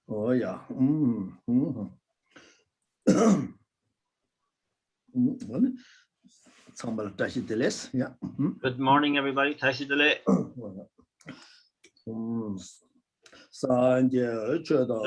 Oh yeah. Good morning, everybody. Tashidele. Sanje Cheda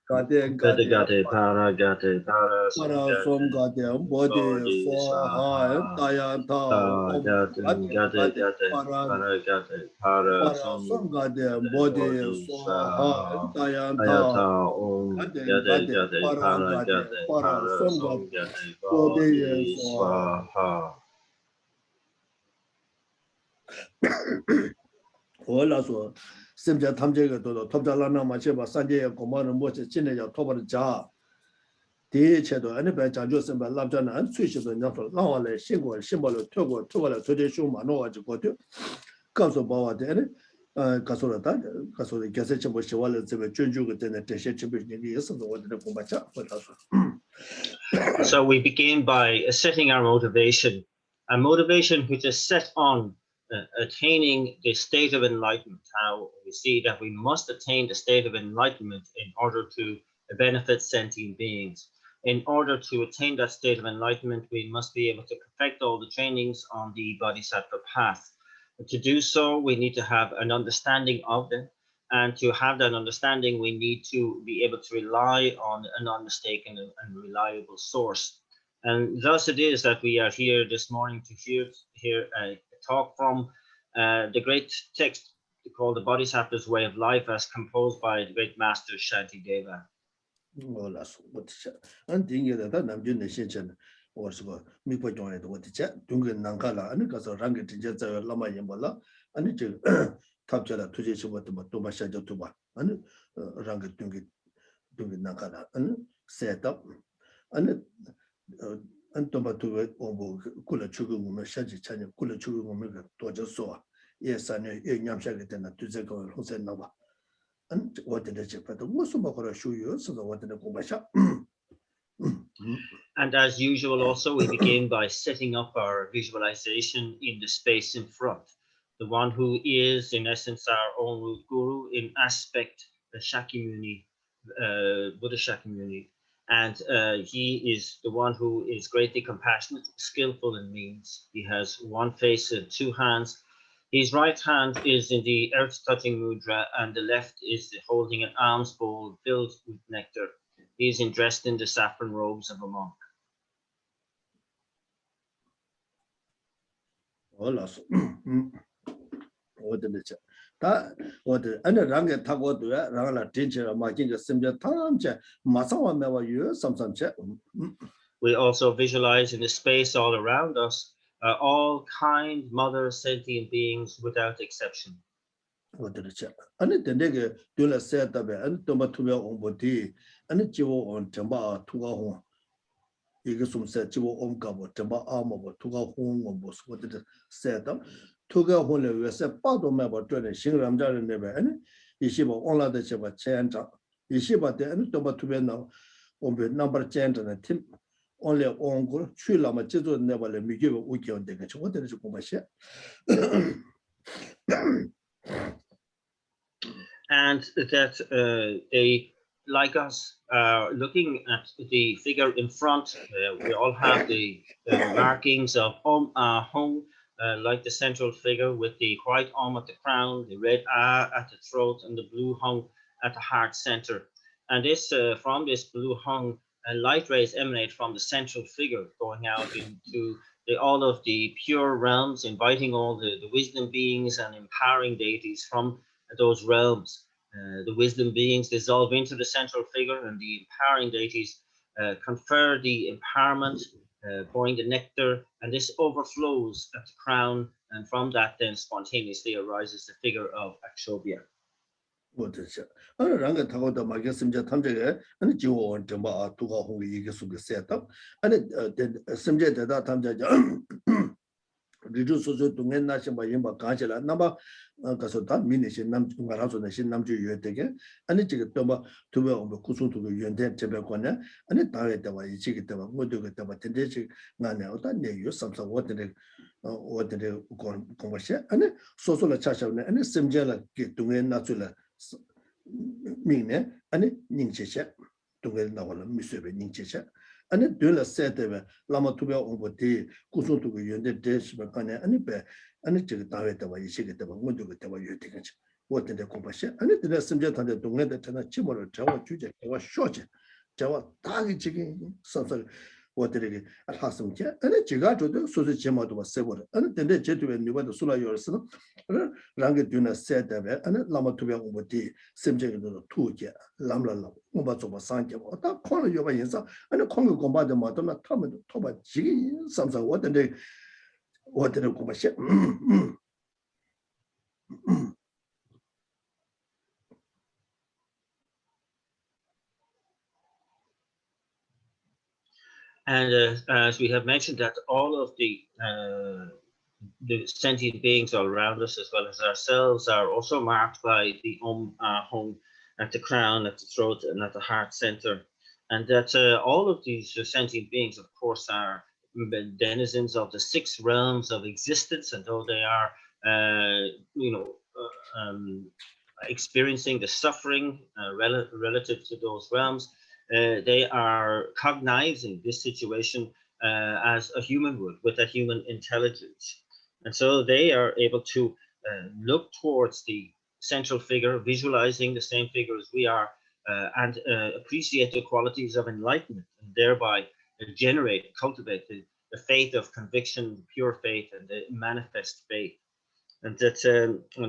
Gate para gate para para som gate body swaha dayata gate para som gate body swaha dayata gate para som gate body swaha. Hola so simja tamjega do topja lana ma cheba sanje goma no mo che chine ya toba ja de che do ane ba janjo simba lamja na an chui shi do nya so lawa le xin guo xin ba le tuo guo le de shu ma no wa ji guo de ga so ba wa de ane ga so la da ga so de gese che bo shi wa le ze be jun ju ge de ne de she che bi ni ye so wo de gong ba cha wo da so. So we begin by setting our motivation, a motivation which is set on attaining the state of enlightenment. How we see that we must attain the state of enlightenment in order to benefit sentient beings. In order to attain that state of enlightenment, we must be able to perfect all the trainings on the Bodhisattva path. To do so, we need to have an understanding of them. And to have that understanding, we need to be able to rely on a non-mistaken and reliable source. And thus it is that we are here this morning to hear a talk from the great text called The Bodhisattva's Way of Life, as composed by the great master Shantideva. 탑자라 투제 시부터 또 마셔줘 두 번. 아니 랑게 둥기 나가라. 아니 셋업. 아니 안토바투에 오고 쿨라 추고 보면 샤지 차냐 쿨라 추고 보면 도저서 예산에 냠샤게 되나 투제가 호세 나와. 안 어디에 접해도 무슨 뭐라 쇼요서 어디에 고마샤. And as usual also we begin by setting up our visualization in the space in front. The one who is, in essence, our own root guru in aspect, the Shakyamuni, Buddha Shakyamuni. And he is the one who is greatly compassionate, skillful in means. He has one face and two hands. His right hand is in the earth-touching mudra, and the left is holding an alms bowl filled with nectar. He is dressed in the saffron robes of a monk. We also visualize in the space all around us all kind, mother, sentient beings without exception. 이게 숨세 지고 온가고 점바 아모고 투가 홍고 뭐스고들 세다 투가 혼에 왜세 빠도 매버 되는 신람자를 내배 아니 25 온라데 제바 체한자 25대 아니 또 투변나 온베 넘버 젠트는 팀 only 온고 출라마 제조 내발에 미게 우기온데 그 저거들 좀 보마시. And that they, like us, looking at the figure in front, we all have the markings of Hung, like the central figure with the white at the crown, the red at the throat, and the blue Hung at the heart center. And this, from this blue Hung, light rays emanate from the central figure going out into all of the pure realms, inviting all the wisdom beings and empowering deities from those realms. The wisdom beings dissolve into the central figure, and the empowering deities confer the empowerment, pouring the nectar, and this overflows at the crown, and from that then spontaneously arises the figure of Akshobhya. 뭐든지 어느 랑가 타고도 마겠습니다. 탐제에 아니 지원 좀 두가 홍이 이게 속에 세다. 아니 심제되다 탐제죠. 리주소소 동행 나시 뭐 임바 가지라 나마 가서 다 미니신 남 가라서는 신남주 유에되게 아니 지금 또뭐 두배 뭐 구순도 유엔된 제배관에 아니 다에 때와 이지기 때와 모두 그때와 텐데지 나네 어떤 내유 삼사 어디를 어디를 공부시 아니 소소를 찾아오네 아니 심제라 그 동행 나줄라 민네 아니 닝체체 동행 나와는 미세베 닝체체 아니 둘라 세데베 라마 투베 오보티 구순투고 연데 데스베 간에 아니 베 아니 저기 다외다와 이시게다와 모두 그때와 유티가지 어떤데 공부시 아니 들에 심제한테 동네데 전화 치모를 저와 주제 저와 쇼제 저와 다기 지금 선설 어들에게 하슴게 아니 제가 저도 소소 제마도 세버려 아니 근데 제도에 누가도 술아요스는 랑게 뒤나 세데베 아니 라마 투베 오보티 심제게도 투게 람라라 오바조바 산게 어다 콘을 요바 인사 아니 콘을 공부하다 마도나 타면 토바 지기 삼사 어떤데 공부시 And as we have mentioned, that all of the sentient beings all around us, as well as ourselves, are also marked by the home at the crown, at the throat, and at the heart center. And that all of these sentient beings, of course, are denizens of the 6 realms of existence, and though they are, experiencing the suffering relative to those realms, they are cognizing this situation as a human would, with a human intelligence. And so they are able to look towards the central figure, visualizing the same figure as we are, and appreciate the qualities of enlightenment, and thereby generate, cultivate the faith of conviction, pure faith, and the manifest faith. And that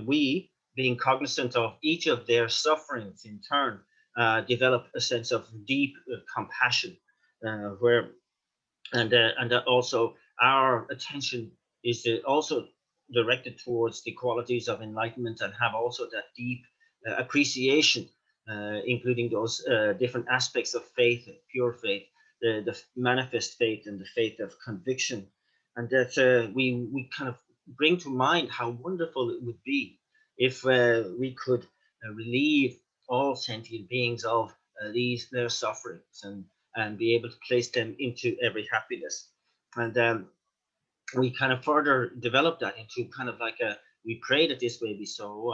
we, being cognizant of each of their sufferings in turn, develop a sense of deep compassion, and that also our attention is also directed towards the qualities of enlightenment, and have also that deep appreciation, including those different aspects of faith, pure faith, the manifest faith, and the faith of conviction. And that we kind of bring to mind how wonderful it would be if we could relieve all sentient beings of their sufferings, and be able to place them into every happiness. And we kind of further develop that into kind of like we pray that this may be so.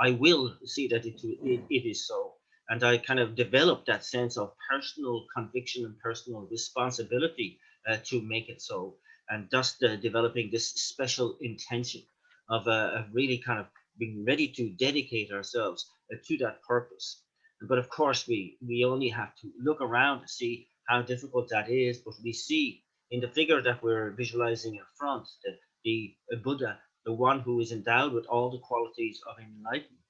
I will see that it is so. And I kind of develop that sense of personal conviction and personal responsibility to make it so. And thus developing this special intention of really kind of being ready to dedicate ourselves to that purpose. But of course, we only have to look around to see how difficult that is. But we see in the figure that we're visualizing in front, the Buddha, the one who is endowed with all the qualities of enlightenment,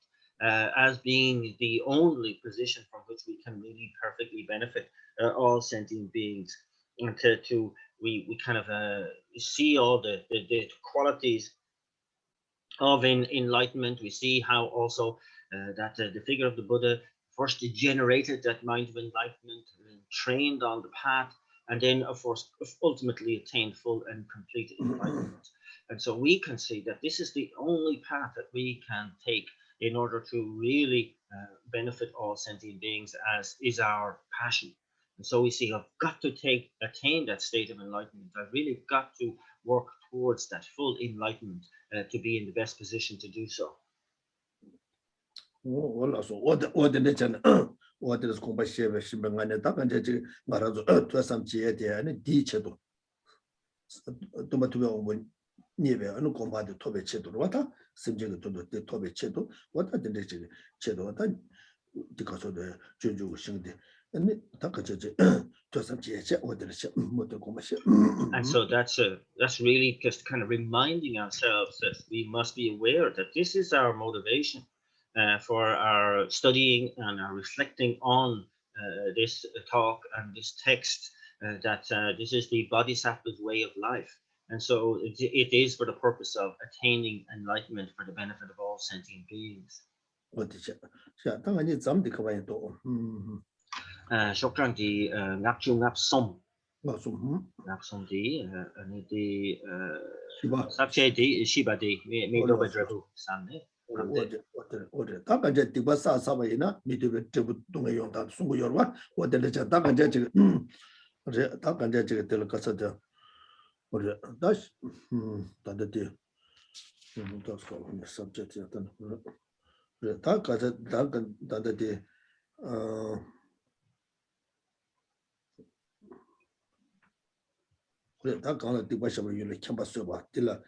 as being the only position from which we can really perfectly benefit all sentient beings. And we kind of see all the qualities of enlightenment. We see how also that the figure of the Buddha first generated that mind of enlightenment, trained on the path, and then of course ultimately attained full and complete enlightenment. And so we can see that this is the only path that we can take in order to really benefit all sentient beings, as is our passion. And so we see I've got to attain that state of enlightenment. I've really got to work towards that full enlightenment to be in the best position to do so. 어디서 공부시에 신병안에 딱 이제 말아서 투삼지에 대한 디체도 또마토가 뭐 니베 어느 공부하도 토베체도 왔다 심지어 또 토베체도 왔다 근데 제도 왔다 디가서도 준주고 신데 And so that's really just kind of reminding ourselves that we must be aware that this is our motivation for our studying and our reflecting on this talk and this text, that this is the Bodhisattva's way of life. And so it is for the purpose of attaining enlightenment for the benefit of all sentient beings. Shokran di ngap chu ngap som. Ngap som di ani di sakche di shiba di me do ba drebu sanne. Order. Takaja Tibasa Sabayina, Midu Tunga Yonta, Sungu Yorwa, what the letter Takaja Telecasada. Or Dash Tadati. That's called the subject. Takaja Tadati. Takana Tibasha, you like Chambasuba, Tilla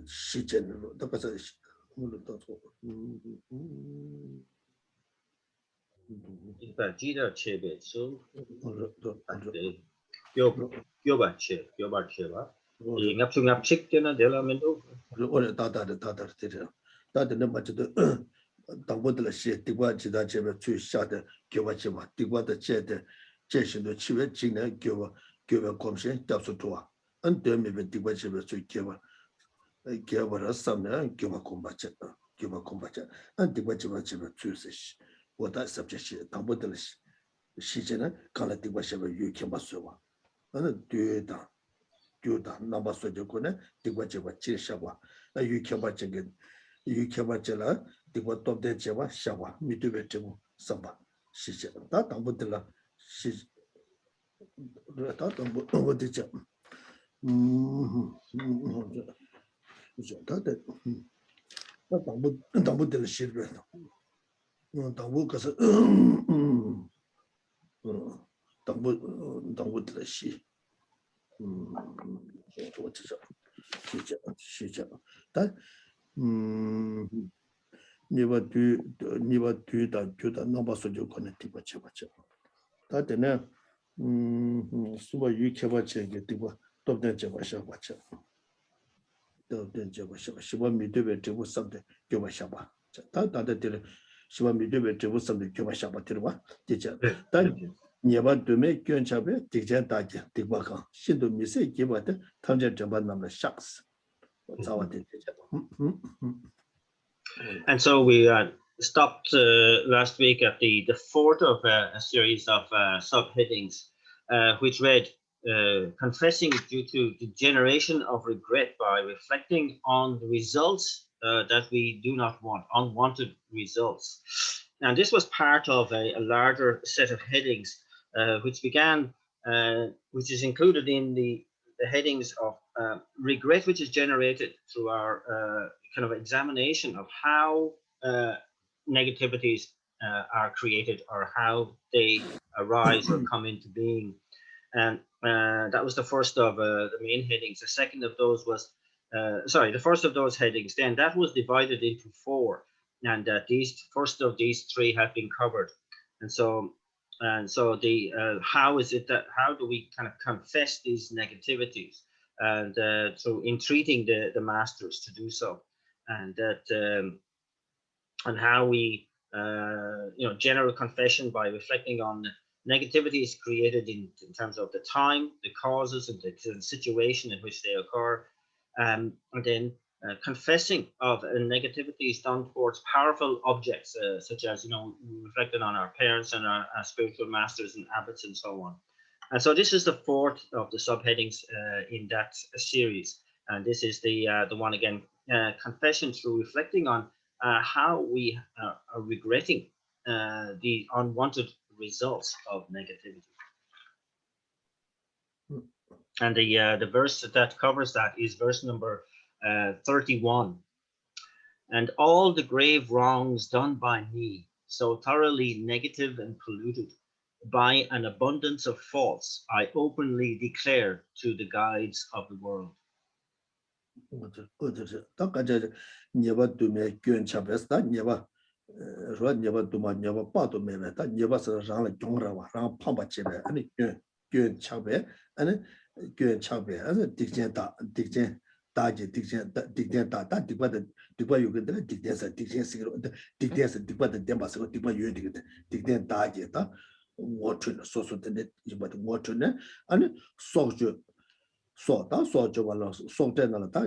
Shichen, Takasa. Jida chebe so yoba cheba ngap chu ngap chik tena dela mendo ore tata tata ne ma de dangbo de la xie digwa ji da chebe chu sha de gyoba cheba digwa de che de che shin de chi we jing ne gyoba kom shen da su tuwa an de me be digwa chebe chu gyoba ra sam ne gyoba kom ba che an digwa cheba chu se shi wo da subject shi dangbo de la xi che ne ka la digwa chebe yu kem ba su wa an de da 교다 남바 소적고네 디과제와 제샤와 유켜바제게 유켜바제라 디과 톱데제와 샤와 미드베제고 삼바 시제 다 담보들라 시 다 담보 어디죠 다데 다 담보들 시르베 담보 가서 담보들 시 다 니바 뒤다 교다 넘어서 줘 커넥티브 쳐봤죠. 다때네 수바 유켜봤지 되고 또된 쳐봐셔 봤죠. 또된 쳐봐셔. 수바 미드베 되고 삼대 교봐셔 봐. 다들 수바 미드베 되고 삼대 교봐셔 봐 들어봐. 되죠. 다 Never to make Gyonchabe, Dijan Daja, Digbaka, Shindu Mise, give at the Tanja Jamba number shucks. And so we stopped last week at the fourth of a series of subheadings, which read, confessing due to the generation of regret by reflecting on the results that we do not want, unwanted results. And this was part of a larger set of headings, which began, which is included in the headings of regret, which is generated through our kind of examination of how negativities are created or how they arise or come into being. And that was the first of the main headings. The second of those was, the first of those headings, then that was divided into four. And these first of these three have been covered. And so the how is it that, how do we kind of confess these negativities, and so in treating the masters to do so, and that and how we general confession by reflecting on negativities created in terms of the time, the causes, and the situation in which they occur, and then confessing of negativities done towards powerful objects, such as, reflecting on our parents and our spiritual masters and abbots and so on. And so this is the fourth of the subheadings in that series. And this is the one again, confession through reflecting on how we are regretting the unwanted results of negativity. And the verse that covers that is verse number 31. And all the grave wrongs done by me, so thoroughly negative and polluted by an abundance of faults, I openly declare to the guides of the world. 说你把多嘛你把八多没没，他你把是让了中了哇，让胖把起来，安尼卷枪白，安尼卷枪白，安尼敌舰打击敌舰打敌把有个那个敌舰是敌舰是个敌舰是敌把的点把是个敌把有这个敌舰打击打，我穿的说的那一把的我穿的，安尼说就完了，说在那了打。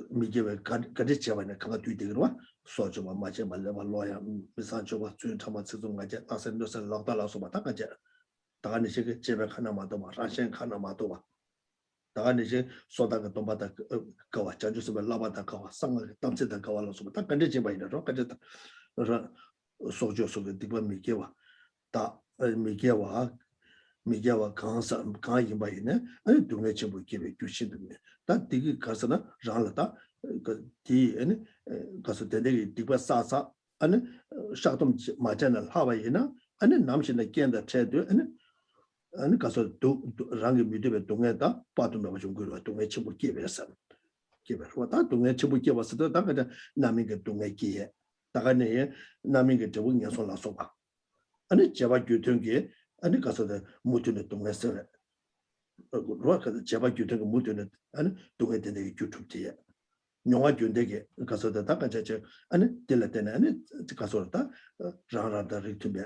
米结为搿只结完呢，看个对的个哇，说就嘛，马前嘛来嘛老呀，没上去哇，最他妈这种个节，当时都是老大老说嘛，大个节，大家那些个这边看到嘛多嘛，上线看到嘛多嘛，大家那些说那个东巴的高啊，讲就是么老巴的高啊，上个当时的高啊老说嘛，他跟着结完的说，跟着他，我说说就说个地方米结哇，大米结哇。미개와 강사 임바이네 아니 동네 전부 기회 주시는데 다 되게 가서는 라라다 그 뒤에는 가서 되게 디바 사사 아니 샤돔 마찬가지 하와이나 아니 남신의 견다 체도 아니 가서 도 랑이 미드베 동네다 빠도면 좀 그러 동네 전부 기회에서 기회로 다 동네 전부 기회서도 다 그냥 남이게 동네 기회 다가네 남이게 저거 녀석라서 봐 아니 제가 교통기 아니 가서도 무튼의 동네서 로아가 제가 교통의 무튼의 아니 동네 되는 유튜브에 영화 준대게 가서도 다 같이 아니 들렸다네 아니 가서다 라라다 리트베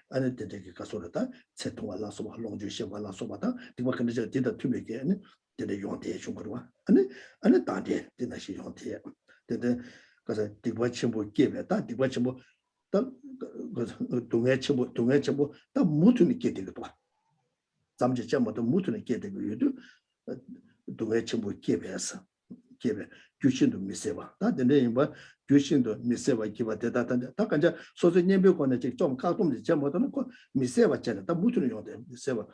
아니 되게 가서다 채통하라서 롱주시 말라서 받아 이거 근데 저 되다 투메게 아니 되게 용대 좀 그러와 아니 다데 되나시 용대 되데 가서 디바 침보 깨베다 디바 침보 동해 침보 다 무튼이 깨 되거든 잠재 점도 무튼이 깨 되고 유도 동해 침보 깨베서 깨베 규신도 미세와 다 되네 뭐 규신도 미세와 기바 대다단데 다 간자 소소 년배권에 좀 가끔씩 점보도는 그 미세와잖아 다 무튼이 용대 미세와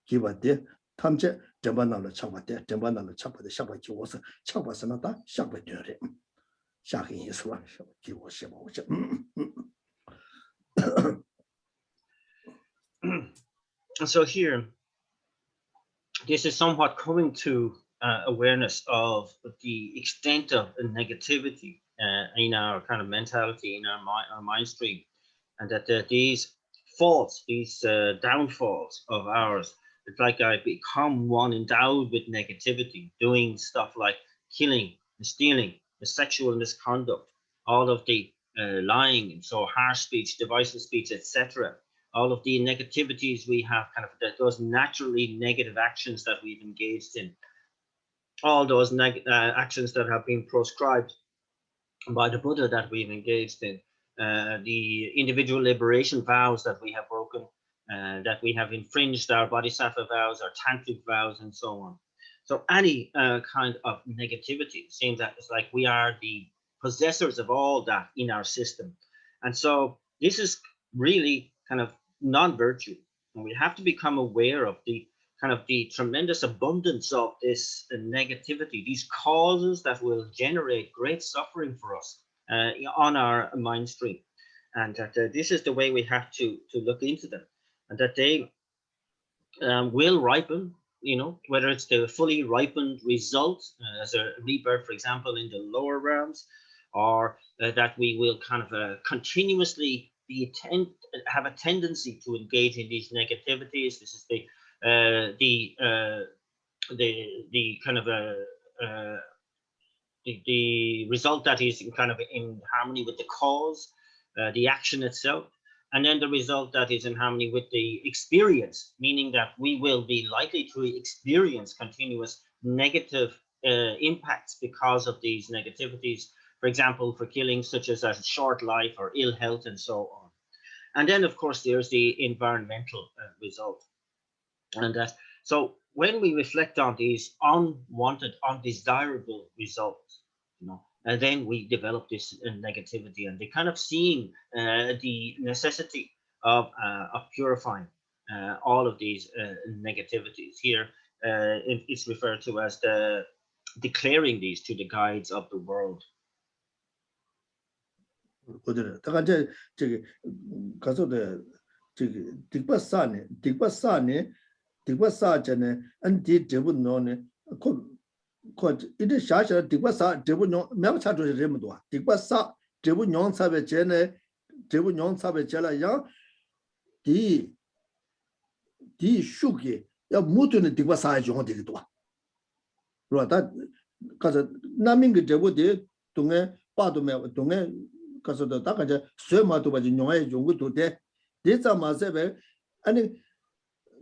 기바대 탐제 전반나로 차바대 전반나로 차바대 샤바기 워서 차바서나 다 샤바되래 샤긴 예수와 기워 샤바오자 So here, this is somewhat coming to awareness of the extent of negativity in our kind of mentality, in our mind stream, and that these faults, these downfalls of ours, it's like I become one endowed with negativity, doing stuff like killing, stealing, the sexual misconduct, all of the lying, and so harsh speech, divisive speech, etc. All of the negativities we have, kind of those naturally negative actions that we've engaged in, all those actions that have been proscribed by the Buddha that we've engaged in, the individual liberation vows that we have broken, that we have infringed our Bodhisattva vows, our tantric vows, and so on. So any kind of negativity, seems that it's like we are the possessors of all that in our system. And so this is really kind of non-virtue, and we have to become aware of the kind of the tremendous abundance of this negativity, these causes that will generate great suffering for us on our mind stream, and that this is the way we have to look into them, and that they will ripen, you know, whether it's the fully ripened result as a rebirth, for example, in the lower realms, or that we will kind of continuously have a tendency to engage in these negativities. This is the kind of the result that is kind of in harmony with the cause, the action itself, and then the result that is in harmony with the experience, meaning that we will be likely to experience continuous negative impacts because of these negativities. For example, for killings such as a short life or ill health and so on. And then, of course, there's the environmental result. And so when we reflect on these unwanted, undesirable results, you know, and then we develop this negativity, and they kind of seeing the necessity of purifying all of these negativities. Here, it's referred to as the declaring these to the guides of the world. 我觉得，他看这个，他说的这个第八三年，俺第这不弄呢，可一直下来第八三这不弄，没有查出来这么多，第八三 제부 뇽사베 제네 제부 뇽사베 제라 야 디 슈기 야 모두는 디바 사야 좀 되기도 와. 그러다 가서 남인게 제부디 동에 빠도면 동에 가서도 다 가자 쇠마도 바지 뇽아에 용고도 돼. 대자마세베 아니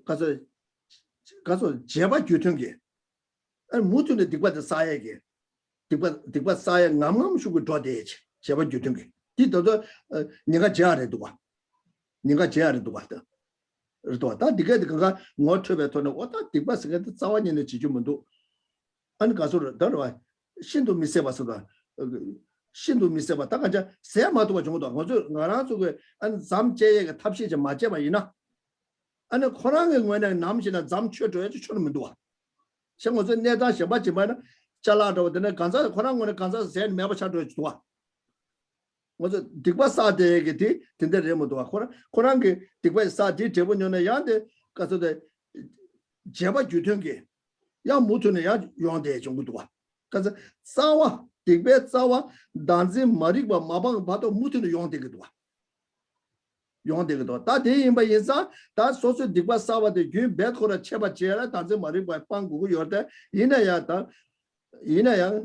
가서 제바 규통게 아니 모두는 디바도 사야게 디바 사야 남남 수고 줘대지 제바 규통게 디도도 네가 제아래도 와 네가 제아래도 왔다 그래도 다 디가 그가 모트베토는 왔다 디바스가 자원인의 지주문도 아니 가서 더러 신도 미세바서다 신도 미세바 다 가자 세마도 정도 먼저 나라쪽에 안 잠제가 탑시제 맞제마 이나 아니 코랑에 뭐냐 남신아 잠쳐줘야지 쳐는도 와 생어서 내다 셔바지만 잘라도 되네 간사 코랑원에 간사 세 매버차도 좋아 먼저 딕바사데게 디 된데레모도 와 코랑게 딕바사데 제본년에 야데 가서데 제바 주통게 야 모토네 야 용데 정도도 와 그래서 싸와 딕베 싸와 단지 머리가 마방 봐도 모토네 용데게도 와 용데게도 다 대인바 인사 다 소소 딕바 싸와데 균 배코라 체바 제라 단지 머리가 빵구고 요데 이나야다 이나야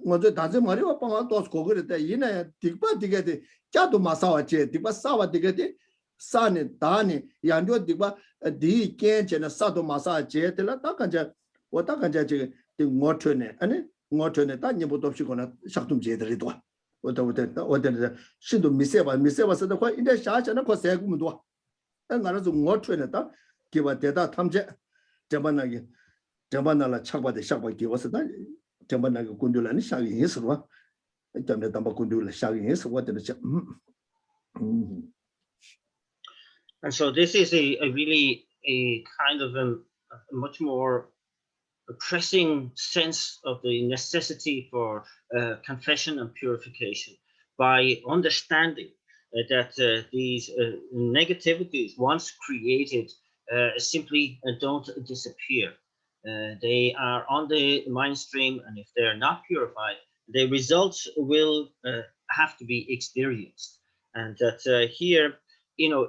먼저 단지 머리가 빵아 또 고그랬다 이나야 딕바 디게데 짜도 마사와제 딕바 싸와 디게데 사네 다네 양조 딕바 디 켄체나 사도 마사제 들라 딱간자 왔다간자 지 모트네 아니 모트네 다 님부터 없이거나 샥tum 제들이도 어떤 신도 미세바서도 거 인데 샤샤나 거 세구문도 안가라서 모트네 다 기바 대다 탐제 저만나라 착바데 샥바 기워서다 저만나게 군들라니 샤기 예스와 때문에 담바 군들라 샤기 예스 왔는데 And so this is a really a kind of a much more pressing sense of the necessity for confession and purification by understanding that these negativities, once created, simply don't disappear. They are on the mind stream, and if they're not purified, the results will have to be experienced. And that here, you know,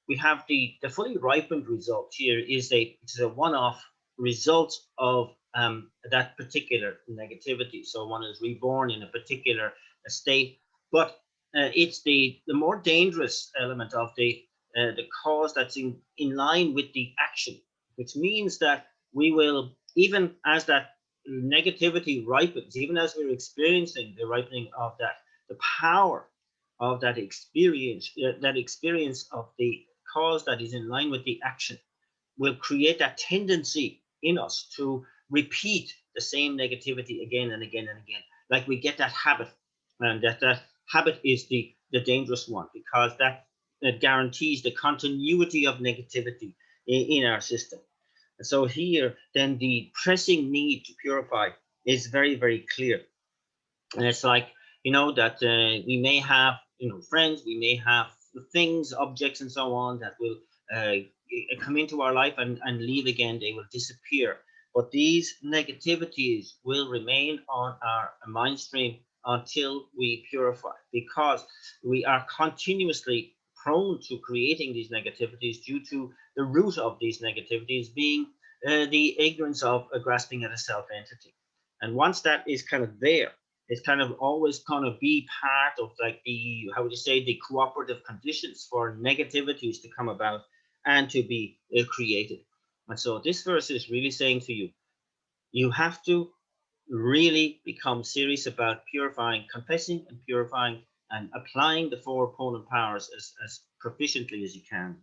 we have the fully ripened result here it's a one-off result of that particular negativity. So one is reborn in a particular state, but it's the more dangerous element of the cause that's in line with the action, which means that we will, even as that negativity ripens, even as we're experiencing the ripening of that, the power of that experience of the cause that is in line with the action will create that tendency in us to repeat the same negativity again and again and again. Like we get that habit, and that habit is the dangerous one, because that guarantees the continuity of negativity in our system. And so here, then the pressing need to purify is very, very clear. And it's like, you know, that we may have, you know, friends, we may have things, objects, and so on that will come into our life and leave again. They will disappear. But these negativities will remain on our mind stream until we purify, because we are continuously prone to creating these negativities due to the root of these negativities being the ignorance of grasping at a self-entity. And once that is kind of there, it's kind of always going to be part of like the, how would you say, the cooperative conditions for negativities to come about and to be created. And so this verse is really saying to you, you have to really become serious about purifying, confessing and purifying and applying the four opponent powers as proficiently as you can.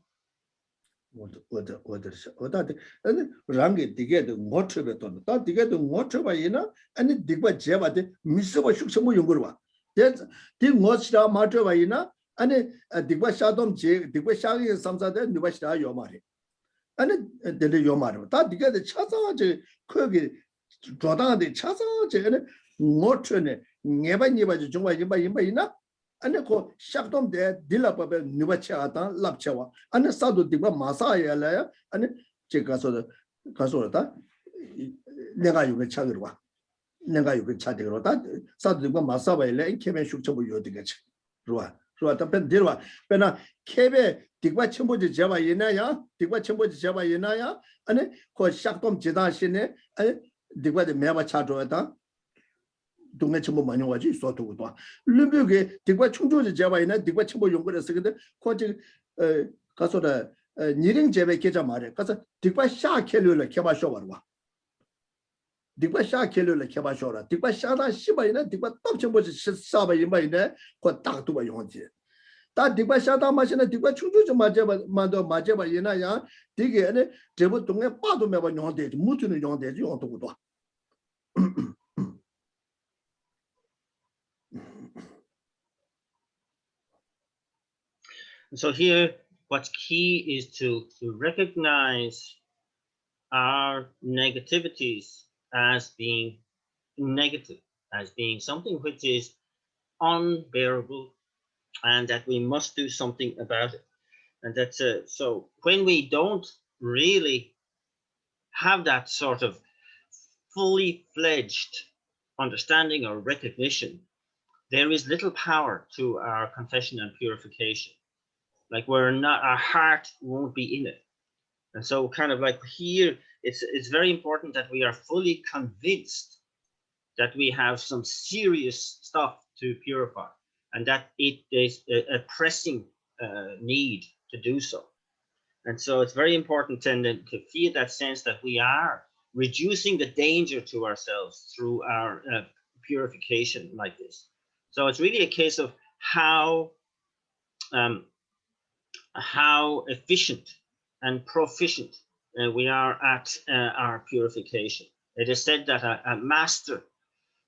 rangi dige ngochbe ton ta dige ngochba ina ani digba jeba de misba shukshmo yongurwa de ngochra matba ina ani digba shadom je digba shagi samsa de niba shda yomare ani de yomare ta dige de chaza je kogi 조당 데 차서 제는 ngochne ngeba niba je jongwa yimba ina ane ko shakdom de dilapabel nibacha ta lapchawa ane sadu digba masaya la ane che kaso da 내가 yuga chagirwa 내가 이거 차대로 다 사도가 마사바일에 케베 숙처부 요되겠지. 좋아. 좋아. 답변 들어와. 배나 케베 디과 첨부지 제바 이나야. 디과 첨부지 제바 이나야. 아니 그 샥돔 지다시네. 아니 디과데 매바 차줘다. 동네 첨부 많이 와지 소토도. 르베게 디과 충조지 제바 이나 디과 첨부 연구를 쓰거든. 거기 가서다 니링 제베 계자 말해. 가서 디과 샤켈을 개바셔 봐. 디과 샤켈을 개바셔라. 디과 샤다 시바이나 디과 탑첨부지 사바이마이네. 그 딱도가 용지. 다 디과 샤다 마시나 디과 충조지 맞아봐 만도 맞아봐 이나야. 디게 아니 제부 동네 빠도 매번 용되지. 무트는 용되지 용도도. So here, what's key is to recognize our negativities as being negative, as being something which is unbearable, and that we must do something about it. And that's so when we don't really have that sort of fully fledged understanding or recognition, there is little power to our confession and purification. Like we're not, our heart won't be in it. And so kind of like here, it's very important that we are fully convinced that we have some serious stuff to purify and that it is a pressing need to do so. And so it's very important then to feel that sense that we are reducing the danger to ourselves through our purification like this. So it's really a case of how efficient and proficient we are at our purification. It is said that a master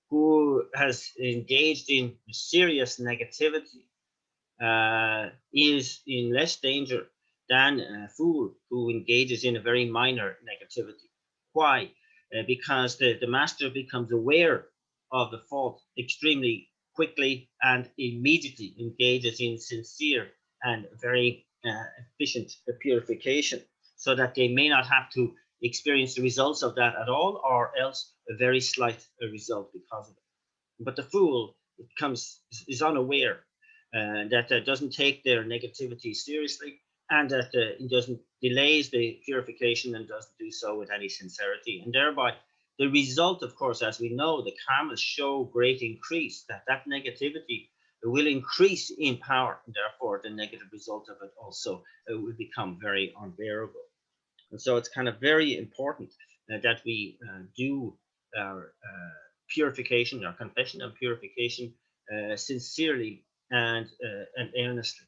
who has engaged in serious negativity is in less danger than a fool who engages in a very minor negativity. Why? Because the master becomes aware of the fault extremely quickly and immediately engages in sincere and very efficient purification, so that they may not have to experience the results of that at all, or else a very slight result because of it. But the fool is unaware that doesn't take their negativity seriously, and that it doesn't delays the purification and doesn't do so with any sincerity, and thereby the result, of course, as we know, the karmas show great increase, that negativity will increase in power, and therefore the negative result of it also will become very unbearable. And so it's kind of very important that we do our purification, our confession and purification sincerely and earnestly.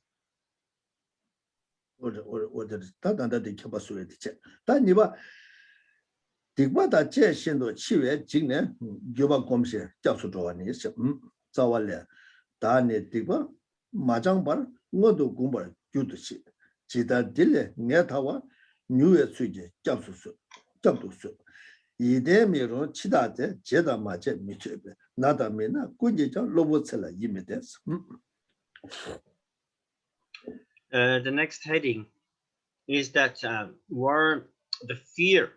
The next heading is that were the fear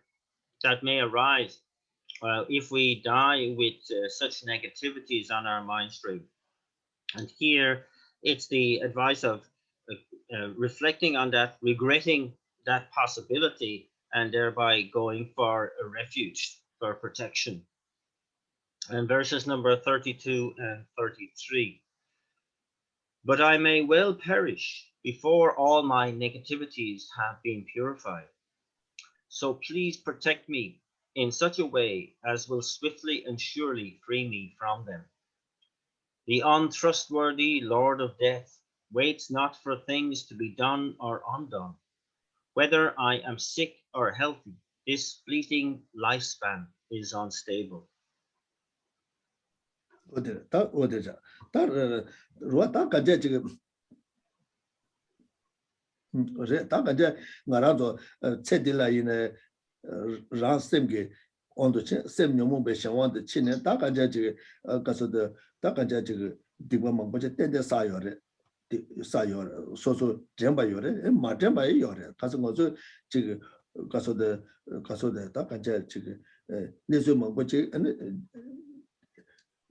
that may arise if we die with such negativities on our mind stream. And here it's the advice of reflecting on that, regretting that possibility, and thereby going for a refuge, for protection. And verses number 32 and 33. But I may well perish before all my negativities have been purified. So please protect me in such a way as will swiftly and surely free me from them. The untrustworthy Lord of Death waits not for things to be done or undone. Whether I am sick or healthy, this fleeting lifespan is unstable.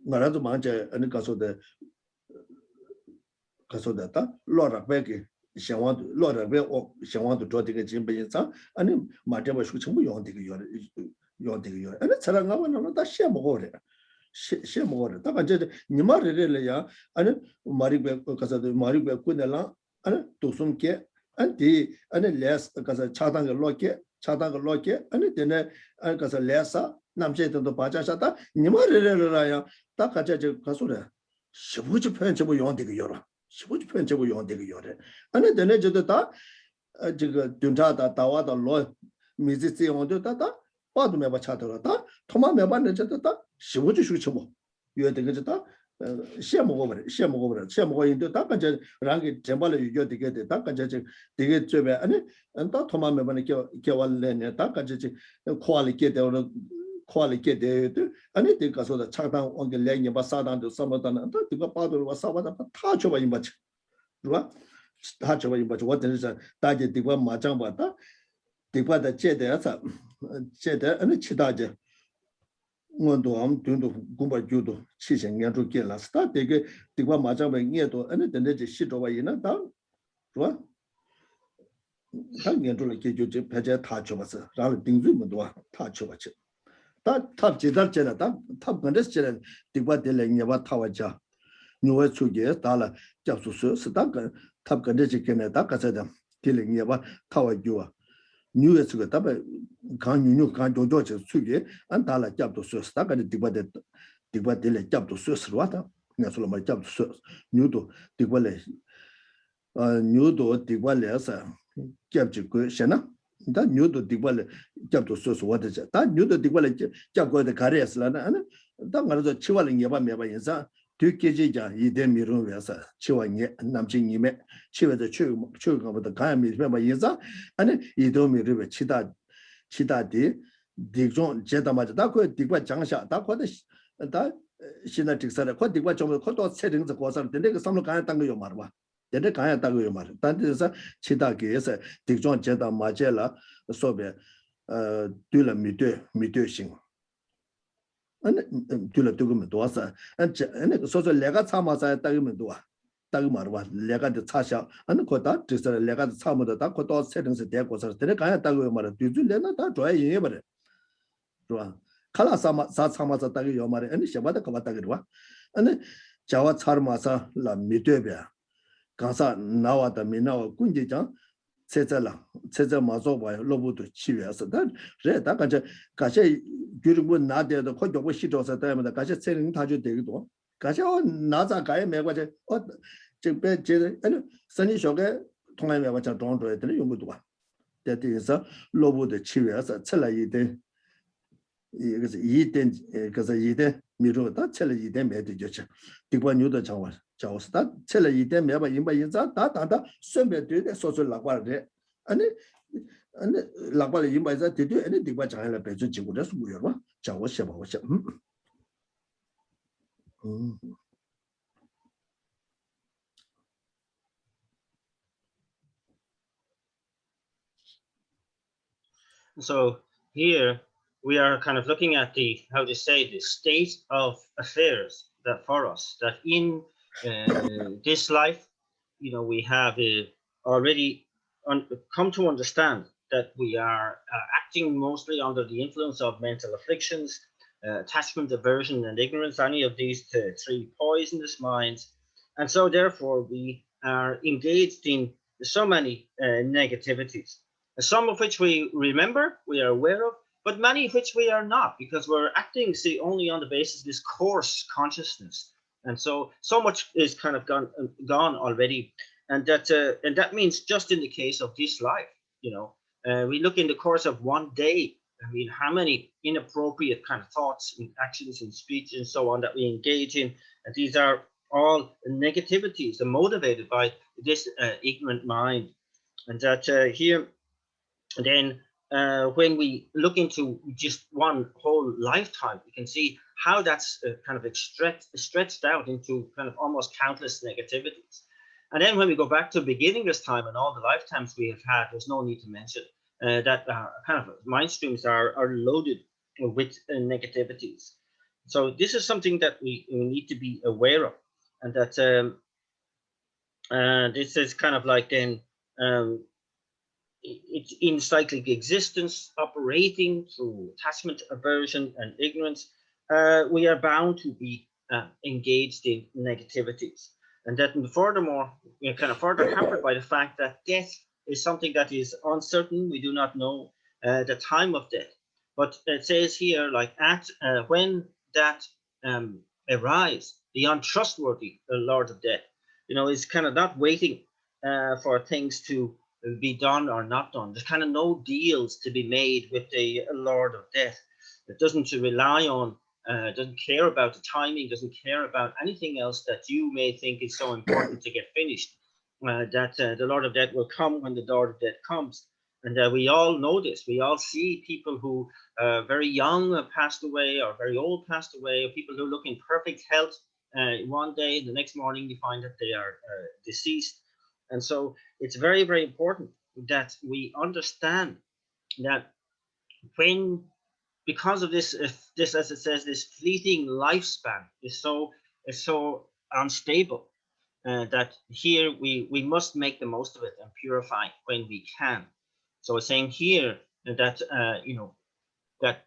Ngarazo manje and the Casodata, Lord of Becky, she want Lord of Bell, she want to draw the Jimmy and Matema Shuchum, you want to you. And it's a that shame order. Shame order. Taka Nimari Relia, and Maribe, because of the Maribe Kunela, and Tusumke, and the and less because of Chatanga Loke, and then because of Lessa, Namjet and the Pachashata, Nimari Relia, Taka Casura. She would you pen to you want to Yora. She would pen to you want to Yora. And then the Nedjata, Duntata, Tawada, Law, Mizzi on the Tata, Padmeba Chatarata, Toma Meban Jata, she would shoot you. You had the Gajata, Sham over, into Taka, Rangi, Jambala, you get to get the Taka, they get to and Toma Meban Kewal, Taka, quality. Quality and it because of the Chatan on the Lane Basadan to Samadan and the father was Savada touch over much. Touch over much. What is a Taja Diva Majambata? Diva the Cheddar and the Chidaja. One to doing the Gumba Judo, Chishan Yanto Killa. Start they get Diva Majamba Nieto and then they shit over in a down. What? Tangian to like you, Paja touch of us, rather things women do touch over. Top Jedar Jenna, top Gondestion, the what the Lanya Tawaja. New Suge, Dala, Japsus, Dakan, top Gondesican, Dakasada, killing Yava, Tawa Jua. New Suga, can you can't do George Suge, and Dala Japsus, Dakan, the what the Japsus, Rata, Nasoloma Japsus, Nudo, the Wale, Nudo, the Wales, Japju Shana. That knew the Diwali job to source what is it? That knew the Diwali job go the carriers lana and that was a chiwaling Yaba Mebayanza, 2 kg, ye dem mirun vesa, chiwang namjing yime, chiva the chew of the Kayami Mebayanza, and he told me river Chita di, Dijon Jetamaja, that could Digwa Jangsha, that what is that Shinatic said, what Digwa Jomo settings the course of the next some kind of Tango Marwa. Then Kaya Tagu that is a Chitaki is a Dijon Jeta Majella, Sobe, Dula Mutation. And Dula Tugumendosa, and so the Lega Samasa Tagumendua, Tagumarwa, Lega de Tasha, and Kota, just a Lega Sama the Dakota settings the deck was a Kaya Tagumara, do you let that dry ever? Kala Samasa Tagi Yomari, and Shabata Kavatagua, and Jawa Charmasa la Mitubia. Gansa Nawata Minawa Kunjang, Cezella, Cezella Mazova, Lobo to Chivas. That Red Dakaja, Gashe, Guru Nadia, the Kojo Shitos at them, the Gashe Tsering Taju Degdo. Gashe, Naza Gaya Mewaja, or Jebe, and Sunny Shoga, Tonga Mewaja don't do it, Yumudua. That is a Lobo the Chivas at Cella Yide. Because Yide, Miro, that Cella Yide made the judge. Digwa knew the Chawas. Chaos that tell you them never in by that, some do the social laguarde, and Laguarde in by that they do anything but I have a page with us. We are Chawas. So here we are kind of looking at the, how to say, the state of affairs that for us, that in this life, you know, we have already come to understand that we are acting mostly under the influence of mental afflictions, attachment, aversion, and ignorance, any of these three poisonous minds. And so therefore we are engaged in so many negativities, some of which we remember, we are aware of, but many of which we are not, because we're acting, see, only on the basis of this coarse consciousness. And so much is kind of gone already. And that means just in the case of this life, you know, we look in the course of one day, I mean, how many inappropriate kind of thoughts and actions and speech and so on that we engage in. And these are all negativities and motivated by this ignorant mind. And that here, then when we look into just one whole lifetime, we can see how that's kind of stretched out into kind of almost countless negativities. And then when we go back to beginning this time and all the lifetimes we have had, there's no need to mention that kind of mind streams are loaded with negativities. So this is something that we need to be aware of, and that this is kind of like then it's in cyclic existence, operating through attachment, aversion, and ignorance. We are bound to be engaged in negativities, and that furthermore, we are kind of further hampered by the fact that death is something that is uncertain. We do not know the time of death, but it says here, like when that arrives, the untrustworthy Lord of Death, is kind of not waiting for things to be done or not done. There's kind of no deals to be made with the Lord of Death. It doesn't rely on, doesn't care about the timing, doesn't care about anything else that you may think is so important to get finished. That the Lord of Death will come when the Lord of Death comes. And we all know this. We all see people who very young passed away, or very old passed away, or people who look in perfect health. One day, the next morning, you find that they are deceased. And so it's very, very important that we understand that because of this, as it says, this fleeting lifespan is so unstable, that here we must make the most of it and purify when we can. So it's saying here that that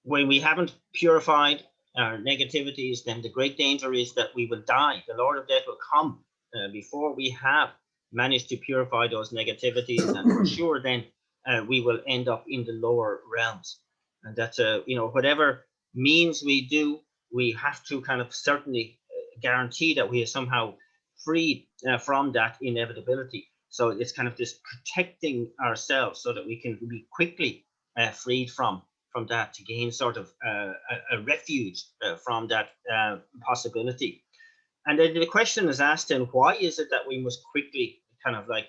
when we haven't purified our negativities, then the great danger is that we will die. The Lord of Death will come before we have managed to purify those negativities, and for sure then we will end up in the lower realms. And that's whatever means we do, we have to kind of certainly guarantee that we are somehow freed from that inevitability. So it's kind of this protecting ourselves so that we can be quickly freed from that, to gain sort of a refuge from that possibility. And then the question is asked then, why is it that we must quickly kind of like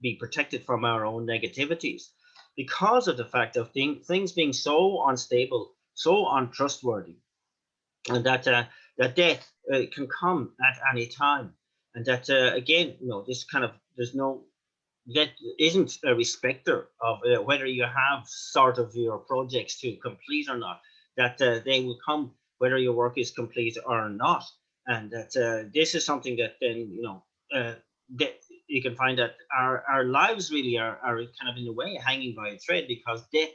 be protected from our own negativities? Because of the fact of things being so unstable, so untrustworthy, and that death can come at any time. And that again, this kind of, that isn't a respecter of whether you have sort of your projects to complete or not, that they will come whether your work is complete or not. And that this is something that then, that you can find that our lives really are kind of in a way hanging by a thread, because death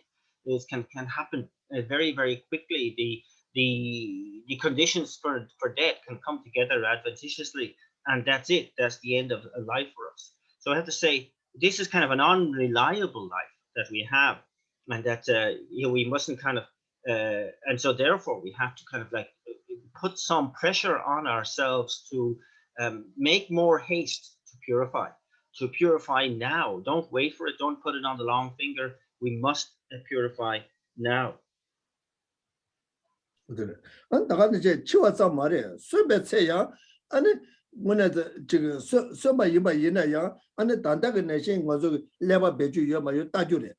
can happen very, very quickly. The conditions for death can come together advantageously, and that's it. That's the end of a life for us. So I have to say, this is kind of an unreliable life that we have, and that we mustn't kind of, and so therefore we have to kind of like put some pressure on ourselves to make more haste to purify now. Don't wait for it. Don't put it on the long finger. We must purify now. 다가는 이제 치와서 말이에요. 수배체야 아니 뭐네도 지금 수마 이마 이나야 아니 단다가 내신 거저 레바 배주 여마요 따주래.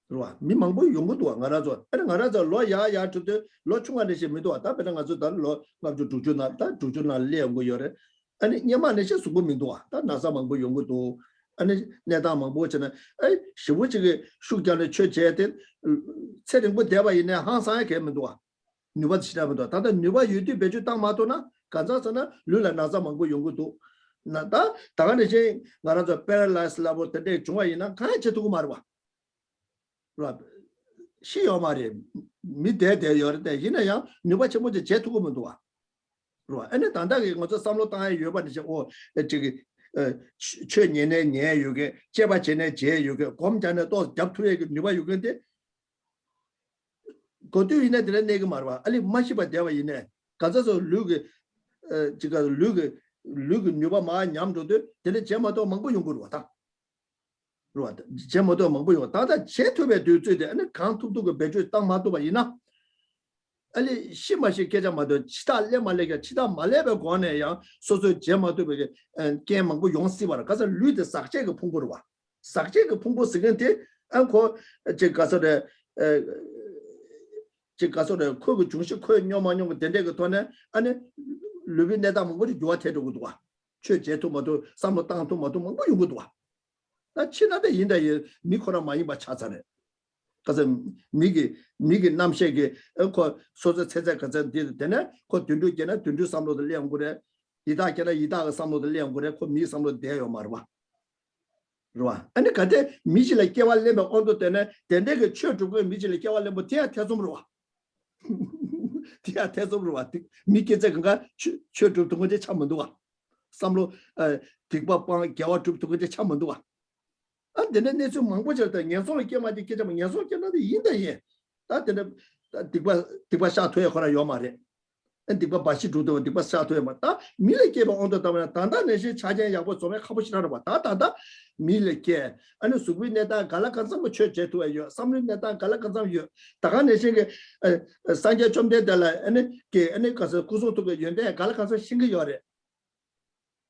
그러와 미망보 용고도 안 알아줘. 아니 알아줘 로야야 주도 로 충안에시 미도 왔다 배랑 가서 달로 가서 주주나 레고 요래. 아니 녀만에시 수고 미도 왔다 나사 망보 용고도 아니 내다 망보잖아. 에이 시부지게 수견의 최제된 세령부 대바 있네 항상에 개면도 와. 누가 지나면도 다들 누가 유튜브 배주 딱 마도나 간자서나 룰라 나자 망고 연구도 나다 다가네 제 나라저 패럴라이스 라보 때 중앙이나 같이 두고 말아 봐. 시요 말이 미대대 열대 이나야 누가 처음에 제 두고 면도 와. 그러 아니 단다게 뭐저 삼로 땅에 여반이 오 저기 최년에 년 요게 제바 전에 제 요게 검전에 또 잡투에 누가 요건데 거도 이네들 내가 말아. 아니 마시바 대와 이네. 가져서 루게 지가 루게 누가 마 냠도도 되게 제마도 망고 용거로 왔다. 그러다. 제마도 망고 용. 다다 제토베 되는데 아니 강투도 그 배주 땅 마도 봐 이나. 아니 심마시 계자마도 치달래 말래가 치다 말래베 권에야 소소 제마도 베게 게 망고 용시 봐라. 가서 루데 삭제가 풍부로 와. 삭제가 풍부 쓰는데 안고 제 가서데 즉 가서는 그 중심 그 녀만용 된데가 돈에 아니 루빈에다 뭐지 좋아태도도 와. 최제도 모두 삼로 땅도 모두 뭐 용도도 와. 나 친하대 인데 미코라 많이 봐 찾아내. 가서 미기 남셰게 그 소저 체제 가서 되네 그 둔두게나 둔두 삼로들 량고래 이다게나 이다가 삼로들 량고래 그미 삼로 돼요 말봐 그봐 아니 가데 미실에 깨발레면 온도 때네 된데게 쳐주고 미실에 깨발레면 돼야 태좀으로 와 돼야 태좀으로 와 미게제 그가 쳐주던 거제 참문도 와 삼로 뒷밥방 개와 줍던 거제 참문도 와 안되는 내좀 망고절다 년소를 깨마디 깨자면 년소 깨나데 인다예 다데는 뒷밥 샤토에 거라 요 말에 뒷밥 바시 두도 뒷밥 샤토에 맞다 밀레케바 온도 때문에 단단내시 차제 야보 좀에 가보시라는 거 다다다 밀레케 아니 수비네다 갈라칸삼 쳐제도요 삼린네다 갈라칸삼요 다가내시게 산제 좀 되달라 아니 게 아니 가서 구소도가 연대 갈라칸삼 신기요래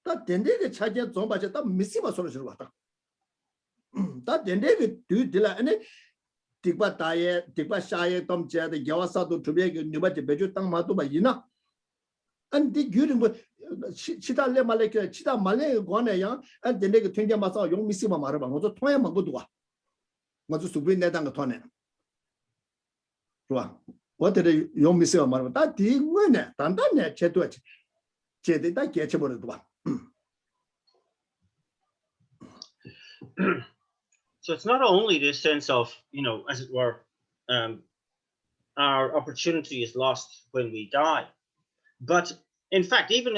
다 된데게 차제 좀 봐서 다 미시바 소리를 왔다 다 된데게 뒤들라 아니 틱바 다에 틱바 샤에 덤제데 야와사도 두베게 누바지 베주 땅 마도 바이나 안디 규르 뭐 치달레 말레게 치다 말레 고네야 안 된데게 튕겨 마서 용 미시마 말아 봐 뭐저 통해 먹고도 와 뭐저 수비 내단 거 통해 좋아 어떻게 용 미시마 말아 다 디고네 단단네 제도 제대다 개쳐 버려도 봐 So it's not only this sense of, you know, as it were, our opportunity is lost when we die, but in fact, even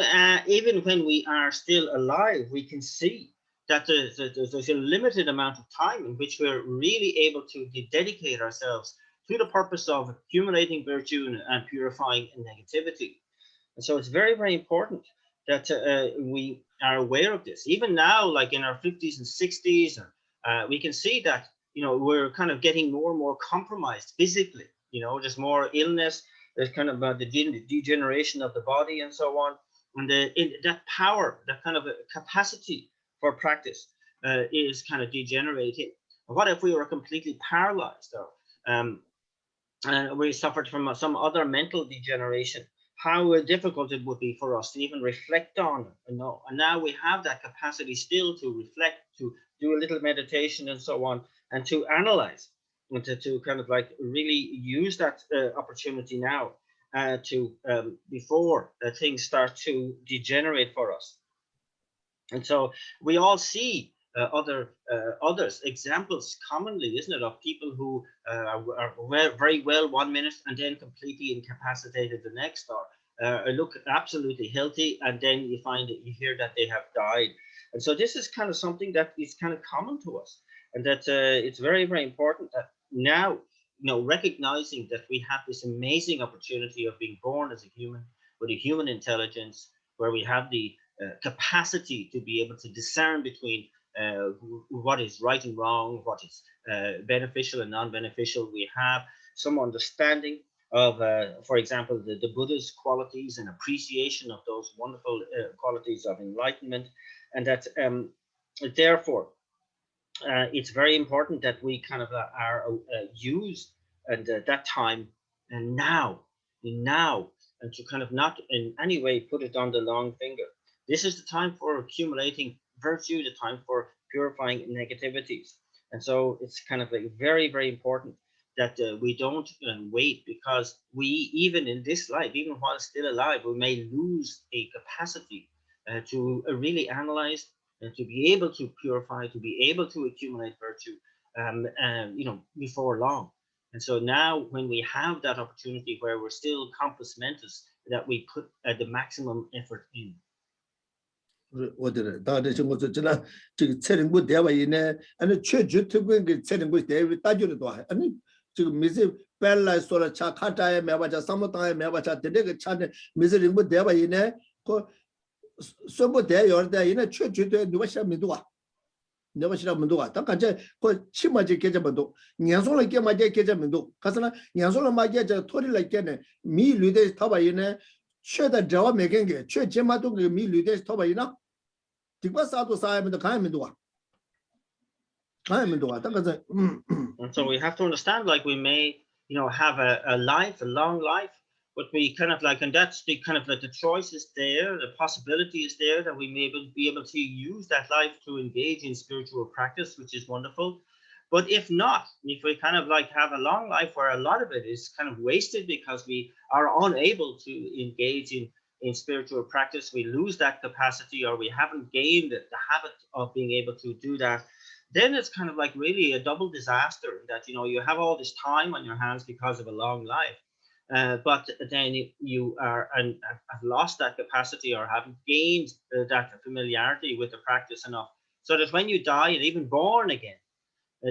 when we are still alive, we can see that there's a limited amount of time in which we're really able to dedicate ourselves to the purpose of accumulating virtue and purifying negativity. And so it's very, very important that we are aware of this. Even now, like in our 50s and 60s, we can see that, you know, we're kind of getting more and more compromised physically. You know, there's more illness. There's kind of the degeneration of the body and so on. And that power, that kind of a capacity for practice is kind of degenerating. What if we were completely paralyzed, or and we suffered from some other mental degeneration? How difficult it would be for us to even reflect on it, you know. And now we have that capacity still to reflect, to do a little meditation and so on, and to analyze, and to kind of like really use that opportunity now to before things start to degenerate for us. And so we all see others examples commonly, isn't it, of people who are very well 1 minute and then completely incapacitated the next, or look absolutely healthy and then you find that you hear that they have died. And so this is kind of something that is kind of common to us, and that it's very, very important that now, you know, recognizing that we have this amazing opportunity of being born as a human with a human intelligence, where we have the capacity to be able to discern between what is right and wrong, what is beneficial and non-beneficial. We have some understanding of, for example, the Buddha's qualities and appreciation of those wonderful qualities of enlightenment, and that therefore it's very important that we kind of are used and that time and now, and to kind of not in any way put it on the long finger. This is the time for accumulating virtue, the time for purifying negativities. And so it's kind of like very, very important that we don't wait, because we, even in this life, even while still alive, we may lose a capacity to really analyze and to be able to purify, to be able to accumulate virtue, you know, before long. And so now, when we have that opportunity where we're still compos mentis, that we put the maximum effort in. 我的大的情况是这样，这个财政部单位呢，俺确实推广给财政部单位大家的多，俺这个每次本来说了，查卡扎也买不着，什么当也买不着，的那个查的每次人部单位呢，可说不单要的，人家确实对你们下面多啊，你们下面多啊，但感觉可起码就给这么多，年终了给嘛就给这么多，可是呢，年终了嘛给这脱离了给呢，米绿的他把人呢，确的这我没给给，确起码都给米绿的他把人呢。 And so we have to understand, like, we may, you know, have a life, a long life, but we kind of like, and that's the kind of like the choice is there, the possibility is there that we may be able to use that life to engage in spiritual practice, which is wonderful. But if not, if we kind of like have a long life where a lot of it is kind of wasted because we are unable to engage in spiritual practice, we lose that capacity, or we haven't gained the habit of being able to do that, then it's kind of like really a double disaster that, you know, you have all this time on your hands because of a long life. But then you are and have lost that capacity, or haven't gained that familiarity with the practice enough, so that when you die and even born again,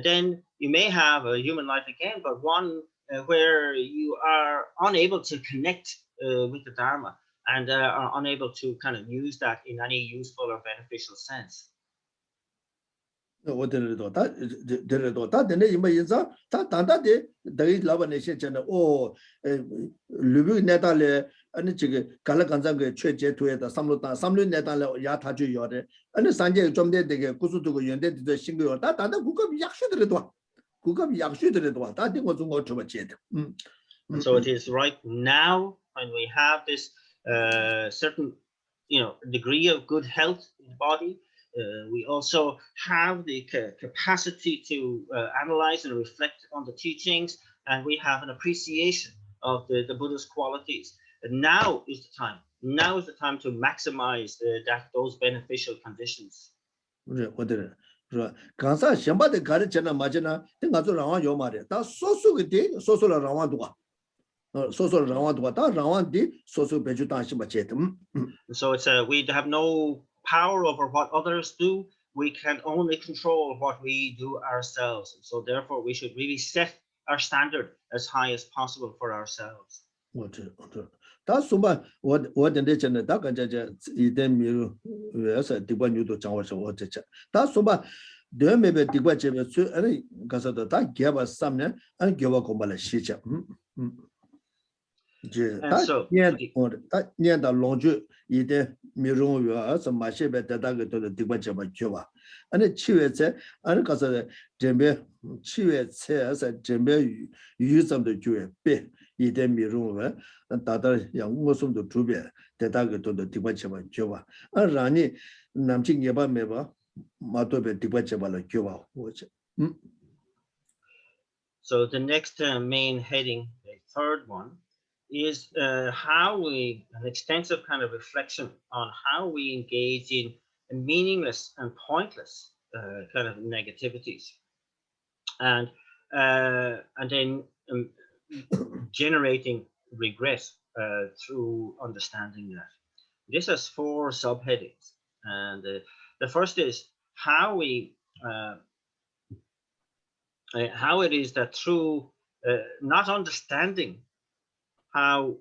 then you may have a human life again, but one where you are unable to connect with the Dharma, and are unable to kind of use that in any useful or beneficial sense. 我得了多，他得了多，他等的因为因啥，他当他的等于老板那些讲的哦，旅游那到了，那这个干了刚才个确接图的三路那到了呀，他就要的，那三节专门的这个故事这个原的这个新个，他当他顾客比亚学的多，顾客比亚学的多，他听我中国怎么接的，So it is right now when we have this certain, you know, degree of good health in the body. We also have the capacity to analyze and reflect on the teachings, and we have an appreciation of the Buddha's qualities. And now is the time. Now is the time to maximize those beneficial conditions. 我的人是吧？刚才想把的干的讲了嘛讲呢，等俺做让王有嘛的，他说个的，说了让王多，说了让王多，他让王的说别就当什么接的，So it's we have no power over what others do. We can only control what we do ourselves. So therefore, we should really set our standard as high as possible for ourselves. 我知，他说嘛，我等的讲的，他刚才讲一点没有，也是地方牛都讲我说我这讲，他说嘛，对面地方这边去，刚才的他给我3年，给我搞嘛来写讲，这他念到龙珠一点没容易啊，什么些边在那个都是地方这边去吧，7月才，刚才的这边7月才是这边雨怎么的9月8。一点没容易，达到让我送到主边，在那个都的地方去吧，去吧。让你南京也罢没吧，马多边地方去吧了，去吧，我去。So the next main heading, the third one, is an extensive kind of reflection on how we engage in meaningless and pointless kind of negativities, and then generating regret through understanding that. This has 4 subheadings, and the first is how it is that through not understanding how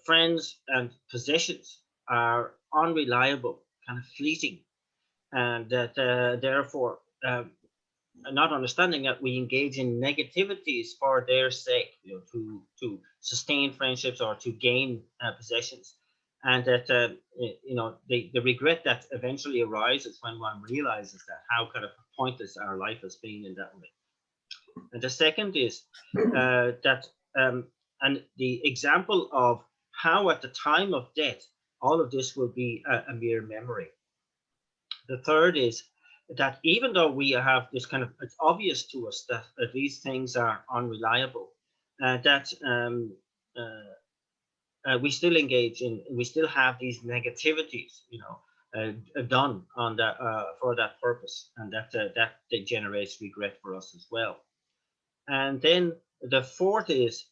friends and possessions are unreliable, kind of fleeting, and that therefore not understanding that we engage in negativities for their sake, you know, to sustain friendships or to gain possessions, and that you know, the regret that eventually arises when one realizes that how kind of pointless our life has been in that way. And the second is that and the example of how at the time of death all of this will be a mere memory. The third is that even though we have this kind of, it's obvious to us that these things are unreliable, that we still engage in, we still have these negativities, you know, done on that for that purpose, and that generates regret for us as well. And then the fourth is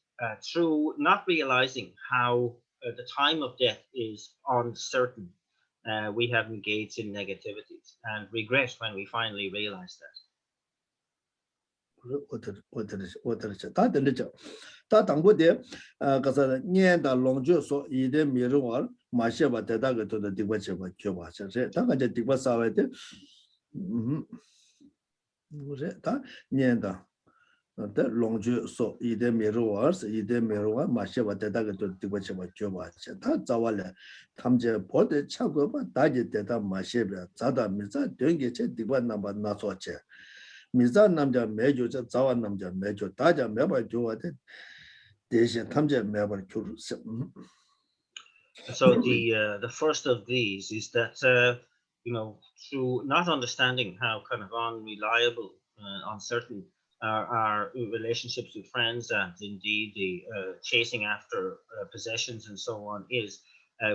through not realizing how the time of death is uncertain. We have engaged in negativities and regret when we finally realize that. 我的是，他的讲，他当过的，刚才念到龙就说一点没人玩，马些吧，在那个都的地方去吧，去吧，是是，他个这地方稍微的，我说他念到。的龙就说一点没有玩，是一点没有玩，马些话在那个都地方去吧，去吧，他早完了，他们这跑的差不多吧，大家在那马些边，早到没在等于这地方那么拿错钱，没在那么家没就这早晚那么家没就大家没法就我的，这些他们这没法就是。So the first of these is that you know, through not understanding how kind of unreliable, uncertain our relationships with friends, and indeed the chasing after possessions and so on, is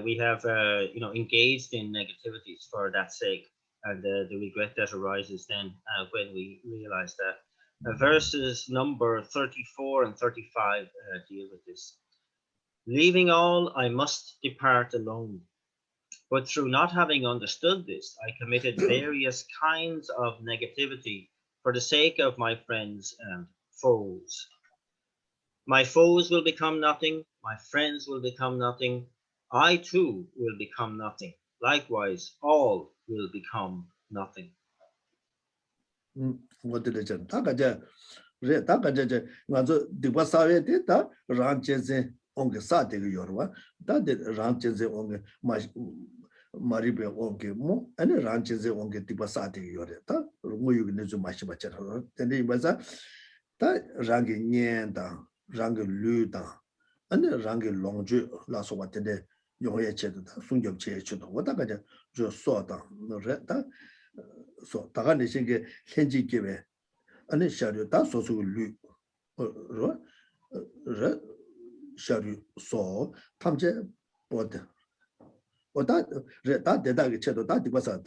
we have engaged in negativities for that sake, and the regret that arises then when we realize that. Verses number 34 and 35 deal with this. Leaving all, I must depart alone. But through not having understood this, I committed various kinds of negativity for the sake of my friends and foes. My foes will become nothing, my friends will become nothing, I too will become nothing. Likewise, all will become nothing. What did it? Takaja, Takaja, Mazo, the Wasawe data, Ranches on the Sati Yorwa, that did Ranches on my Maribe onke mo, and Ranches on the Tipasati Yoreta, Muyu Nizumashibacha, and the Baza, that Rangi Nienda, Rangi Luda, and the Rangi Longju, last what today, Yoye Chet, Sunjum Chechudo, what I just saw down, no red. So 다가는 신게 현지 기회 아니 샤류 다 소수 류 샤류 소 탐제 보드 오다 다 대다게 쳐도 다 디바사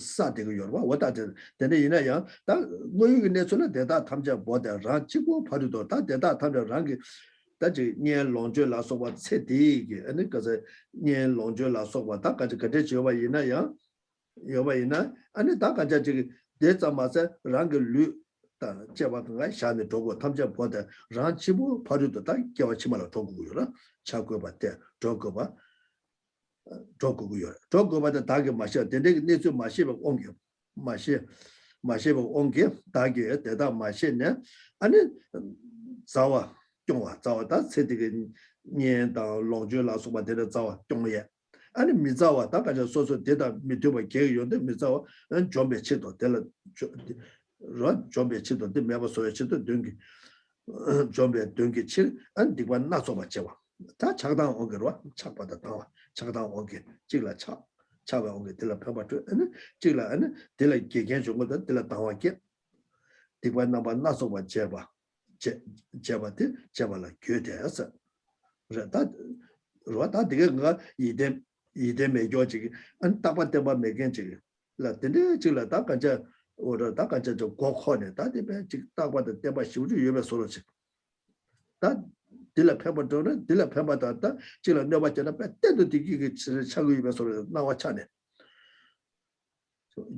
사대가 요와 오다 되네 이나야 다 뭐이 내서는 대다 탐제 보드 라치고 파르도 다 대다 탐제 랑게 다지 년 롱주 라소바 세디게 아니 그래서 년 롱주 라소바 다까지 그때 지어봐 이나야 여바이나 아니 다 가자 저기 대자마서 랑게 류다 제바가 샤네 도고 탐제 보다 랑치부 파르도 다 겨치마로 도고요라 차고 봤대 도고바 도고요 도고바다 다게 마셔 근데 내주 마시바 옹겨 마시바 옹겨 다게 대다 마시네 아니 자와 쫑와 자와다 세디게 년다 롱주라소바 대다 자와 쫑예 아니 미자와 다가저 소소 대다 미도바 개요데 미자와 좀베 치도 될 좀베 치도 데 메바 소에 치도 등기 좀베 등기 칠안 디바 나소바 제와 다 작당 오게로 착받아 나와 작당 오게 찍라 차바 오게 들라 펴바트 아니 찍라 아니 들라 개개 정도 들라 당와게 디바 나바 나소바 제바 제바데 제발라 교대서 그래다 로다 되게가 이데 매교지 안 따바때바 매겐지 라데 지라 다가자 오라 다가자 저 고코네 다데베 지 따바데 때바 시우주 예베 소로지 다 딜라 페바도네 딜라 페바다다 지라 너바잖아 때도 디기게 차고 예베 소로 나와 차네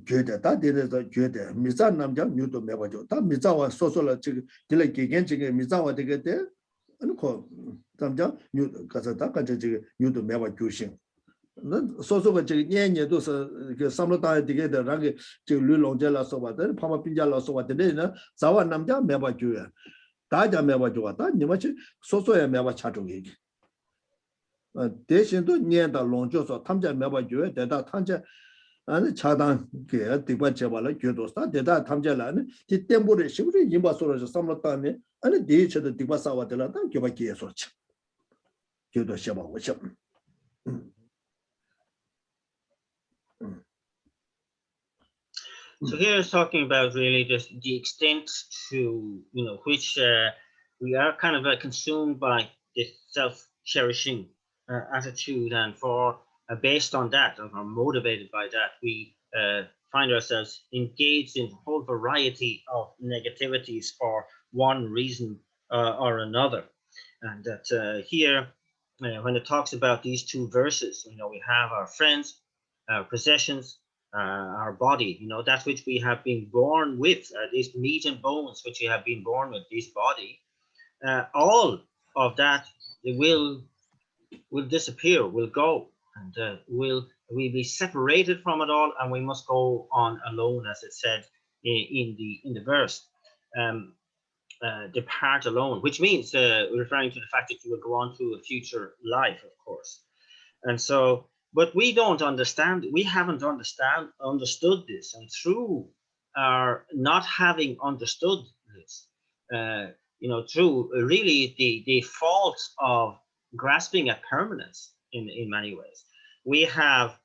죄다 다 데데서 죄다 미자 남자 뉴도 매바죠 다 미자와 소소라 지 딜라 기겐지게 미자와 되게데 아니고 남자 뉴 가서 다가자 지 뉴도 매바 교신 소소가 저기 년년도 그 삼로다에 되게 되라게 저 류롱제라 소바데 파마핀자라 소바데는 자와 남자 매바 줘야 다자 매바 줘다 니마치 소소에 매바 차종이 대신도 년다 롱조서 탐자 매바 줘야 대다 탐자 아니 차단 게 디바 제발을 줘도다 대다 탐자라는 이 템포를 시부리 임바소로서 삼로다네 아니 대체도 디바 사와들라다 교바기에 소치 줘도 셔봐 오셔 So here is talking about really just the extent to which we are kind of consumed by this self-cherishing attitude, and for based on that, or motivated by that, we find ourselves engaged in a whole variety of negativities for one reason or another. And that here, when it talks about these two verses, we have our friends, our possessions, our body, that which we have been born with, these meat and bones which we have been born with, this body, all of that will disappear, will go, and we'll be separated from it all, and we must go on alone, as it said in the verse. Depart alone, which means referring to the fact that you will go on to a future life, of course. And so, but we don't understand, we haven't understood this, and through our not having understood this, through really the fault of grasping at permanence in many ways, we have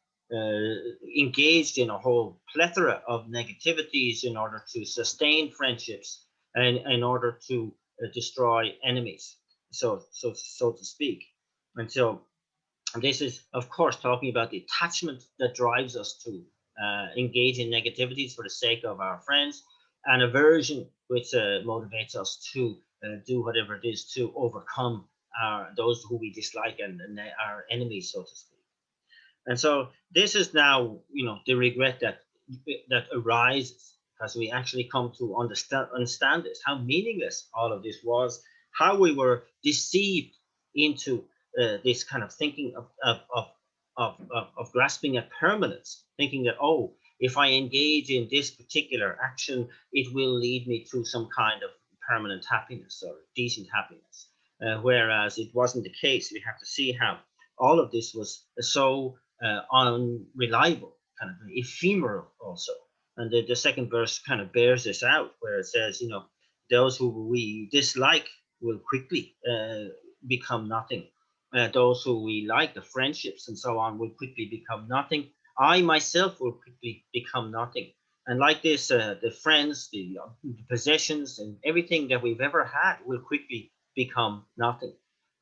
engaged in a whole plethora of negativities in order to sustain friendships in order to destroy enemies, so to speak. And so this is, of course, talking about the attachment that drives us to engage in negativities for the sake of our friends, and aversion, which motivates us to do whatever it is to overcome those who we dislike and our enemies, so to speak. And so this is now, the regret that arises as we actually come to understand this, how meaningless all of this was, how we were deceived into this kind of thinking of grasping at permanence, thinking that, oh, if I engage in this particular action, it will lead me to some kind of permanent happiness or decent happiness. Whereas it wasn't the case. We have to see how all of this was so unreliable, kind of ephemeral also. And the second verse kind of bears this out, where it says, those who we dislike will quickly become nothing. Those who we like, the friendships and so on, will quickly become nothing. I myself will quickly become nothing. And like this, the friends, the possessions, and everything that we've ever had will quickly become nothing.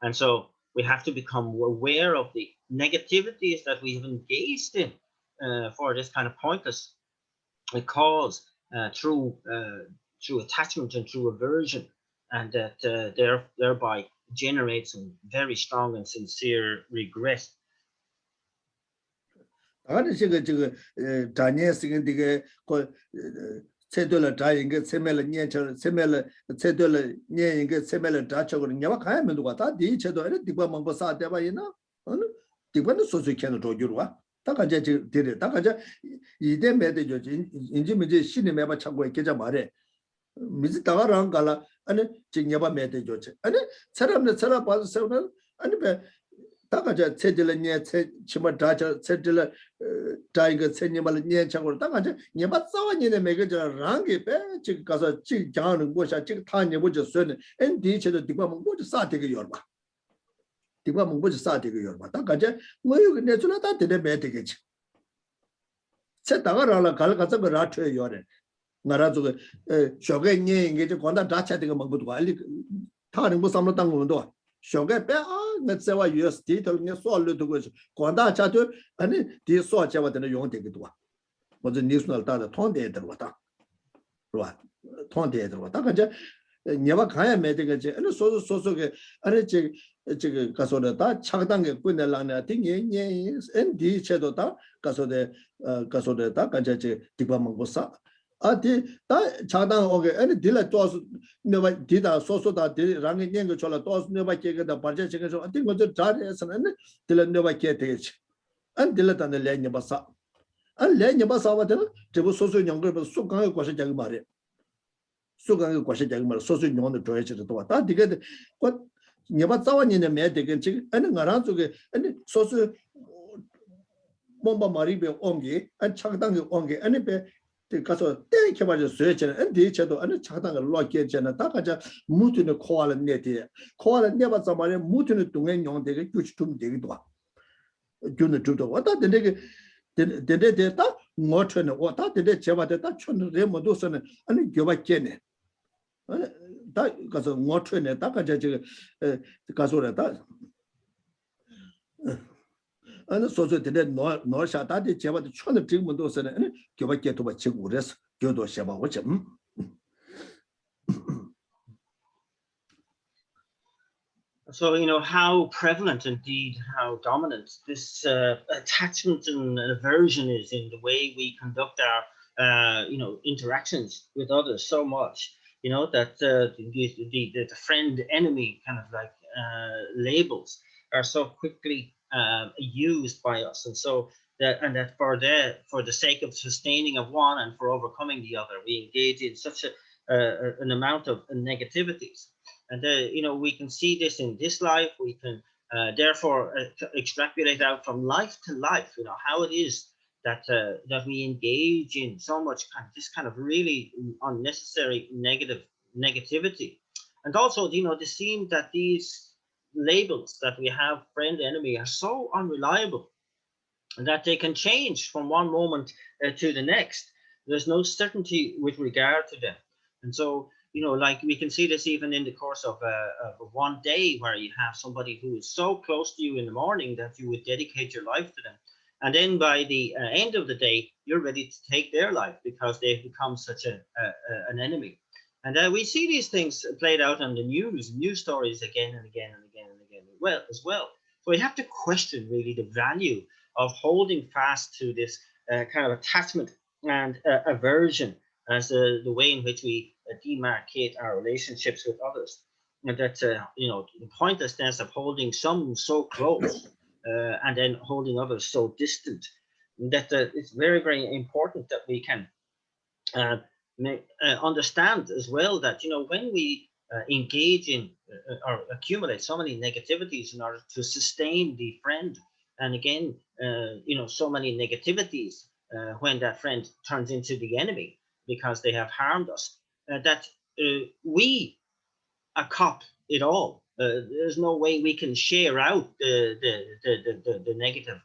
And so we have to become aware of the negativities that we have engaged in for this kind of pointless cause through attachment and through aversion, and that thereby generates some very strong and sincere regret. 猜对了，答应该猜没了念成，猜没了猜对了念应该猜没了答成个，你要看没多少，他第一猜对，那地方忙不啥对吧？伊那，地方的说出看到着急了啊，他感觉就对的，他感觉一点没得就，人家没得心里面把唱过给这嘛的，没是大个人干了，今年把没得就去，猜了把是说呢，别。 大概在猜对了年猜起码大家猜对了答一个猜你们的年强过大概这你把早年的每个就让给别这个告诉这讲人过下这个他年我就说呢第一次的地方我就啥这个样吧地方我就啥这个样吧大概这我有个年出来他得没这个去猜大概让了搞了这个让出样的我让这个小个年应该就光大大猜这个忙不多你他人不上了当工多 小个别那在我有地头你说了都过去，广大家都地说家我在那用这个多，或者你说大的通电的我大，是吧？通电的我大概这你要看也没这个这，说个，这个告诉的他恰当的滚的浪呢，第年地切到他告诉的他感觉这地方忙不啥。 第恰当 OK， 第来多少那么第的说的第让你念个出来多少那么这个的把这个说，第我就查的是呢，第来那么给的去，第来当的来你把啥，来你把啥话的，这不说两个不说刚有关系这个嘛的，说刚有关系这个嘛，说两个主要就是多，但这个的我你把早年的买这个这个，我让这个，说是某马里边往给，恰当的往给，别。 가서 때 개발을 수혜잖아. 대체도 아니 차단을 놓겠잖아. 다 가자 무튼의 코알은 내대. 코알은 내봐서 말이야 무튼의 동행 용대가 규칙 좀 되기도 와. 균을 좀도 왔다 되게 되다 뭐처는 왔다 되게 제바다 촌을 모두서는 아니 교박겠네. 다 가서 뭐처네 다 가자 저 가서라다 소소 되게 노샤 다들 제바도 촌을 지금 도서는 교박게 도바 지고 그래서 교도 셔봐 오지 So, how prevalent indeed, how dominant this attachment and aversion is in the way we conduct our, interactions with others so much, that the friend-enemy kind of like labels are so quickly used by us. And so that for the sake of sustaining of one and for overcoming the other, we engage in such an amount of negativities. And we can see this in this life. We can therefore extrapolate out from life to life. How it is that we engage in so much this kind of really unnecessary negativity, and also it seems that these labels that we have, friend, enemy, are so unreliable that they can change from one moment to the next. There's no certainty with regard to them. And so like we can see this even in the course of one day, where you have somebody who is so close to you in the morning that you would dedicate your life to them. And then by the end of the day, you're ready to take their life because they've become such an enemy. And we see these things played out on the news stories again and again and again and again as well. So we have to question really the value of holding fast to this kind of attachment and aversion as the way in which we demarcate our relationships with others. And that, the pointlessness of holding some so close and then holding others so distant. That it's very, very important that we can understand as well that, when we engage in or accumulate so many negativities in order to sustain the friend, and again, so many negativities when that friend turns into the enemy because they have harmed us, that we cop it all. There's no way we can share out the negative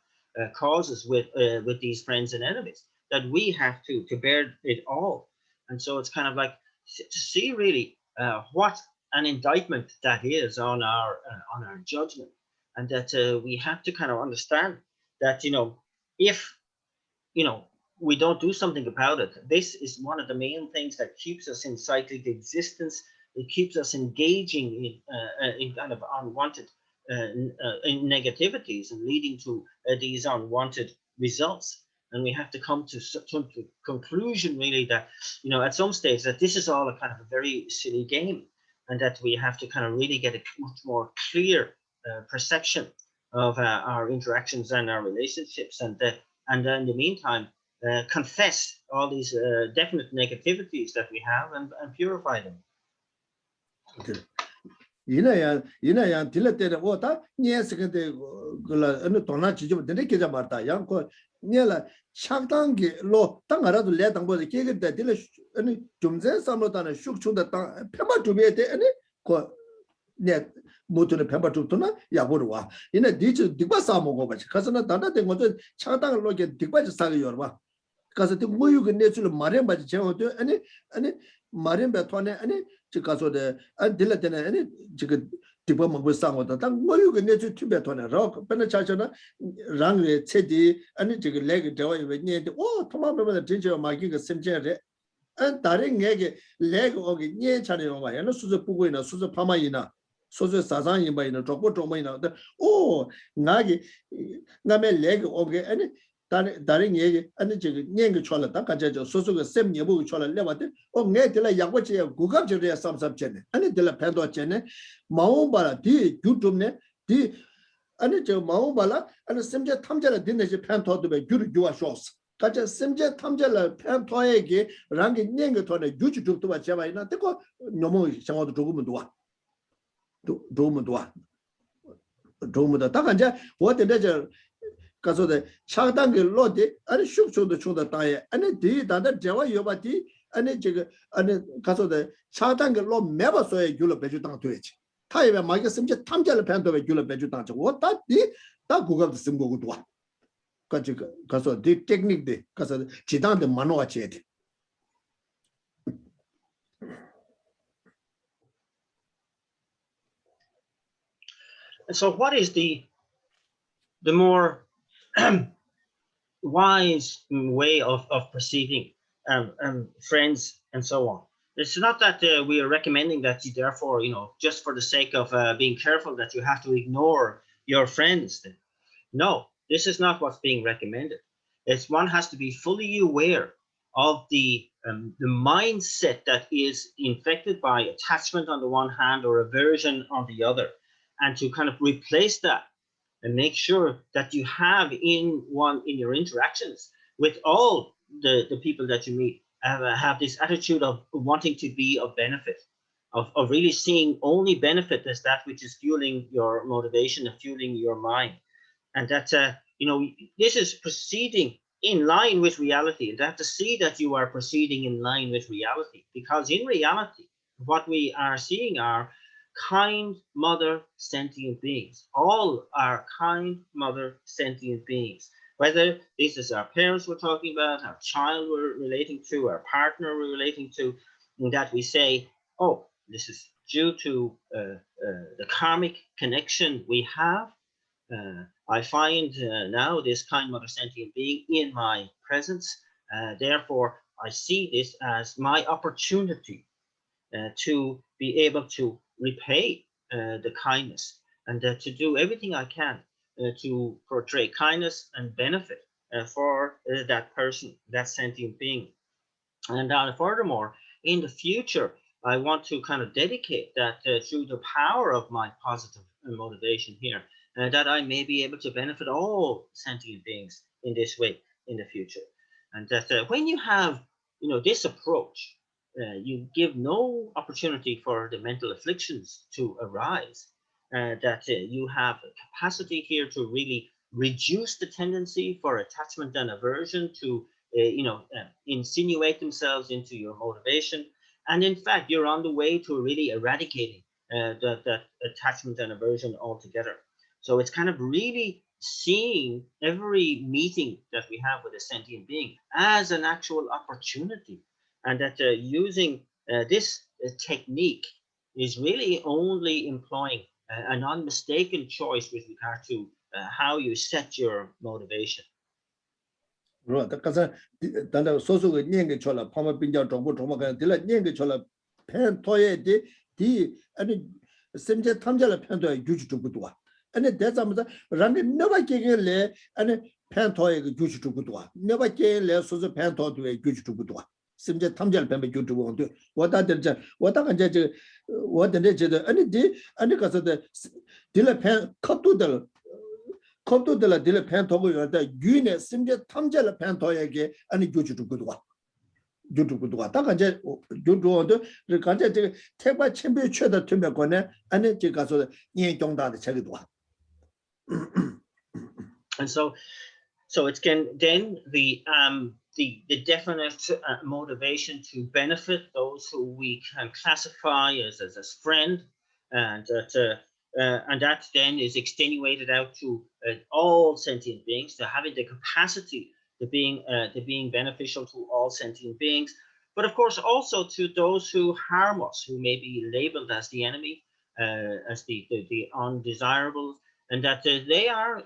causes with these friends and enemies. That we have to bear it all. And so it's kind of like to see really what an indictment that is on our judgment, and that we have to kind of understand that, if we don't do something about it, this is one of the main things that keeps us in cyclic existence. It keeps us engaging in kind of unwanted in negativities and leading to these unwanted results. And we have to come to some conclusion really that, at some stage, that this is all a kind of a very silly game, and that we have to kind of really get a much more clear perception of our interactions and our relationships, and in the meantime, confess all these definite negativities that we have and purify them. Okay. 이나야 딜레데 오다 녀스게데 그라 어느 도나 지좀 되게 계자 말다 양고 녀라 샤당게 로 땅아라도 레당보데 계게데 딜레 아니 좀제 삼로다는 슉충다 땅 페마 두베데 아니 고네 모토네 페마 두토나 야보르와 이나 디치 디바 사모고 바치 가서나 다다데 모토 차당을 로게 디바지 사게 요르바 가서 디 모유게 내줄 마렘 바지 제어도 아니 마렘 베토네 아니 지가서데 안 딜레데네 아니 지금 디바 먹고 상고다 당 모유게 내줄 투베토네 로 베네 차잖아 랑레 체디 아니 지금 레게 되어 왜니데 오 토마베베 진짜 마기가 심제레 안 다른 얘기 레게 오기 nye 차네요 봐 얘는 수저 보고 있나 수저 파마이나 수저 사상이 바이나 조고 조마이나 오 나기 나메 레게 오게 아니 다른 얘기 아니 지금 년그 쳐라다 가져져 소소가 셈 예보고 쳐라 레바데 내들라 양고치에 구갑저리에 삼삼체네 아니 들라 팬도체네 마오바라 디 유튜브네 디 아니 저 마오바라 아니 셈제 탐자라 딘네지 팬토도베 규르 규와 쇼스 가자 셈제 탐자라 팬토에게 랑게 년그 토네 유튜브도 제바이나 되고 너무 상어도 조금은 도와 도움은 도와 도움도 딱 이제 어때 저 가서데 차단게 로데 아니 슉쇼도 총다 따에 아니 디다다 제와 요바티 아니 지금 아니 가서데 차단게 로 매버서에 귤로 배주 당 되지 타이베 마이가 심지 탐자를 팬도에 귤로 배주 당 저거 다 고갑도 쓴 거고 도와 같이 가서 디 테크닉데 가서 지단데 만화가 제데 So what is the more wise way of perceiving friends and so on? It's not that we are recommending that you therefore, just for the sake of being careful, that you have to ignore your friends. No, this is not what's being recommended. It's one has to be fully aware of the mindset that is infected by attachment on the one hand or aversion on the other, and to kind of replace that and make sure that you have in your interactions with all the people that you meet have this attitude of wanting to be of benefit, of really seeing only benefit as that which is fueling your motivation and fueling your mind. And that this is proceeding in line with reality, and have to see that you are proceeding in line with reality, because in reality what we are seeing are kind mother sentient beings. All are kind mother sentient beings, whether this is our parents we're talking about, our child we're relating to, our partner we're relating to, that we say oh, this is due to the karmic connection we have. I find now this kind mother sentient being in my presence. Therefore, I see this as my opportunity to be able to repay the kindness and to do everything I can to portray kindness and benefit for that person, that sentient being. And furthermore, in the future, I want to kind of dedicate that through the power of my positive motivation here, that I may be able to benefit all sentient beings in this way in the future. And that when you have, this approach, you give no opportunity for the mental afflictions to arise. That you have a capacity here to really reduce the tendency for attachment and aversion to insinuate themselves into your motivation. And in fact, you're on the way to really eradicating that attachment and aversion altogether. So it's kind of really seeing every meeting that we have with a sentient being as an actual opportunity, and that using this technique is really only employing a non-mistaken choice with regard to how you set your motivation. Right, because then so念给出来，旁边比较中不看，对了，念给出来，偏讨厌的，甚至他们家的偏讨厌就是中不多，这咱们说，让你没法给人来，偏讨厌个就是中不多，没法给人来说是偏讨厌就是中不多，甚至他们家的偏就中不多。我当时这，我当时这，我等着觉得，个是的，了偏可多的了。컴퓨터를 딜 펜토고 요다 유네 심제 탐제를 펜토에게 아니 교주도고도와 교주도고도와 다간제 교주도 간제 저 태바 챔비 최다 되면 거네 아니 저 가서 예정다의 책이도와. And so it can then the definite motivation to benefit those who we can classify as friend, and that then is extenuated out to all sentient beings, to having the capacity to being beneficial to all sentient beings, but of course also to those who harm us, who may be labeled as the enemy, as the undesirables, and that they are,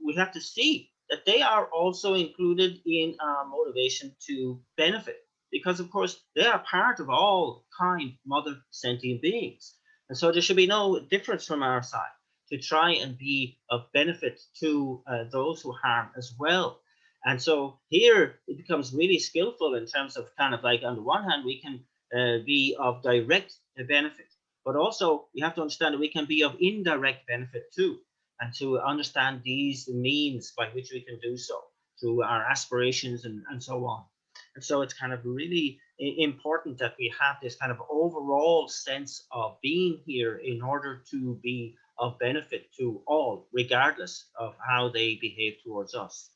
we have to see that they are also included in our motivation to benefit, because of course they are part of all kind mother sentient beings. And so there should be no difference from our side to try and be of benefit to those who harm as well. And so here it becomes really skillful in terms of kind of like, on the one hand, we can be of direct benefit, but also you have to understand that we can be of indirect benefit too, and to understand these means by which we can do so through our aspirations and so on. And so it's kind of really important that we have this kind of overall sense of being here in order to be of benefit to all, regardless of how they behave towards us.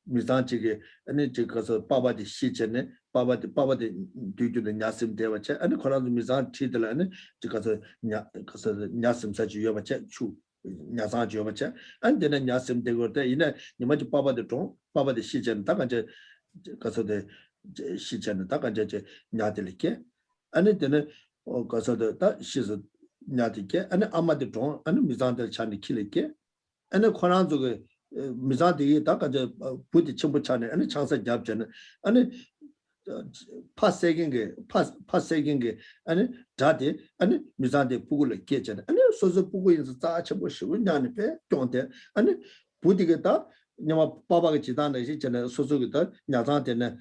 미산지게 아니 저거서 바바디 시체네 바바디 뒤주는 냐심 대와체 아니 코란도 미산 티들라네 저거서 냐심사지 요바체 추 냐사지 요바체 안데는 냐심 대고때 이네 니마지 바바디 종 바바디 시체는 다간제 가서데 시체는 다간제 냐들게 아니 데는 가서도 다 시스 냐들게 아니 아마디 종 아니 미산들 찬이 킬게 아니 코란도게 미자디 다가제 부디 첨부차네 아니 창사 잡잖아 아니 파세긴게 파세긴게 아니 자디 아니 미자디 부고를 깨잖아 아니 소소 부고인서 자쳐보 시원냐니 배 쫑데 아니 부디게다 냐마 바바게 지단데 있잖아 소소게다 냐자한테네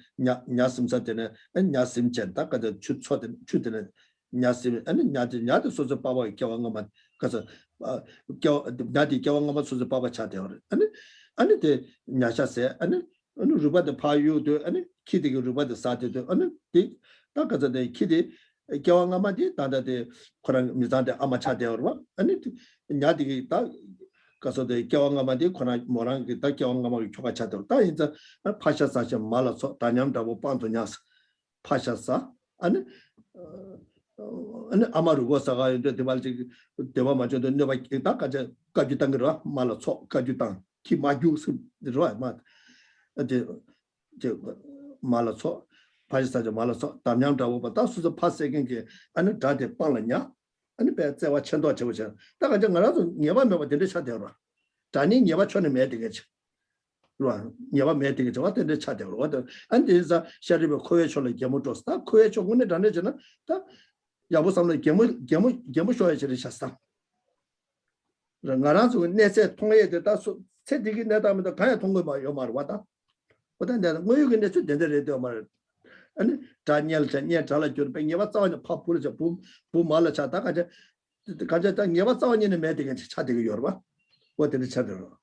냐심사테네 냐심젠다 가데 추초데 추데네 냐심 아니 냐도 소소 바바게 겨왕만 가서 나디 겨왕만 소소 바바 차대요 아니 데 냐샤세 아니 루바데 파유도 아니 키디게 루바데 사데도 아니 디 다가자데 키디 겨왕만디 다다데 코란 미잔데 아마차대요 아니 냐디게 다 가서데 겨왕만디 코란 모랑 다 겨왕만 초가 차대요 다 이제 파샤사샤 말아서 다냠다고 반도냐스 파샤사 아니 ane amaru go saga de debalji deba majo de neba kita kaje kaju tangra mala so kaju tang ki maju su de ro ma de mala so paisa de mala so damyang da wo ba da su de passe gen ge ane da de pang la nya ane be zai wa chen do che wo chen da ga je ngara zo nyeba me ba de cha de ro da ni nyeba chone me de ge che ro nyeba me de ge che wa de cha de ro wa de an de za sha de be khoye chole ge mo to sta khoye cho ne da ne je na da 야보삼의 개무 쇼에서 셨다. 나라서 내세 통해야 되다 세디기 내다면도 가야 통고 봐요 말 왔다. 보다 내가 뭐 여기 내서 된대래도 말 아니 다니엘 잘라 줄 뱅이와 싸워서 파풀을 부 말을 찾다가 이제 가자 녀와 싸워니는 매되게 차되게 여 봐. 어떻게 찾으러.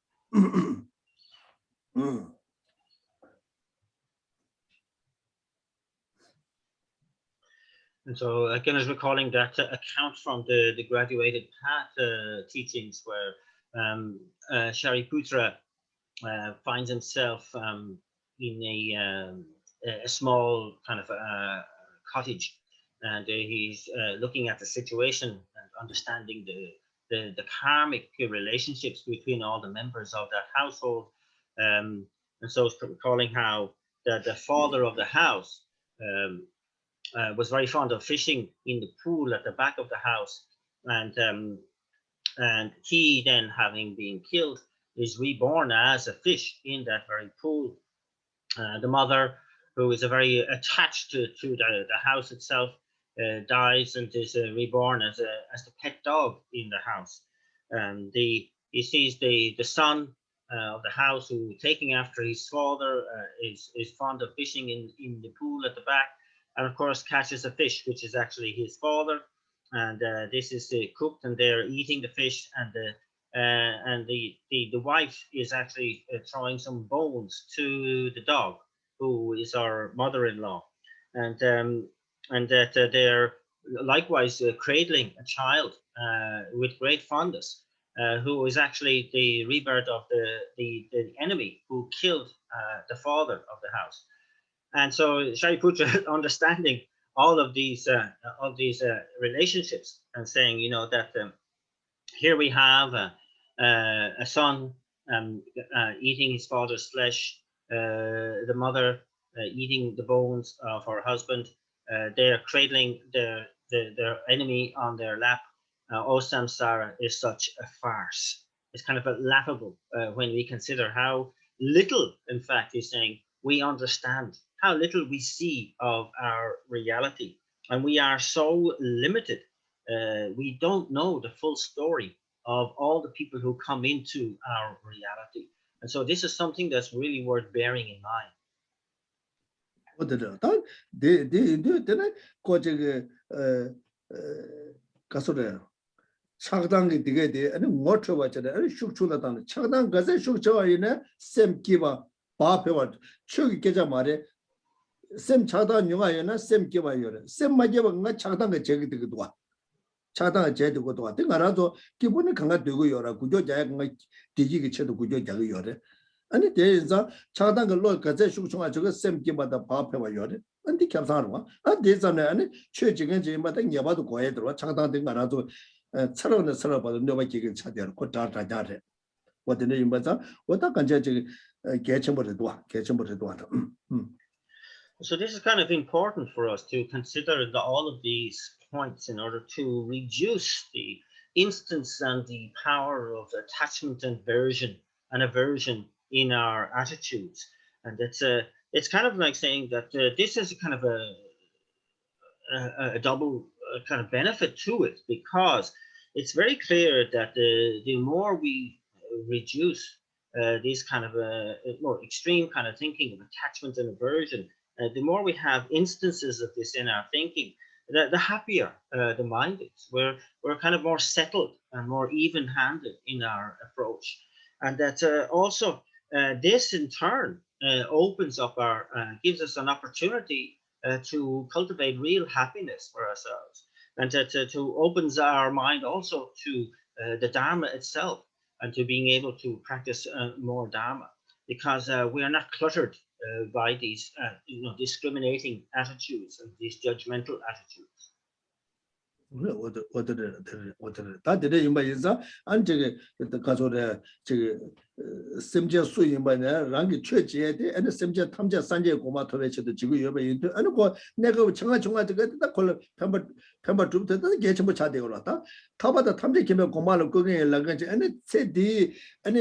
And so again, is recalling that account from the graduated path teachings where Shariputra finds himself in a small kind of cottage, and he's looking at the situation and understanding the karmic relationships between all the members of that household. And so it's recalling how the father of the house was very fond of fishing in the pool at the back of the house, and he then, having been killed, is reborn as a fish in that very pool. The mother, who is very attached to the house itself, dies and is reborn as the pet dog in the house. He sees the son of the house, who, taking after his father, is fond of fishing in the pool at the back, and of course catches a fish, which is actually his father. And this is cooked, and they're eating the fish, and the wife is actually throwing some bones to the dog, who is our mother-in-law, and that they're likewise cradling a child with great fondness, who is actually the rebirth of the enemy who killed the father of the house. And so Shariputra, understanding all of these relationships, and saying, that here we have a son eating his father's flesh, the mother eating the bones of her husband, they're cradling their enemy on their lap. O samsara is such a farce. It's kind of laughable when we consider how little, in fact, he's saying, we understand, how little we see of our reality, and we are so limited. We don't know the full story of all the people who come into our reality, and so this is something that's really worth bearing in mind. 차당이 되게 돼. 아니 못 쳐봤잖아. 아니 슉출라다는 차당 가서 슉쳐와이네 샘 기바 바페와 추기 계자 말에 샘 차당 용아이나 샘 기바요래. 샘 마제가 차당가 제기 되기도 와. 차당가 제되고도 와. 내가라도 기본이 강가 되고요라. 구조자야 강가 뒤지기 쳐도 구조자가 요래. 아니 대인사 차당가 로 가서 슉쳐와 저거 샘 기바다 바페와 요래. 안디 캡사는 와. 아 대자네 아니 최지근 제마다 녀바도 고에 들어와. 차당 된 거라도 So this is kind of important for us to consider all of these points in order to reduce the instance and the power of attachment and aversion in our attitudes. And it's kind of like saying that this is kind of a double kind of benefit to it, because it's very clear that the more we reduce this kind of more extreme kind of thinking of attachment and aversion, the more we have instances of this in our thinking, the happier the mind is. We're kind of more settled and more even-handed in our approach, and that also this in turn opens up gives us an opportunity to cultivate real happiness for ourselves, and to opens our mind also to the Dharma itself, and to being able to practice more Dharma, because we are not cluttered by these discriminating attitudes and these judgmental attitudes. 他这里应该意思，按这个他说的这个什么素应该呢？让给确切的，按什么他们家三节国嘛，特别吃的几个月吧，因为按那个情况这个他可能他们主他那给全部查掉了，他把他们这边国嘛了，各个那个这按这地按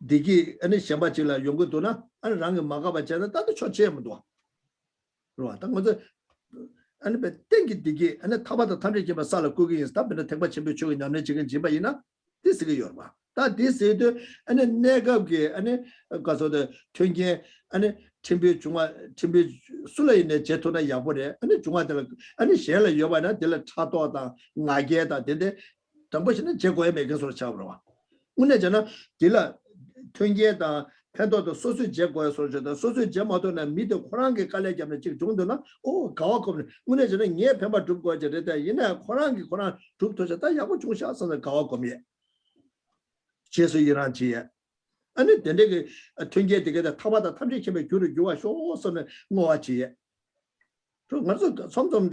디기 아니 샴바질라 용거도나 아니 랑게 마가바자나 다도 초체면 도 그러와 당거저 아니 베 땡기 디기 아니 타바다 탐리게 바살라 고기 스탑베 택바 쳔베 초기 남네 지금 지바이나 디스게 요마 다 디스에도 아니 내가게 아니 가서도 튕게 아니 쳔베 중화 쳔베 술레네 제토나 야보래 아니 중화들 아니 셰라 요바나 될 차도다 나게다 데데 담보시는 제고에 매겨 소리 차버와 오늘 저는 딜라 통계다 편도도 소수 제거에 소주다 소수 제마도는 미드 호랑이 깔래자면 지금 정도나 가와고 오늘 저는 예 편바 좀 거저다 이나 호랑이 호랑 줍도졌다 야고 조샤서 가와고미 제수 일한지에 아니 근데 통계 되게 타바다 탐지케면 교를 요와 쇼서는 뭐하지에 저 가서 점점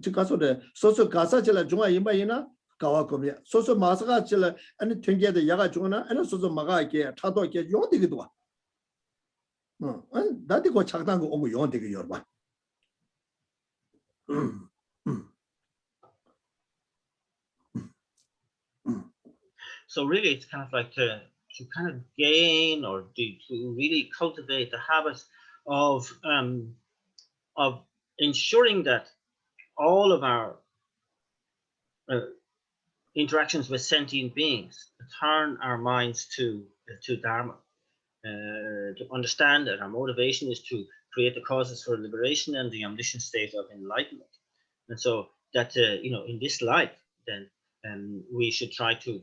저 가서래 소수 가사질 중앙 임바이나 가와고미 소소 마사가 질 아니 튕겨도 야가 주거나 아니 소소 마가 이렇게 차도 이렇게 용되기도 와. 아니 나도 그 작단 거 오고 용되게 열 봐. So really it's kind of like to kind of gain or to really cultivate the habit of ensuring that all of our interactions with sentient beings turn our minds to Dharma, to understand that our motivation is to create the causes for liberation and the omniscient state of enlightenment. And so that, in this life, then we should try to,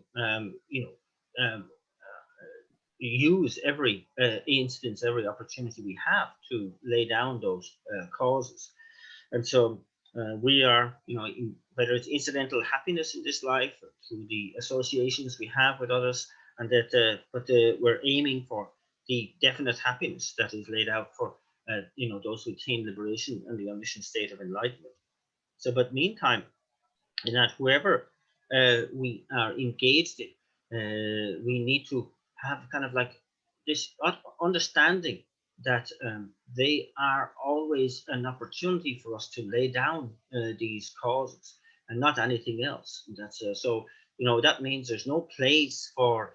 use every instance, every opportunity we have to lay down those causes. And so we are, whether it's incidental happiness in this life or through the associations we have with others, and that, we're aiming for the definite happiness that is laid out for, those who attain liberation and the omniscient state of enlightenment. So, but meantime, in that whoever we are engaged in, we need to have kind of like this understanding that they are always an opportunity for us to lay down these causes and not anything else. That's so, that means there's no place for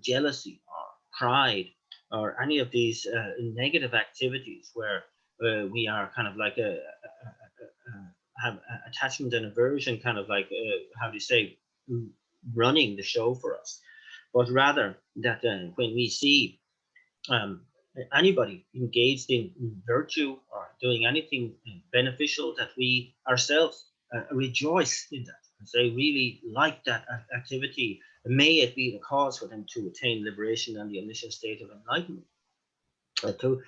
jealousy or pride or any of these negative activities where we are kind of like have attachment and aversion, kind of like, how do you say, running the show for us. But rather that when we see anybody engaged in virtue or doing anything beneficial, that we ourselves rejoice in that and say really like that activity. May it be the cause for them to attain liberation and the omniscient state of enlightenment. To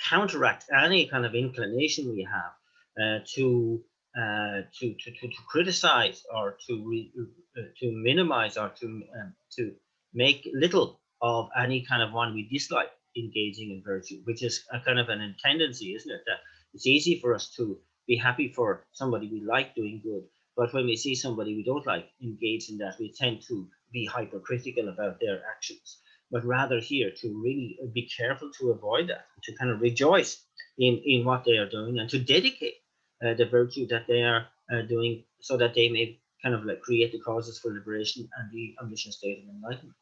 counteract any kind of inclination we have to criticize or to minimize or to make little of any kind of one we dislike engaging in virtue, which is a kind of an tendency, isn't it? That it's easy for us to be happy for somebody we like doing good, but when we see somebody we don't like engaged in that, we tend to be hypercritical about their actions. But rather here to really be careful to avoid that, to kind of rejoice in what they are doing and to dedicate the virtue that they are doing, so that they may kind of like create the causes for liberation and the omniscient state of enlightenment.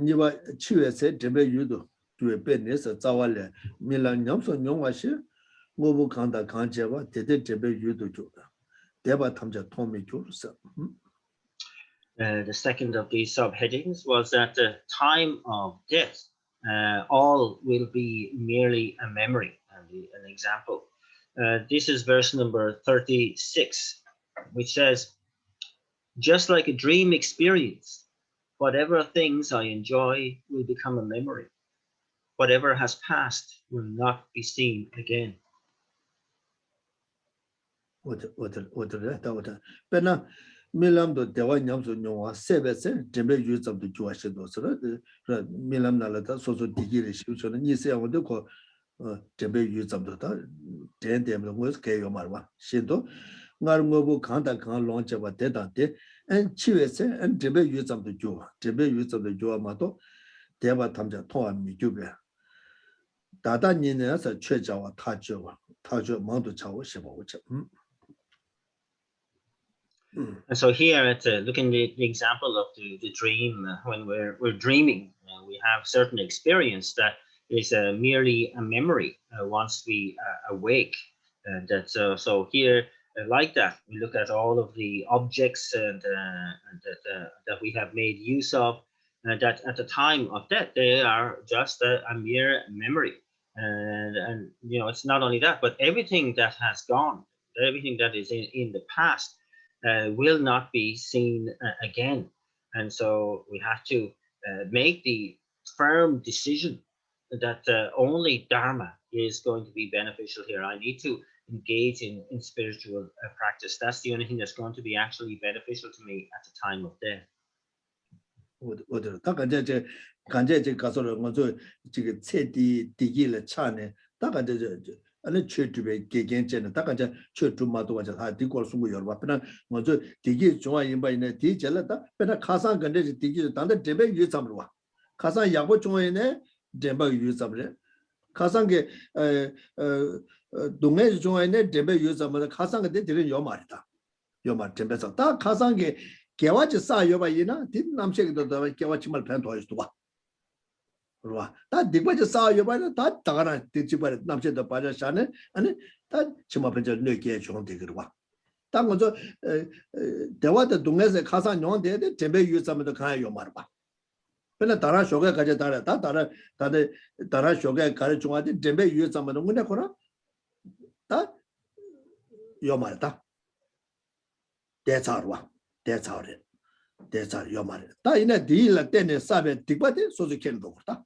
你把7月才这边遇到对别人是早晚了，米兰娘说娘话是，我不看到看见吧，这边遇到就了，对吧？他们叫同名就是。The second of these subheadings was at the time of death, all will be merely a memory. An example. This is verse number 36, which says, just like a dream experience, whatever things I enjoy will become a memory. Whatever has passed will not be seen again. 밀람도 대화 냠소 용화 세베세 준비 유접도 좋아시도 서로 밀람 날다 소소 디기를 시우서는 이세양도 고 준비 유접도 다 den dem ngos ke yo marwa shindo ngar ngobu khanda khan launch ba de da de en chiwese en debe yu zam de jo ma to deba tamja towa mi gyube dada nina sa chwe jawa ta jo mangdu chawo shiba uche. And so here, at looking at the example of the dream, when we're dreaming, we have certain experience that is merely a memory once we awake. That so here, like that, we look at all of the objects that we have made use of. That at the time of death, they are just a mere memory, and you know, it's not only that, but everything that has gone, everything that is in the past. Will not be seen again. And so we have to make the firm decision that only Dharma is going to be beneficial here. I need to engage in spiritual practice. That's the only thing that's going to be actually beneficial to me at the time of death. 아니 최두배 개견제는 다가자 최두마도 와서 다 디고 숨고 열어 봐나 먼저 디기 중앙 인바이네 디젤라다 배나 가상 근데 디기 단데 데베 유잡으로 와 가상 야고 중앙에네 데베 유잡으래 가상게 동네 중앙에네 데베 유잡으로 가상 근데 데는 요 말이다 요 말 데베서 다 가상게 개와지 싸요 봐이나 디 남색도 다 개와지 말 팬도 있어 봐 다 디바지 싸요 봐나 다 다가나 디지바 남체도 빠져샤네 아니 다 치마 번저 뇌게 좀 되기로 와 당고저 대화도 동네에서 가서 용한테 데베 유자면도 가요 말 봐. 근데 다른 쇼가 가져 다른 다른 쇼가 가르 중한테 데베 유자면은 뭐냐 거나 다요 말다. 대차로 와. 대차래. 대차 요 말. 다 이내 디일 때네 사베 디바데 소지 켄도 그렇다.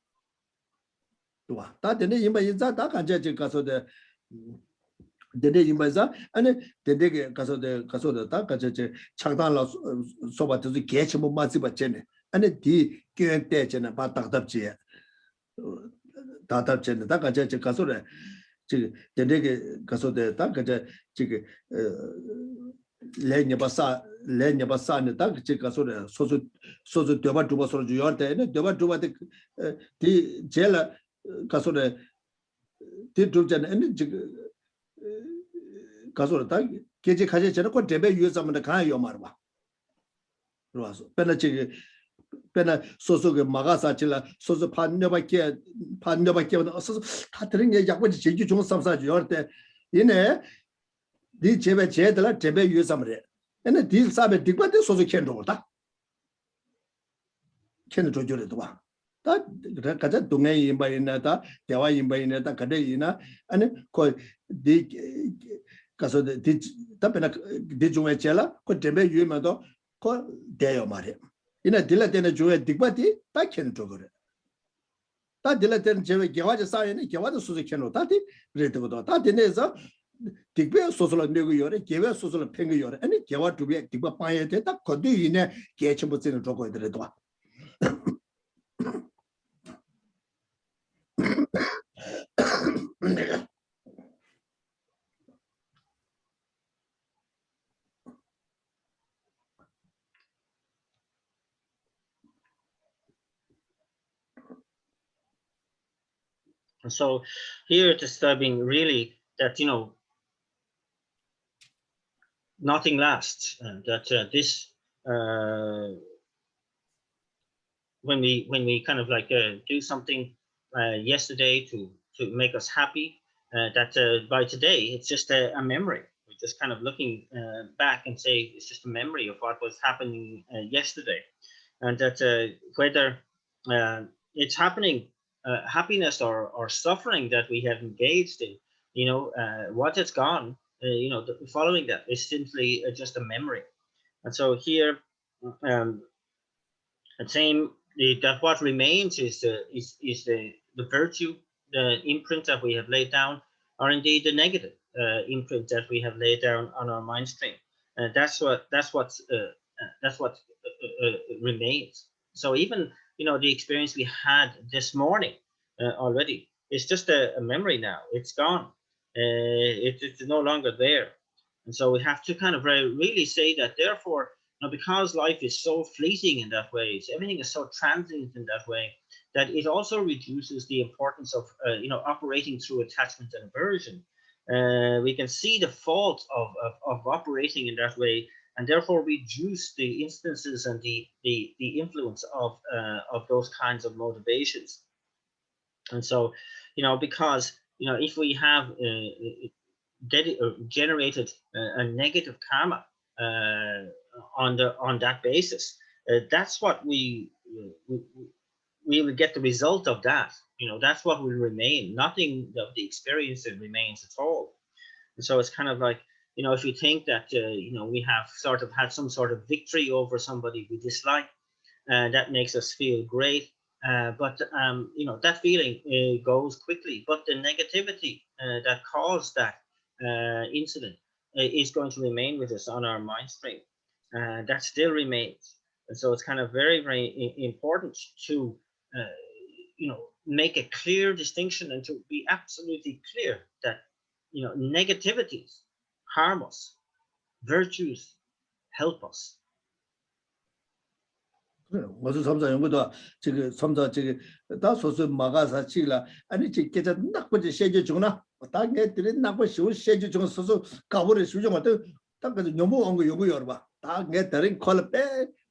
와. 다 되네 이마 인자 다 간제 가서데 데데 임바자 아니 데데게 가서데 다 가제 창단라 소바도 개치 못 맞지 받잖아 아니 디 교육대잖아 바 답답지 답답잖아 다 가제 가서래 지 데데게 가서데 다 가제 지 레냐바사네 다 가제 가서래 소소 되바 두바 소리 요한테네 되바 두바데 디 제라 가서래 디 두잖아 아니 지 가서다 계제 가제잖아 그 데베 유자면 가요 말봐 그래서 배나 소소게 마가사질라 소소 반녀밖에 없어서 다 들은 게 약보지 제주 종 삼사지 할때 얘네 네 제베 제들라 데베 유자면 얘네 딜 사베 딕바데 소소 켄도다 켄도 조절해도 봐 다 가자 동네 임바이나다 대화 임바이나다 가데이나 아니 거디 가서 답변나 대중에 제라 그 데베 유면도 그 대요 말이야. 이나 딜라 때는 주에 딕바디 다 켄 저거래. 다 딜라 때는 제가 개화자 사이에 개화도 수수 켄로 다디 그래도도 다 되네서 딕베 소소를 내고 요래 개화 소소를 팽거 요래. 아니 개화 두배 딕바 빠야 돼다 거기 이네 개침부지는 저거 이들도 와. And so here it is disturbing really that, you know, nothing lasts, and that this when we kind of like do something yesterday to make us happy, that by today it's just a memory. We're just kind of looking back and say it's just a memory of what was happening yesterday, and that whether it's happening, happiness or suffering that we have engaged in, you know, what has gone, you know, following that is simply just a memory. And so here, the same, that what remains is the virtue, the imprint that we have laid down, or indeed the negative imprint that we have laid down on our mind stream. That's what remains. So even, you know, the experience we had this morning already is just a memory now. It's gone. it's no longer there. And so we have to kind of really say that, therefore, because life is so fleeting in that way, everything is so transient in that way, that it also reduces the importance of operating through attachment and aversion. We can see the fault of operating in that way, and therefore reduce the instances and the influence of those kinds of motivations. And so, because if we have generated a negative karma on that basis, that's what we will get the result of that. That's what will remain. Nothing of the experience remains at all. And so it's kind of like, if you think that we have sort of had some sort of victory over somebody we dislike, that makes us feel great. But that feeling goes quickly. But the negativity that caused that incident is going to remain with us on our mind stream. That still remains. And so it's kind of very, very important to make a clear distinction, and to be absolutely clear that negativities harm us, virtues help us. 我是参照用过的这个参照这个，当所说马嘎啥去了，你这给他那不就写就中了？大概这那不修写就中，所说搞不的修正嘛都，大概是用不用个有吧？大概的人考了呗，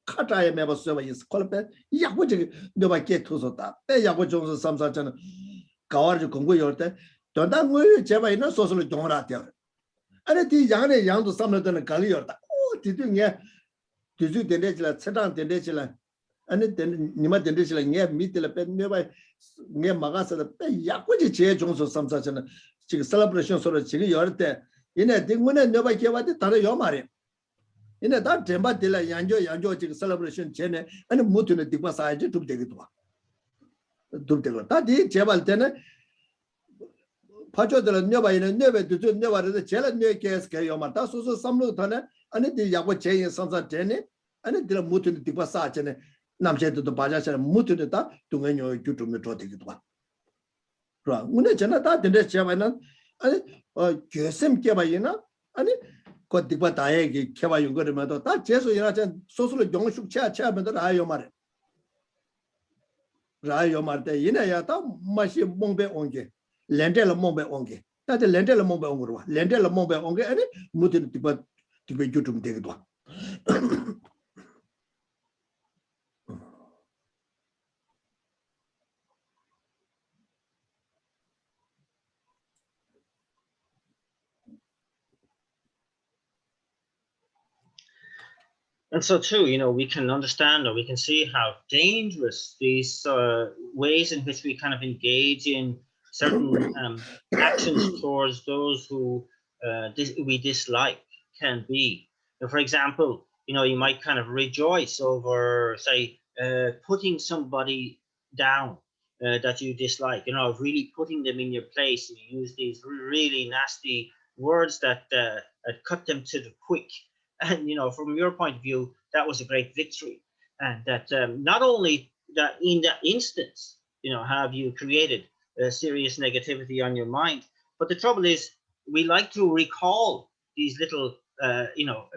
卡扎也没把说吧意思，考了呗，呀我这个你把给吐槽大，呗呀我中是什么真的，搞完就公过有的，但当我这边那说了中了掉，你第样的样子上面都能搞了有的，这对你，对对点点起来，车上点点起来。你们点的起来，你没得了，别没把，你马上说的，别呀，过去这种说什么啥子呢？这个 celebration 说的这个有的，因为对我呢，你把给我的打的要嘛的，因为他真把的了研究这个 celebration 前呢，木头的地方啥就都不得个多，都不得个，他的这把的呢，怕觉得了，你把人，你把就是你把这这了，你给是给要嘛，他说什么他呢？的呀，我建议上这呢，的了木头的地方啥子呢？ 남자들도 바자처럼 못들었다 동행요 유튜브에 줘대기도 봐. 그래. 오늘 전에 다 된대 제가는 아니 교쌤 개발이나 아니 거기가 다에게 개발 연구를면도 다 제소이나 전 소소로 영숙 체하면도 라요 말에. 라요 말때 이내야 다 맛이 몸배 온게 렌델 몸배 온게. 다들 렌델 몸배 온 거로 와. 렌델 몸배 온게 아니 못들 디바 유튜브 되기도 봐. And so too, we can understand, or we can see how dangerous these ways in which we kind of engage in certain actions towards those who we dislike can be. For example, you might kind of rejoice over, say, putting somebody down that you dislike, really putting them in your place. You use these really nasty words that cut them to the quick. And from your point of view, that was a great victory, and that not only that in that instance, have you created serious negativity on your mind, but the trouble is we like to recall these little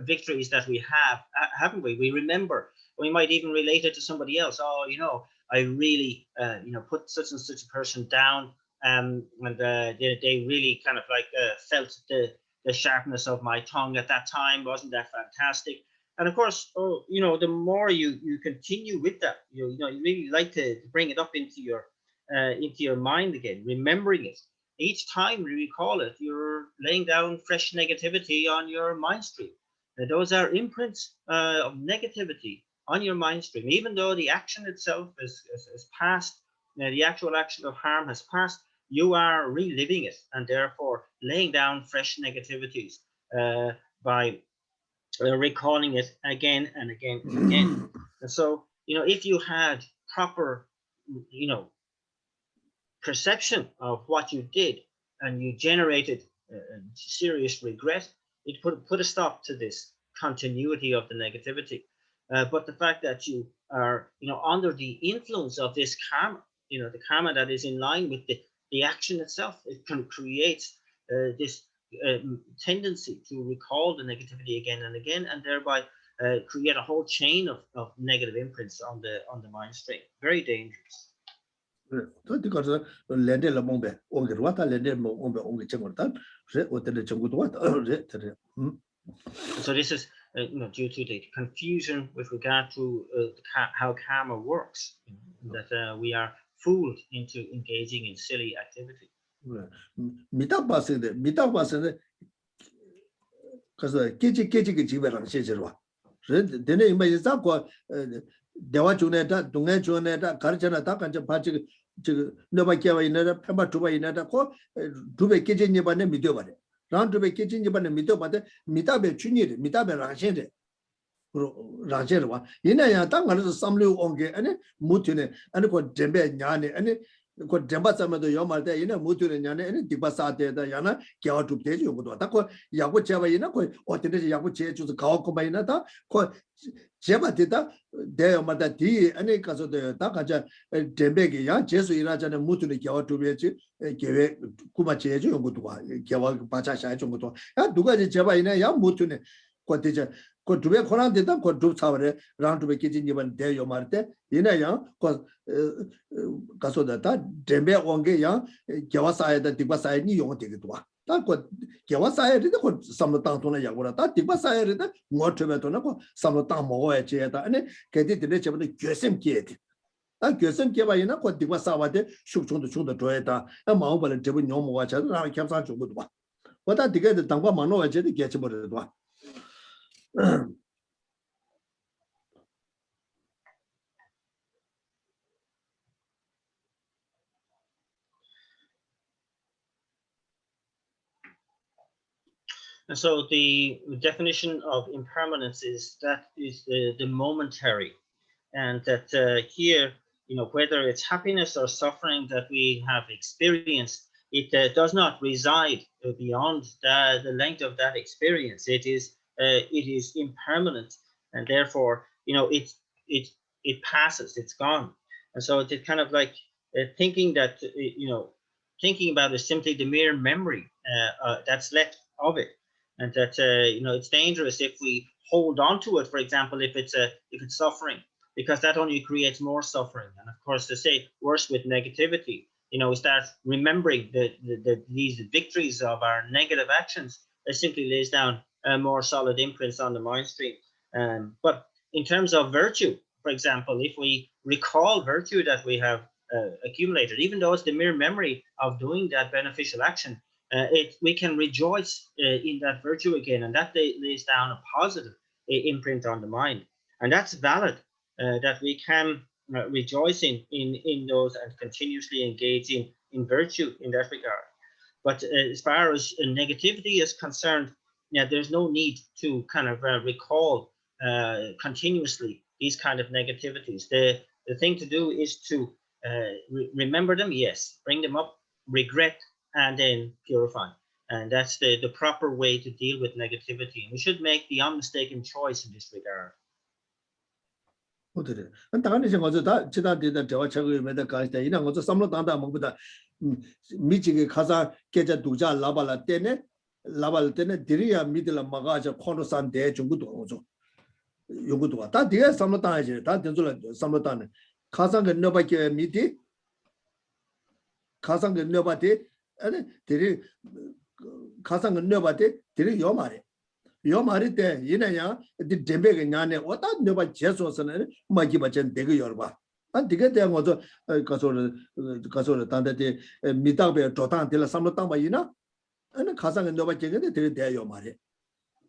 victories that we have, haven't we? We remember. We might even relate it to somebody else. Oh, I really put such and such a person down, and they really kind of like felt the sharpness of my tongue at that time. Wasn't that fantastic? And of course, the more you continue with that, you really like to bring it up into your mind again, remembering it. Each time you recall it, you're laying down fresh negativity on your mind stream. And those are imprints of negativity on your mind stream. Even though the action itself is past, the actual action of harm has passed, you are reliving it, and therefore laying down fresh negativities by recalling it again and again and again. And so, if you had proper, perception of what you did, and you generated serious regret, it put a stop to this continuity of the negativity. But the fact that you are, under the influence of this karma, the karma that is in line with the action itself, it can create this tendency to recall the negativity again and again, and thereby create a whole chain of negative imprints on the mind stream. Very dangerous. So this is due to the confusion with regard to how karma works, that we are fooled into engaging in silly activity. 대화 중에다 동네 중에다 가르쳐나 다 간접 바지 너바 깨와 있나다 펜바 두바 있나다 고 두배 깨진이 반에 믿어 봐래 랑 두배 깨진이 반에 믿어 봐데 미다베 주니리 미다베 라신데 라제르 와 이나야 땅 가서 삼류 온게 아니 무티네 아니 고 덴베 냐네 아니 고 덴바 삼도 요말데 이나 무티네 냐네 아니 디바사데다 야나 깨와 두베지 요고도 다고 야고 제바 이나 고 어때데 야고 제 주서 가고 바이나다 고 제바 되다 대마다 디 아니 가서도 다 가자 덴베게 야 제수 일하자는 무티네 깨와 두베지 계획 구마 제주 요고도 와 깨와 바자샤 정도도 야 누가 제바 이나 야 무티네 고 되자 그 두배 코란 되다 그 두배 차버려 랑 두배 깨진이만 대요 말때 이나야 그 가서다 덴베 온게야 개와사에다 디바사에니 용어 되기도 와. 다그 개와사에다 그 삼로땅 돈에 야고라 다 디바사에다 뭐트베도나 그 삼로땅 먹어야 제다 아니 걔들이 저번에 교심 깨지. 아 교심 깨봐이나 그 디바사와데 숙종도 중도 줘야다. 아 마음발은 저번 용모가 저랑 겸상 주고도 와. 보다 되게 당과 만노가 제대 깨지 버려도 와. And so the definition of impermanence is that is the momentary, and that here, whether it's happiness or suffering that we have experienced, it does not reside beyond the length of that experience. It is impermanent, and therefore, it passes, it's gone. And so it's kind of like thinking that thinking about is simply the mere memory that's left of it. And that it's dangerous if we hold on to it. For example, if it's suffering, because that only creates more suffering. And of course, to say worse with negativity, we start remembering these victories of our negative actions. It simply lays down more solid imprints on the mind stream. But in terms of virtue, for example, if we recall virtue that we have accumulated, even though it's the mere memory of doing that beneficial action, we can rejoice in that virtue again, and that lays down a positive imprint on the mind, and that's valid. That we can rejoice in those and continuously engage in virtue in that regard. But as far as negativity is concerned, there's no need to kind of recall continuously these kind of negativities. The thing to do is to remember them, yes, bring them up, regret, and then purify. And that's the proper way to deal with negativity. And we should make the unmistaken choice in this regard. 당연히 어저다 지다디다 대화 책임에다 가시다 이런 것도 삼로 단다 먹보다 미치게 가자 계자 두자 라발라 때네 라발 때네 드리야 미들라 마가자 코노산 대 중국도 오죠 요것도 왔다 뒤에 삼로 단하지 다 된줄 삼로 단에 가상게 너밖에 미디 가상게 너밖에 아니 들이 가상게 너밖에 들이 요 말이 때 이내야 이 덴베게 냐네 왔다 너바 제소서는 마기바전 되게 열봐 안 되게 대한 것도 가서를 단대데 미다베 조단들 삼로 땅바이나 아니 가상게 너바 제게 되게 대요 말이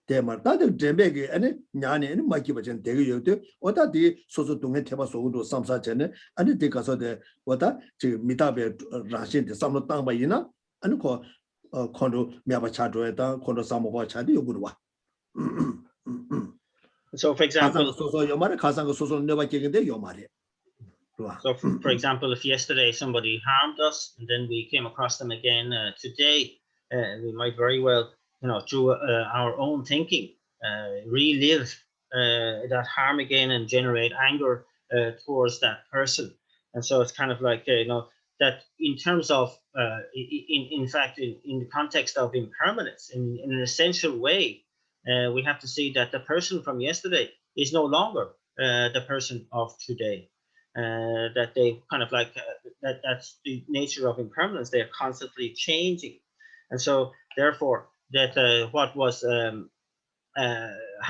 대말 다들 덴베게 아니 냐네 마기바전 되게 열도 왔다디 소소 동에 태바 소도 삼사전에 아니 데 가서데 왔다 지금 미다베 라신데 삼로 땅바이나 아니 거 콘도 미아바 차도에다 콘도 삼모바 차디 요구로 와 So, for example, if yesterday somebody harmed us and then we came across them again today, we might very well, through our own thinking, relive that harm again and generate anger towards that person. And so it's kind of like, that in terms of, in fact, in the context of impermanence, in an essential way, we have to see that the person from yesterday is no longer the person of today. That they kind of like, that's the nature of impermanence. They are constantly changing. And so therefore, that what was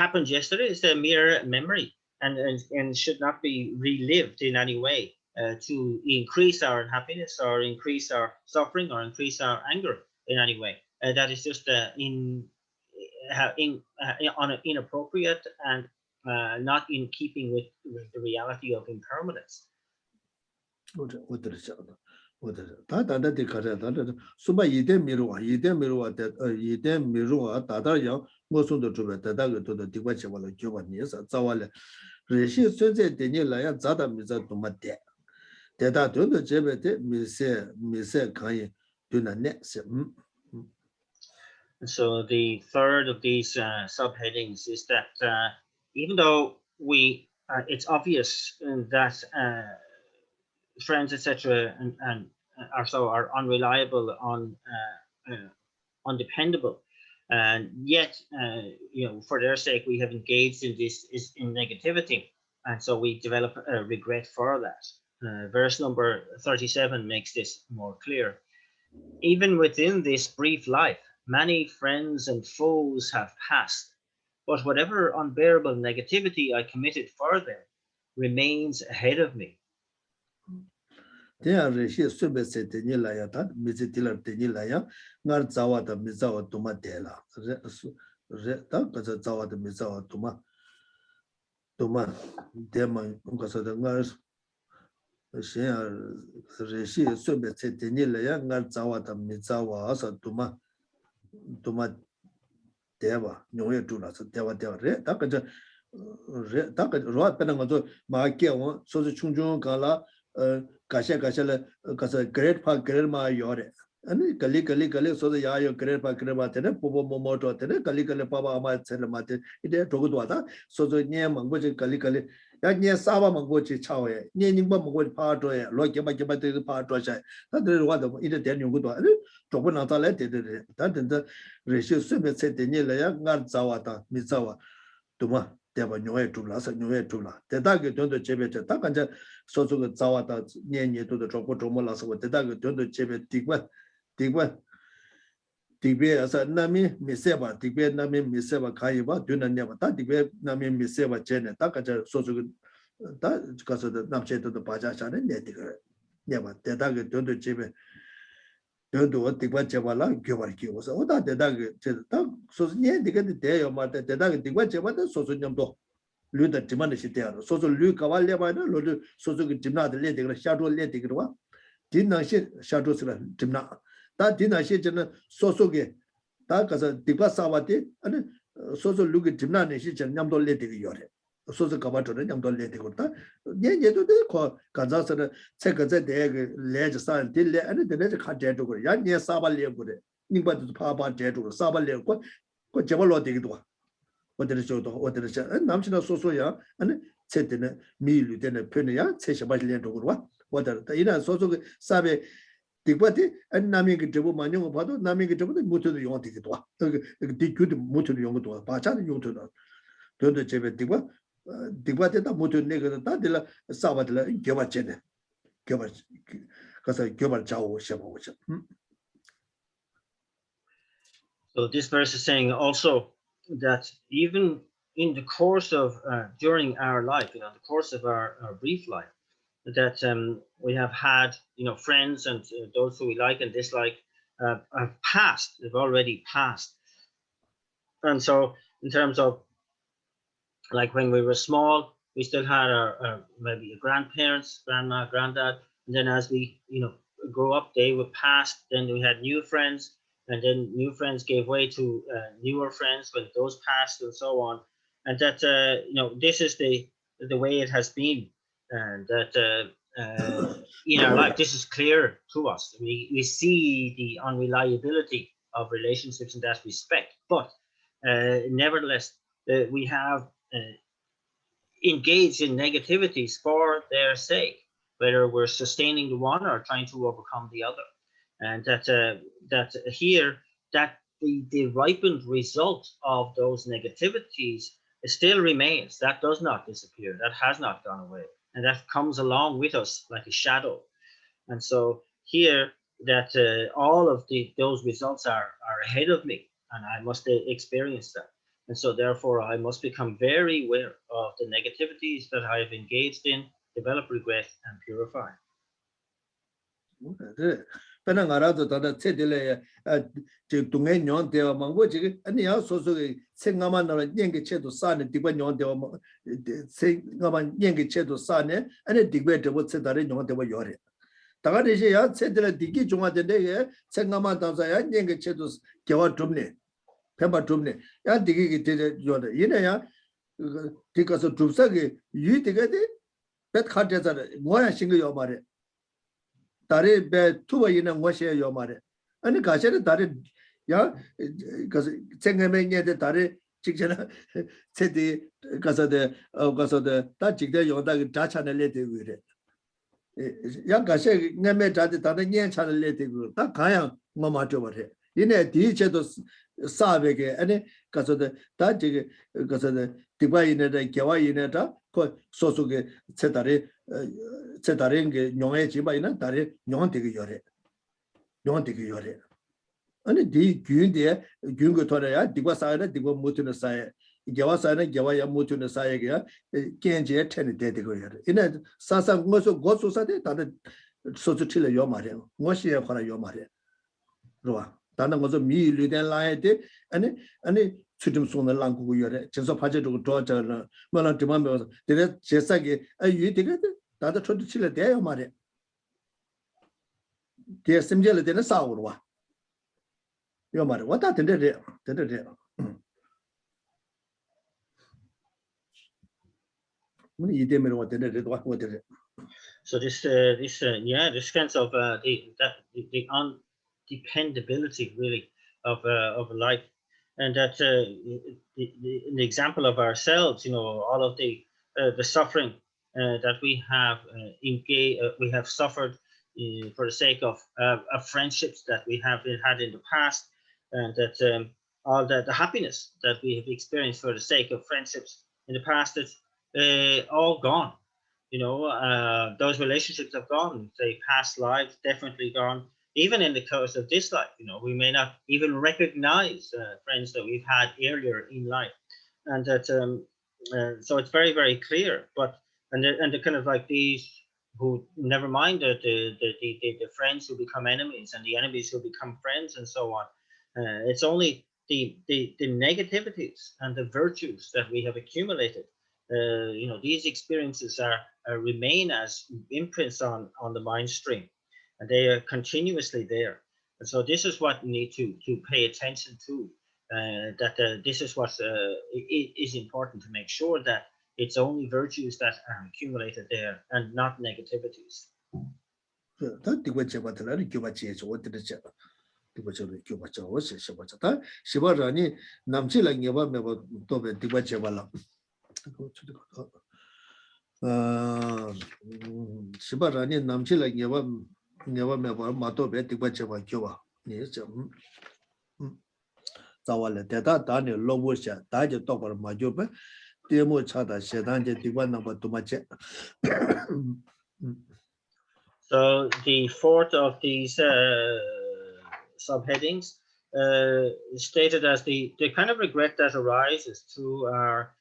happened yesterday is a mere memory, and should not be relived in any way to increase our unhappiness or increase our suffering or increase our anger in any way. That is just inappropriate and not in keeping with the reality of impermanence. So the third of these subheadings is that even though it's obvious that friends, etc., and are unreliable, undependable, and yet, for their sake, we have engaged in this in negativity, and so we develop a regret for that. Verse number 37 makes this more clear. Even within this brief life, many friends and foes have passed, but whatever unbearable negativity I committed for them remains ahead of me. Ani kali so the yayo great pa kremate popo momoto tene kali papa ama tselemate ide toguduata so the nye mangoji kali ya nye saba mangoji chawe nye ningba mangoji pa doye lo geba de pa do sha ta de wa de ide de nyungu do ani togu na ta le de ta de reshe sube se de nye le ya ngar zawata mi zawa duma deba nyoe tula sa nyoe tula de da ge don de jebe de ta kanja so so ge zawata nye do de jobo jomo la so de da ge don de jebe digwa digbe asa nami miseba digbe nami miseba kaiba dunanya ta digbe nami miseba chene ta kaja sosu ta kaso da namche to baja chane ne digre nyaba de da ge dondo chebe dondo digwa chebala gyobar ki osa oda de da ge ta sosu ne digde de yo ma de da ge digwa cheba da sosu nyamdo lu da dimane shi de sosu lu kawale ba no lo sosu ge dimna de le digre shadow le digre wa dinna shi shadow sira dimna 다 디나시 저는 소소게 다 가서 디바 사와티 아니 소소 루기 dim나네 시 저는 냠돌레 되게 요래 소소 가바토는 냠돌레 되고 다 얘도 거 가자서는 책거제 대게 레즈산 딜레 아니 되네 카제도 그래 야니 사발레 그래 닝바도 파파 제도 사발레 거 제발로 되기도 와 어디를 줘도 어디를 줘 남친아 소소야 아니 제때는 미일이 되는 편이야 제셔발레 도고 와 어디를 이런 소소 사베 디바티 나미게 저보 만용 봐도 나미게 저보다 못도 용 되기도 와. 디규도 못도 용도 와. 바자는 용도다. 도도 제베 디바티다 못도 내가 다들 사바들 개발제네. 개발 가서 개발 자오 셔보고. So this verse is saying also that even in the course of during our life, the course of our brief life, that we have had, friends and those who we like and dislike have passed. They've already passed. And so, in terms of like when we were small, we still had our maybe a grandparents, grandma, granddad, and then as we grow up, they were passed. Then we had new friends, and then new friends gave way to newer friends when those passed, and so on. And that this is the way it has been. And that in our life, this is clear to us. We see the unreliability of relationships in that respect, but nevertheless, we have engaged in negativities for their sake, whether we're sustaining the one or trying to overcome the other. And that here, that the ripened result of those negativities still remains. That does not disappear. That has not gone away. And that comes along with us like a shadow. And so here, that all of those results are ahead of me, and I must experience that. And so therefore, I must become very aware of the negativities that I have engaged in, develop regret, and purify. Pena ngarazo tada tsedile dunga nyon dewa mangbo chigi ani ya soso sengama nara nyenge chedo sane digwa nyon dewa sengama nyenge chedo sane ani digwa dewa tsedare nyon dewa yore daga deshi ya tsedile digi junga dende sengama dansa ya nyenge chedo gewa dumne pemba dumne ya digi ki dede yore yine ya digaso dumsa ki yu diga de bet khate zare ngoya shinga yo mare 다리 배 투바 있는 것이에요 요 말에 아니 가셔는 다리 야 생각면에 다리 직전에 세디 가서데 가서데 다 직대 요다 자찬을 되고 그래 야 가셔 내매 자데 다른 년찬을 되고 다 가야 뭐 맞죠 버려 이내 뒤에도 사베게 아니 가서데 다 지게 가서데 디바이네다 개와이네다 그 소속에 세다리 세다른 게 용의 집아이나 다리 용 되게 요래 용 되게 요래 아니 디 균데 균거 돌아야 디과 사이나 디과 못는 사이 개와 사이나 개와야 못는 사이가 겐제 텐이 되고 요래 이내 사상 것소 고소사데 다들 소소 틀려 요 말이야 뭐시에 거라 요 말이야 그러와 다른 것도 미일된 라이데 아니 추좀 손을 랑고 요래 전서 파제도 도와줘라 뭐라 디만 배워서 되게 제사기 아유 되게 다들 초도 칠래 돼요 말이야 뒤에 심지를 되는 싸우러 와 요 말이야 왔다 된대 뭐 이대면은 왔는데 왔는데 So this sense of the undependability really of life, and that an example of ourselves, all of the suffering that we have we have suffered for the sake of friendships that we have had in the past, and that all the happiness that we have experienced for the sake of friendships in the past, it's all gone. Those relationships have gone. Say past lives definitely gone. Even in the course of this life, we may not even recognize friends that we've had earlier in life, and that so it's very, very clear. But and the kind of like these who never mind the friends who become enemies and the enemies who become friends and so on. It's only the negativities and the virtues that we have accumulated. These experiences remain as imprints on the mind stream, and they are continuously there. And so this is what we need to pay attention to. This is what is important to make sure that it's only virtues that are accumulated there and not negativities. 시바라니 남치라 녀바 메바 마토베 디바체바 교와 니죠 자왈레 대다 다니 로보샤 다제 똑바로 마ጆ베 데모 차다 세단제 디바 넘버 도마체. So the fourth of these subheadings stated as the kind of regret that arises through our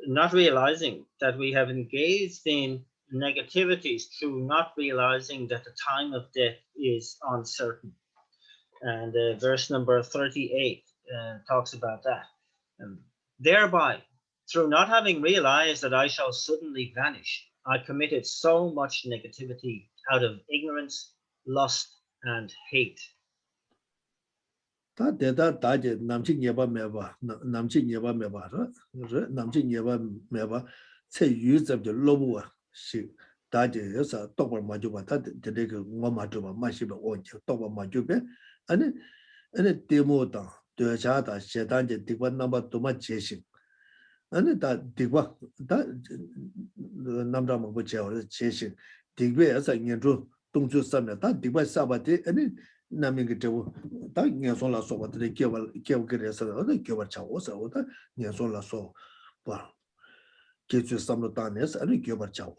not realizing that we have engaged in negativities, through not realizing that the time of death is uncertain. And verse number 38 talks about that. Thereby, through not having realized that I shall suddenly vanish, I committed so much negativity out of ignorance, lust, and hate. 다 대다 다제 남친 예바 메바 남친 예바 메바 남친 예바 메바 체 유접죠 로부와 시 다제여서 똑바로 마주봐 다 되게 뭐 마주봐 마시바 오죠 똑바로 마주베 아니 데모다 되자다 세단제 디관 넘버 도마 제식 and that digwa that namda mo chao chesing digwe as a nyentro tongchu samna that digwa sabate and naming it that nyasola so what they give get so the give chao so that nyasola so well get you some danes and give chao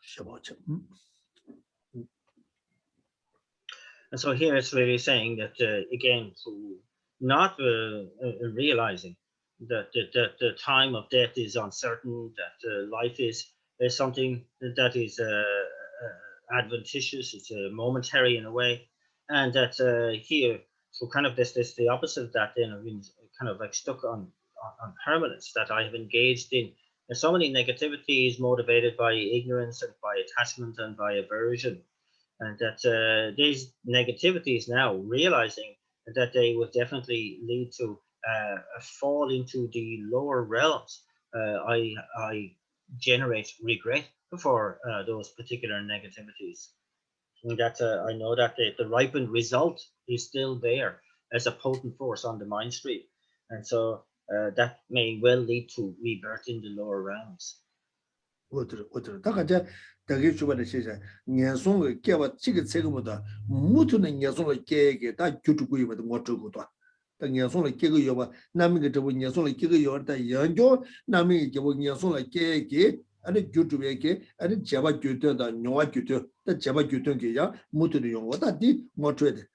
shabacha. And so here it's really saying that again, through not realizing that the time of death is uncertain, that life is something that is adventitious, it's momentary in a way, and that here, so kind of this the opposite of that. Then I've been kind of like stuck on permanence, that I have engaged in so many negativities motivated by ignorance and by attachment and by aversion. And that these negativities now, realizing that they would definitely lead to a fall into the lower realms, I generate regret for those particular negativities. And that I know that the ripened result is still there as a potent force on the mind stream. And so that may well lead to rebirth in the lower realms. 다가자 다게 주바를 시자 년송의 깨와 지게 책임보다 무트는 년송의 깨게 다 규주고 이거도 못 주고도 다 년송의 깨가 요바 남이게 저 년송의 깨가 요다 연조 남이 저 년송의 깨게 아니 규주에게 아니 제바 규도다 뇨와 규도 다 제바 규도게야 무트는 용어다 디못 줘야 돼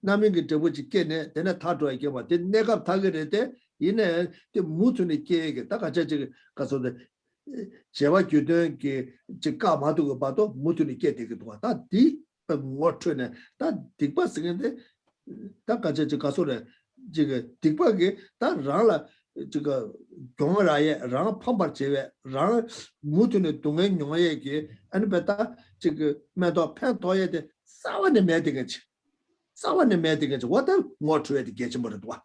남이게 저 깨네 내가 다 줘야게 봐 내가 다 그래대 이내 무트는 깨게 다가자 저 가서 제가 규정게 제가 마도가 봐도 모두는 깨되기도 하다 디 뭐트네 다 딕바스인데 다 같이 가서래 지금 딕바게 다 라라 지금 동어라에 라 판발 제외 라 모두는 동행 용어에게 아니 베다 지금 매도 팬도에 돼 싸워내 매되겠지 싸워내 매되겠지 what 뭐트에 되겠지 뭐도 와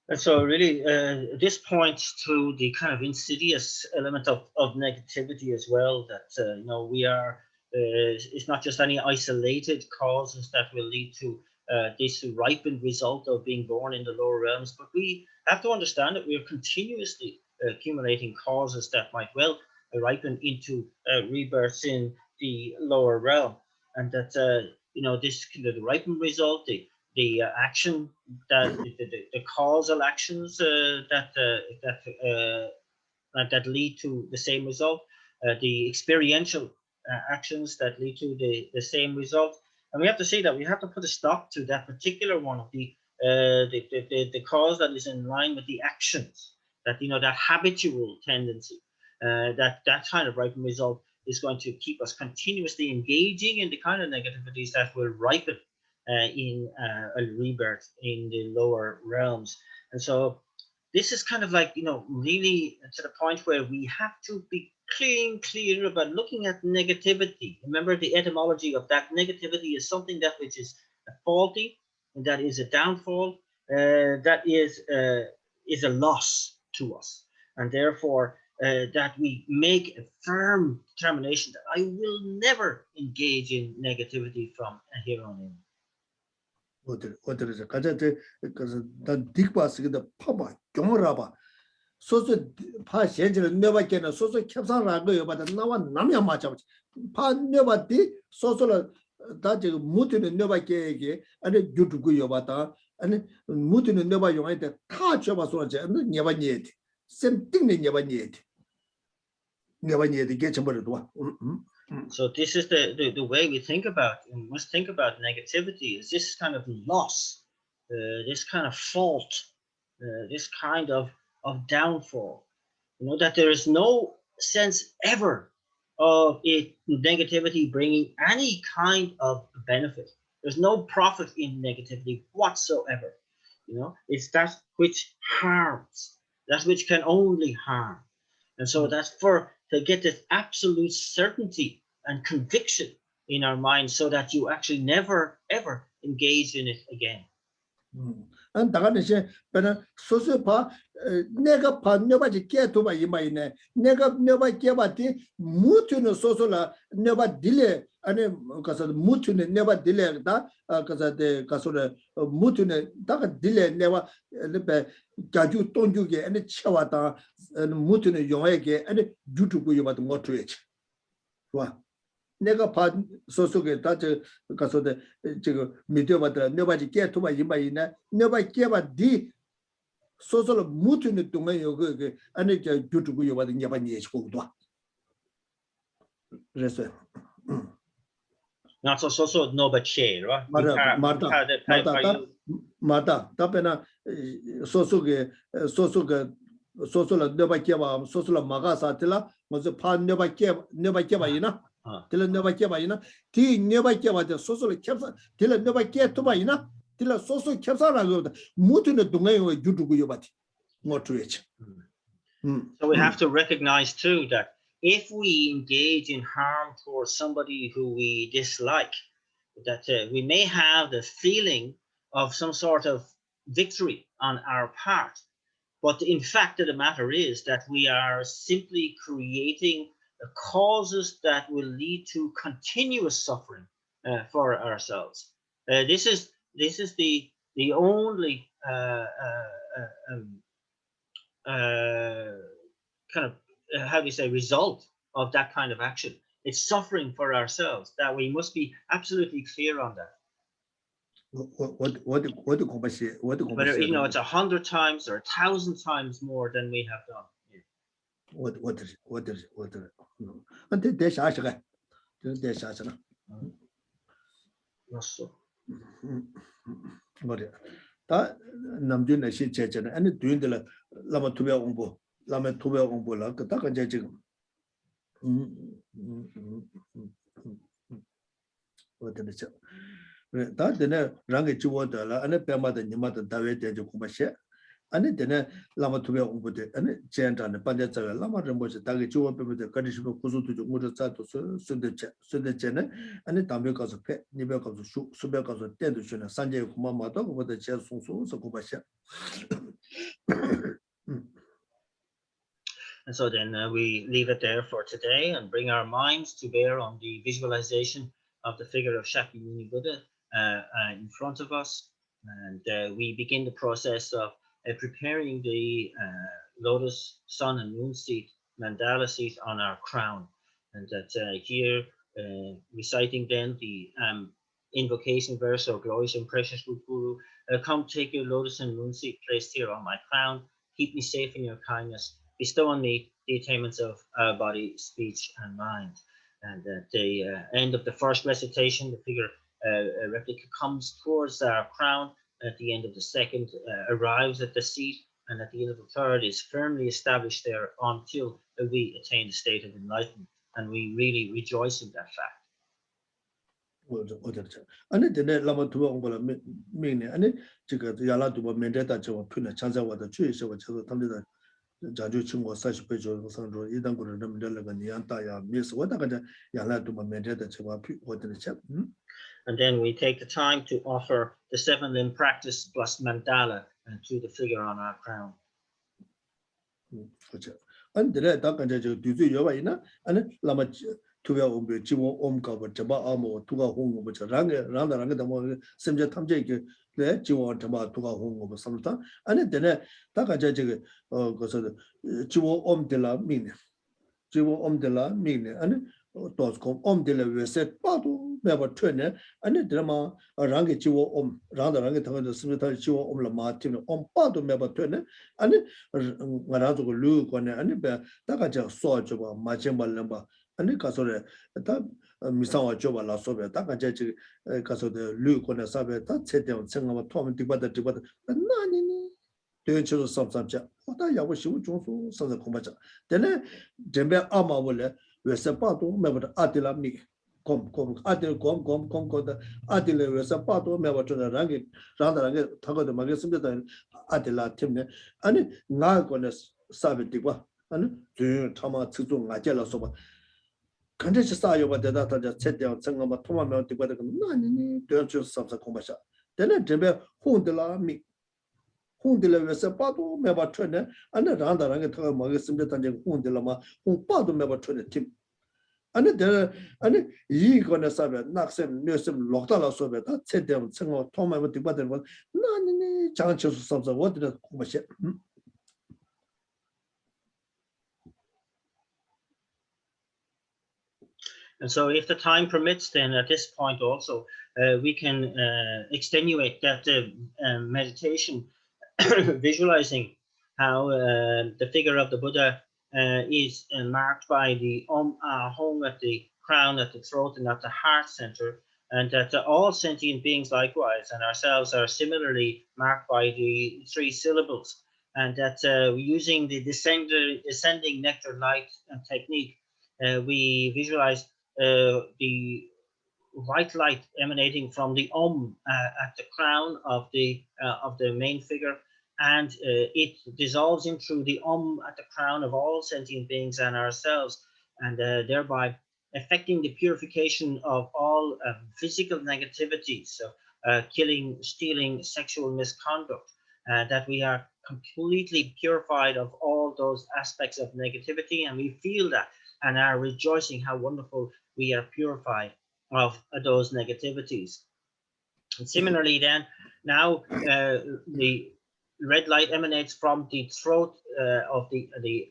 And so really, this points to the kind of insidious element of negativity as well, that, you know, we are, it's not just any isolated causes that will lead to this ripened result of being born in the lower realms, but we have to understand that we are continuously accumulating causes that might well ripen into rebirths in the lower realm. And that, you know, this the ripened result, the action, that the causal actions that lead to the same result, the experiential actions that lead to the same result, and we have to say that we have to put a stop to that particular one of the cause that is in line with the actions, that, you know, that habitual tendency, that kind of ripened result is going to keep us continuously engaging in the kind of negativities that will ripen in a rebirth in the lower realms. And so this is kind of like, you know, really to the point where we have to be clear about looking at negativity. Remember, the etymology of that negativity is something that which is faulty, and that is a downfall, that is a loss to us, and therefore that we make a firm determination that I will never engage in negativity from here on in. 어디서 가자데 그래서 난 딕바스기다 파바 경어라봐 소소 파 현재는 내밖에는 소소 캡사라고 여봐다 나와 남이 맞아 파 내봤디 소소를 다 지금 무트는 내밖에게 아니 유튜브 여봐다 아니 무트는 내봐 용한테 다 줘봐서 저 내봐니에디 샘띵네 내봐니에디 내봐니에디 개침버려도 와 So this is the way we think about, and must think about negativity, is this kind of loss, this kind of fault, this kind of downfall. You know, that there is no sense ever of negativity bringing any kind of benefit. There's no profit in negativity whatsoever. You know, it's that which harms, that which can only harm. And so that's to get this absolute certainty and conviction in our minds, so that you actually never ever engage in it again. 안 다가는 시 배는 소소파 내가 반려바지 깨도바 이마이네 내가 녀바 깨바티 무트는 소소라 녀바 딜레 아니 가서 무트는 녀바 딜레다 가서데 가서래 무트는 다가 딜레 내가 내 자주 돈주게 아니 쳐왔다 무트는 용에게 아니 유튜브 요바도 못 줘야지 좋아 내가 반 소속에 다저 가서데 지금 미디어마다 녀바지 깨도바 이마이네 녀바 깨바 디 소소로 무트는 동안 요그 아니 저 유튜브 요바도 녀바 니에고도 그래서 Not so no but share, right? 마다 답변아 소소게 소소라 녀바 깨바 소소라 마가사틀라 먼저 반 녀바 깨바이나 딜 녀바 깨바이나 디 녀바 깨바데 소소를 캡사 딜 녀바 깨토바이나 딜 소소 캡사라고 무트는 동안 유튜브 요바티 못 줘야지. So we have to recognize too that if we engage in harm towards somebody who we dislike, that we may have the feeling of some sort of victory on our part. But in fact of the matter is that we are simply creating causes that will lead to continuous suffering for ourselves. This is the only kind of how do you say result of that kind of action. It's suffering for ourselves, that we must be absolutely clear on that. Whether you know it's 100 times or 1,000 times more than we have done. What is until there's Ashka. There's Ashana. So what that Namjuna she chechen and doing the Lama Tubia Umbo, Lama Tubia Umbola, Kataka Jajing. What is it? That dinner rang it to water and a Pema than your mother David Kumashe. And it then Lama Tubia Umbo and a chant and a Pandata Lama Rambos, Tagi Chu with the condition of Kuzu to Mutasato, Sudachene, and the Tambikas of Pet, Nibekas of Subekas of Tendushon, Sanjay Kumama dog with the chairs from Kubasha. And so then we leave it there for today and bring our minds to bear on the visualization of the figure of Shakyamuni Buddha in front of us. And we begin the process of preparing the lotus, sun and moon seat, mandala seat on our crown. And that here, reciting then the invocation verse, or glorious and precious Guru, come take your lotus and moon seat placed here on my crown. Keep me safe in your kindness. Bestow on me the attainments of body, speech, and mind. And at the end of the first recitation, the figure replica comes towards our crown. At the end of the second, arrives at the seat, and at the end of the third is firmly established there until we attain the state of enlightenment. And we really rejoice in that fact. And then Lama Tua Umbola meaning, and it took a Yala to Mendeta to Puna Chanza with the Jewish, which was the Jaju was such page of Sandro, Idan Gurudam and Yantaya, Miss Wataka, Yala to Mendeta to what in the chap. And then we take the time to offer the 7-limb practice plus mandala to the figure on our crown. And the red duck and do you and Lama Tuga Umbe, Chivo Omka, Jaba Amo, Tuga home, which rang around the Ranga, Simja Tamjake, the Chivo Taba Tuga home over Samta, and then Taka Jajig goes Chivo Om de la Mine. Chivo Om de la Mine, and those come Om de la Veset Patu, never turn it, and the drama around Chivo Om, rather than the Simita Chivo Om la Martin, Om Patu never turn it, and Marazo Luke on any bear, Takaja saw Joba, Machamba Lamba. And the Casore, Misawa Joba La Sobe, Takaji Caso de Luke on the Sabe, that said them, sing about Tom and Tibata, but none. Doing children some subject. What I wish you would also send the combat. Then Jembe Ama will Resapato, remember Attila me. Come, Adil, come, Adil Resapato, remember to the ranking, rather than Tago the Magasim, Attila Timne, and now gonna Sabe Tiba, and do Tama Tsutung, Ajela Soba. Can't you say what the data just set down, sang about Toma Mountain, whether none, don't you some combat. Then I Jembe Hundela me. 홍딜에 왜서 빠도 매바 트네 안에 란다랑게 더 먹을 심지 단지 홍딜라마 홍 빠도 매바 트네 팀 안에 there 아니 이거는 사베 낙셈 뇌셈 록달라 소베 다 체대면 청어 토마면 디바들 뭐 나니 장치수 섬서 어디다 고마시 And so if the time permits, then at this point also, we can extenuate that meditation, visualizing how the figure of the Buddha is marked by the hung at the crown, at the throat, and at the heart center, and that all sentient beings likewise, and ourselves, are similarly marked by the 3 syllables, and that using the descending nectar light technique, we visualize the white light emanating from the at the crown of the main figure, and it dissolves into the at the crown of all sentient beings and ourselves, and thereby affecting the purification of all physical negativities, so killing, stealing, sexual misconduct, that we are completely purified of all those aspects of negativity, and we feel that and are rejoicing how wonderful we are purified of those negativities. And similarly then, now the red light emanates from the throat of the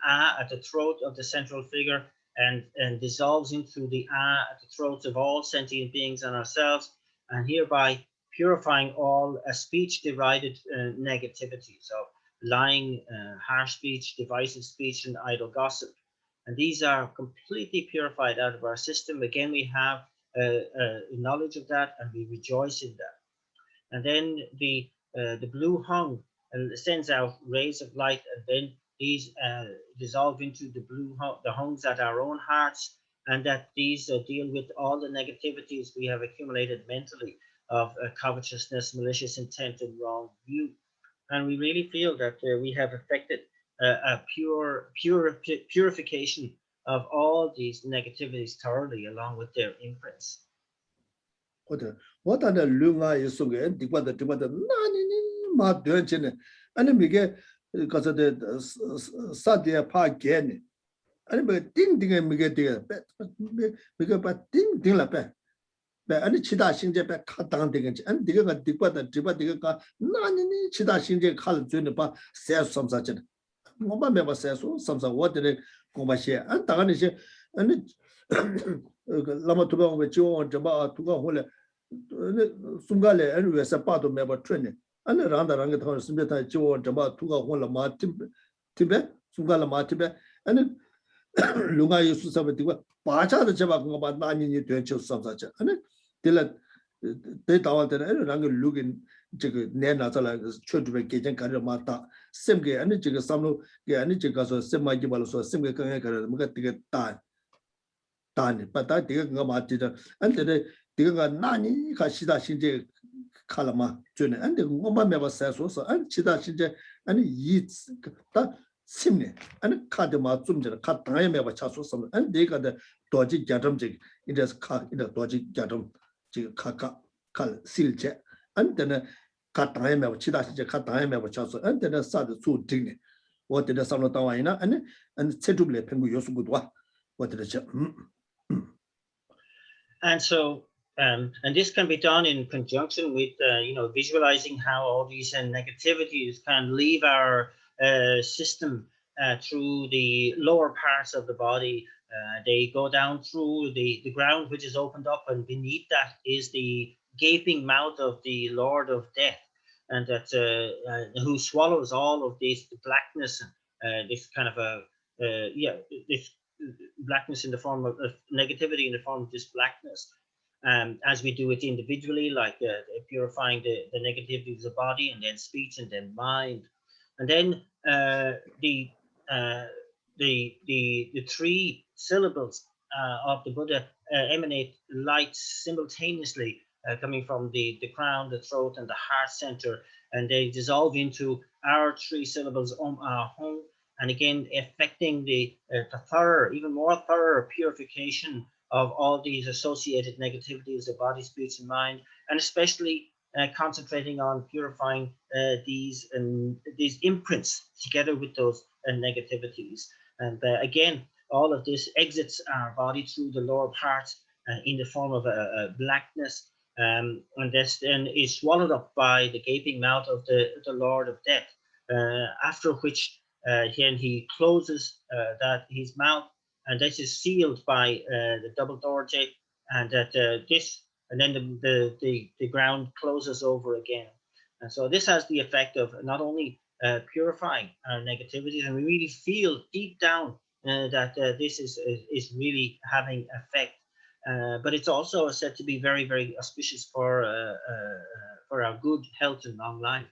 at the throat of the central figure, and dissolves into the at the throats of all sentient beings and ourselves, and hereby purifying all speech derided negativity, so lying, harsh speech, divisive speech, and idle gossip. And these are completely purified out of our system. Again, we have knowledge of that, and we rejoice in that. And then the blue hung sends out rays of light, and then these dissolve into the hungs at our own hearts, and that these deal with all the negativities we have accumulated mentally of covetousness, malicious intent, and wrong view. And we really feel that we have effected a purification of all these negativities thoroughly, along with their imprints. What are the lunga is so good? The nani ma dungeon, and Miguel because of the Sadia Park again. And but ding ding Miguel because but ding la pe. But any chida shinje pe cut down digging, and digger got deeper than Tiba digger got nani chida shinje color juniper says some such. Mama never says so, some what did it go by share and Tanish and Lama to go with you on Jama to go hole Sungale and we are part of member training. And around the Rangaton Smith Joe Jama to go hole ma Tibet, Sungala ma Tibet, and Lunga used to have a Pacha the Java about 9 years to achieve some such. And they thought that every looking Nana church vacation Karamata, Simge, and the Jigger Samu, and the Jigger so semi so Simge can get done. But I think about it, and the Digger Nani Kashida Shinje Kalama, Junior, and the woman never says also, and Chida Shinje, and he eats that Simne, and cut them out, cut time ever chasso some, and they got the dodgy jatum jig in this car in the dodgy jatum jig kaka silche, and then cut time ever chida cut time ever chasso, and then a sad two dignity. What did the son of Tawaina and Setuble Pengu Yosugudwa? What did the And so, and this can be done in conjunction with, visualizing how all these negativities can leave our system through the lower parts of the body. They go down through the ground, which is opened up, and beneath that is the gaping mouth of the Lord of Death, and that who swallows all of this blackness, this kind of this blackness in the form of negativity in the form of this blackness, as we do it individually, like purifying the negativity of the body, and then speech, and then mind, and then the 3 syllables of the Buddha emanate light simultaneously, coming from the crown, the throat, and the heart center, and they dissolve into our 3 syllables hum, and again affecting the thorough, even more thorough purification of all these associated negativities of body, speech, and mind, and especially concentrating on purifying these imprints together with those negativities. And again, all of this exits our body through the lower parts in the form of a blackness, and this then is swallowed up by the gaping mouth of the Lord of Death. After which, then he closes his mouth, and this is sealed by the double dorje, and that and then the ground closes over again. And so this has the effect of not only purifying our negativities, and we really feel deep down that this is really having effect. But it's also said to be very, very auspicious for our good health and long life.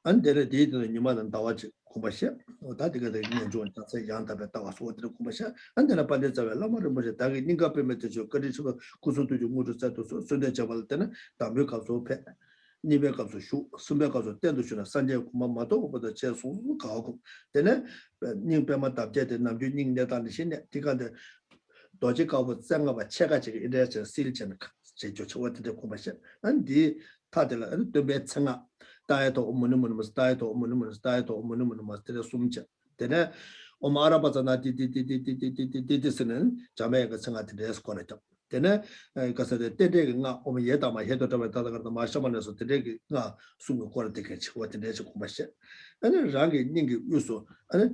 안데레 디도 니마는 다와지 고바시 어다디가 년종 자세 양답에 다와서 어디 고바시 안데나 빨리 잡아 라마를 뭐지 다기 닌가 빼면서 저 거리서 구소도 좀 모두 자도 손대 잡을 때는 담배 가서 패 니베 가서 슈 스메 가서 때도 주나 산제 고마마도 보다 제수 가고 때네 닌 빼만 답제데 남주 닌데 단데 신데 디가데 도지 가고 생각봐 체가 지금 이래서 실전 제조 저한테 고바시 안디 다들 또매 청아 다이도 오므므므 다이도 오므므므 다이도 오므므므 마스터 숨자 되네 오마라바자나 디디디디디디디디디스는 자매가 청아들에서 거래죠 되네 그래서 때때가 오면 예다마 해도 다다가 마셔만해서 때때가 숨고 거래되게 치고한테서 공부하시 아니 라게 닝기 유소 아니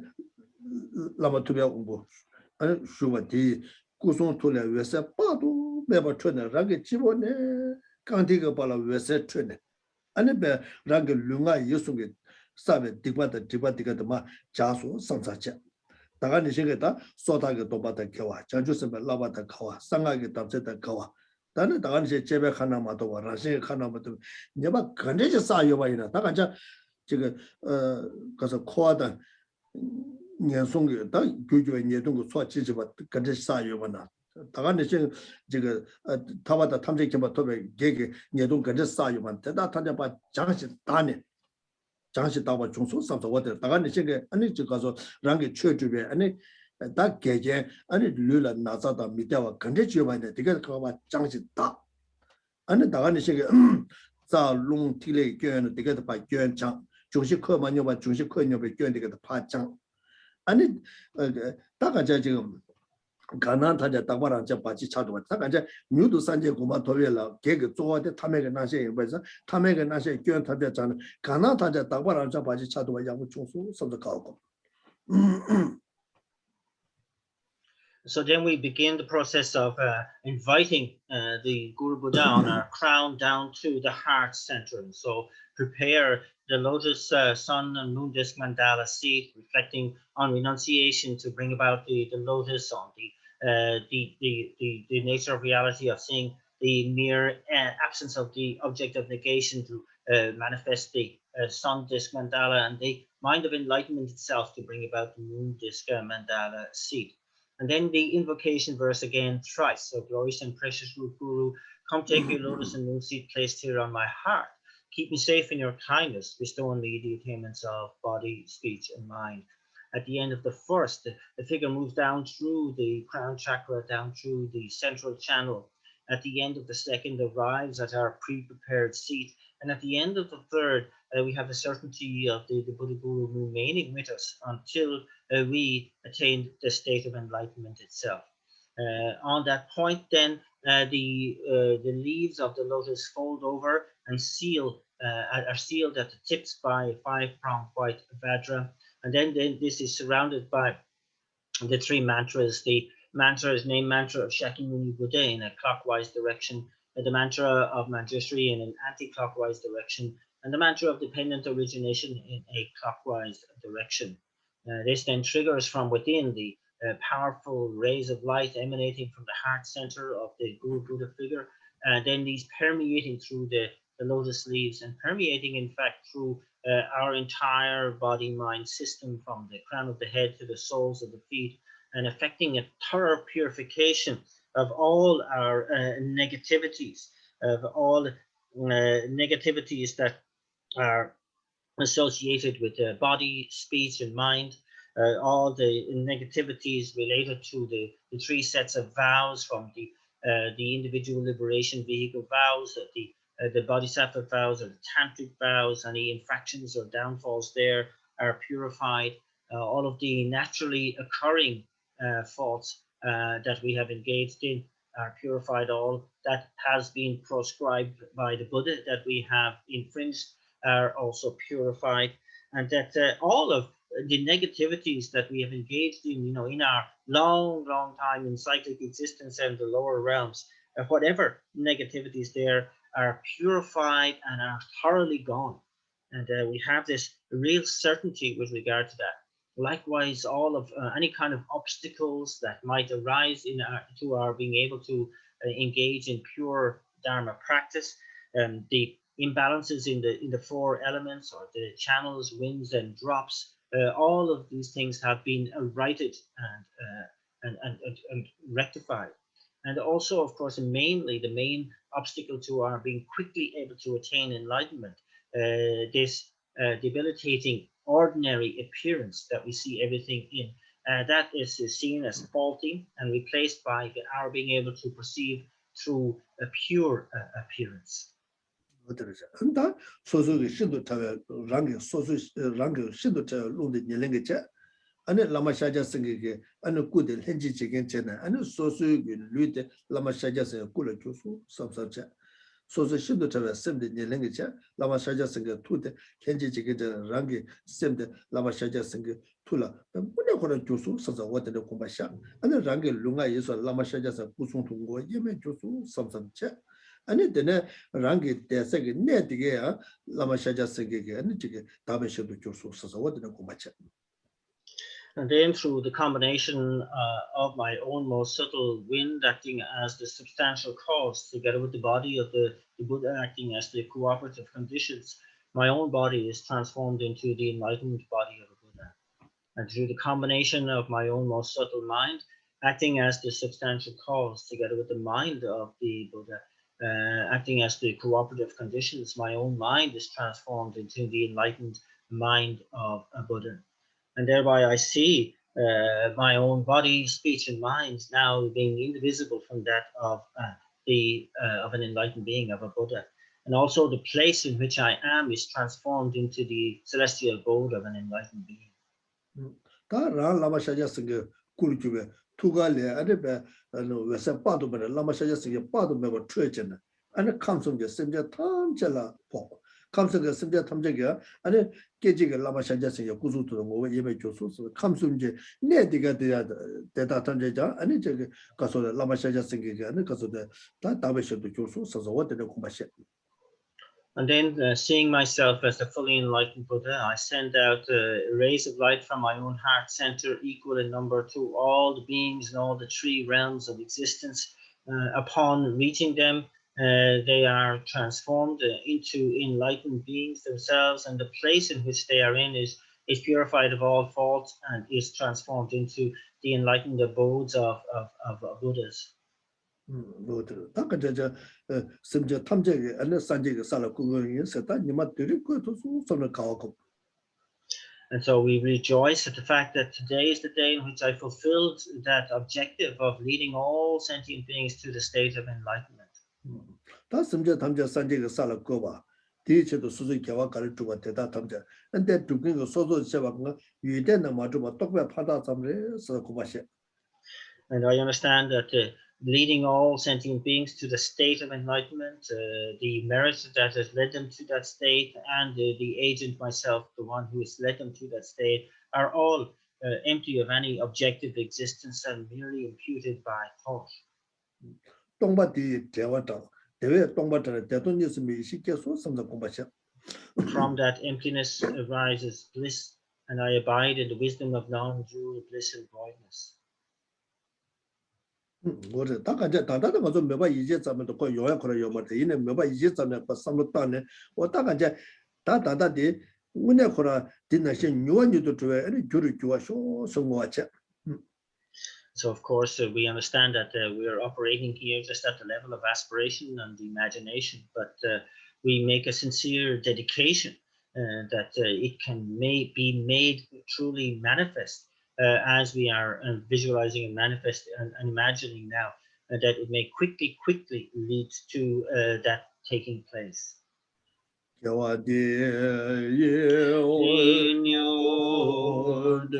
라마투비아 공부 아니 슈바디 구송 토레 외세 빠도 매버 트네 라게 집어네 강디가 발라 외세 트네 아니 배 라게 룽아 예수게 사베 디바디가도 마 자수 상사자 다가니 시게다 소다게 도바다 겨와 자주스베 라바다 가와 상하게 답제다 가와 다는 다가니 제베 하나마도 와라시 하나마도 네바 간제지 싸요바이나 다가자 지금 가서 코하다 년송게 다 교교에 내동고 소치지바 간제지 싸요바나 다가니 지금 타바다 탐색점바 토베 게게 내동 간제지 싸요만 대다 타자바 장시 다네 장시 다바 중소 삼서 와들 다가니 지금 아니 저 가서 랑게 최주베 아니 다 게제 아니 르라 나자다 미대와 간제지요바네 되게 그거 장시 다 아니 다가니 지금 자 롱티레 교회는 되게 다 교회장 중식课만요 봐 중식课녀베 교회 되게 다 파장 아니 다가자 지금 가난타자 딱바랑 저 바치 차도 다가자 뉴도 산제 고마 도벨라 개그 조화데 탐에게 나세 여버서 탐에게 나세 교회 타자잖아 가난타자 딱바랑 저 바치 차도 양부 중수 선도 가고 So then we begin the process of inviting the Guru Buddha on our crown down to the heart center. And so prepare the lotus sun and moon disk mandala seat, reflecting on renunciation to bring about the lotus, on the nature of reality of seeing the mere absence of the object of negation to manifest the sun disk mandala, and the mind of enlightenment itself to bring about the moon disk mandala seat. And then the invocation verse again thrice. So glorious and precious root Guru, come take your lotus and moon seat placed here on my heart. Keep me safe in your kindness. Bestow on me the attainments of body, speech, and mind. At the end of the first, the figure moves down through the crown chakra, down through the central channel. At the end of the second, arrives at our pre-prepared seat. And at the end of the third, we have the certainty of the Buddha Guru remaining with us until we attain the state of enlightenment itself. On that point, then, the leaves of the lotus fold over and are sealed at the tips by 5-pronged white vajra. And then this is surrounded by the 3 mantras. The mantra is named mantra of Shakyamuni Buddha in a clockwise direction, the mantra of Manjushri in an anti-clockwise direction, and the mantra of dependent origination in a clockwise direction. This then triggers from within the powerful rays of light emanating from the heart center of the Guru Buddha figure, and then these permeating through the lotus leaves and permeating, in fact, through our entire body-mind system from the crown of the head to the soles of the feet, and affecting a thorough purification of all our negativities, of all negativities that are associated with body, speech, and mind. all the negativities related to the three sets of vows, from the individual liberation vehicle vows, the Bodhisattva vows, or the tantric vows. Any infractions or downfalls there are purified. All of the naturally occurring faults that we have engaged in are purified. All that has been proscribed by the Buddha that we have infringed are also purified, and that all of the negativities that we have engaged in, in our long time in cyclic existence and the lower realms, whatever negativities there are purified and are thoroughly gone. And we have this real certainty with regard to that. Likewise, all of any kind of obstacles that might arise to our being able to engage in pure Dharma practice, the imbalances in the four elements, or the channels, winds and drops, all of these things have been righted and rectified. And also, of course, mainly the main obstacle to our being quickly able to attain enlightenment, this debilitating ordinary appearance that we see everything in, that is seen as faulty and replaced by our being able to perceive through a pure appearance. 다 소소의 신도 타에 랑게 소소 랑게 신도 타에 롱데 년랭게 제 안에 라마샤자 생게 안에 꾸데 현지 지gen 제나 안에 소소의 류데 라마샤자세 꾸를 주수 삼삼자 소소 신도 타에 셈데 년랭게 제 라마샤자 생게 투데 현지 지gen 제 랑게 셈데 라마샤자 생게 투라 뭐냐 거는 주수 서서 와데 공바샤 안에 랑게 룽아 예서 라마샤자세 구송 통고 예매 주수 삼삼자 아니 되네 랑게 대세게 내디게야 라마샤자 생게게 아니 지게 다베셔도 줄수 없어서 어디는 고마차. And then through the combination of my own most subtle wind acting as the substantial cause, together with the body of the Buddha acting as the cooperative conditions, my own body is transformed into the enlightened body of the Buddha. And through the combination of my own most subtle mind acting as the substantial cause, together with the mind of the Buddha acting as the cooperative conditions, my own mind is transformed into the enlightened mind of a Buddha. And thereby I see my own body, speech, and mind now being indivisible from that of an enlightened being, of a Buddha. And also the place in which I am is transformed into the celestial abode of an enlightened being. 투가래 아래베 왜서 빠도 버 라마샤자스게 빠도 메버 트레잖아 아니 감성게 심자 탐절라 보 감성게 심자 탐절게 아니 깨지게 라마샤자스게 구조도 뭐 예배 교수서 감성게 내디가 돼야 대다 탐절자 아니 저기 가서 라마샤자스게 아니 가서 다 다베셔도 교수서 어디는 공부하셔. And then seeing myself as the fully enlightened Buddha, I send out rays of light from my own heart center, equal in number to all the beings in all the three realms of existence. Upon reaching them, they are transformed into enlightened beings themselves, and the place in which they are in is purified of all faults and is transformed into the enlightened abodes of Buddhas. 심지어 탐제게 안에 산제게 살아 그거에 세다 니마들이 그것도 손을 가고. And so we rejoice at the fact that today is the day in which I fulfilled that objective of leading all sentient beings to the state of enlightenment. 다 심지어 탐제 산제게 살아 그거 대체도 수수 개와 가르치고 대다 탐제. 근데 두긴 거 소소 제가 유대는 맞고 똑바 파다 잠래서 고바시. And I understand that leading all sentient beings to the state of enlightenment, the merit that has led them to that state, and the agent myself, the one who has led them to that state, are all empty of any objective existence and merely imputed by thought. From that emptiness arises bliss, and I abide in the wisdom of non-dual bliss and voidness. 뭐래 다가제 다다도 가서 매바 이제 잡면도 거 요야 그래 요마데 이네 매바 이제 잡면 바 삼로다네 오다가제 다다다디 문에 거라 딘나시 뉴원유도 줘야 아니 줄을 줘서 성공하자. So of course we understand that we are operating here just at the level of aspiration and imagination, but we make a sincere dedication that it can be made truly manifest as we are visualizing and manifest and imagining now, that it may quickly lead to that taking place. In your Lord,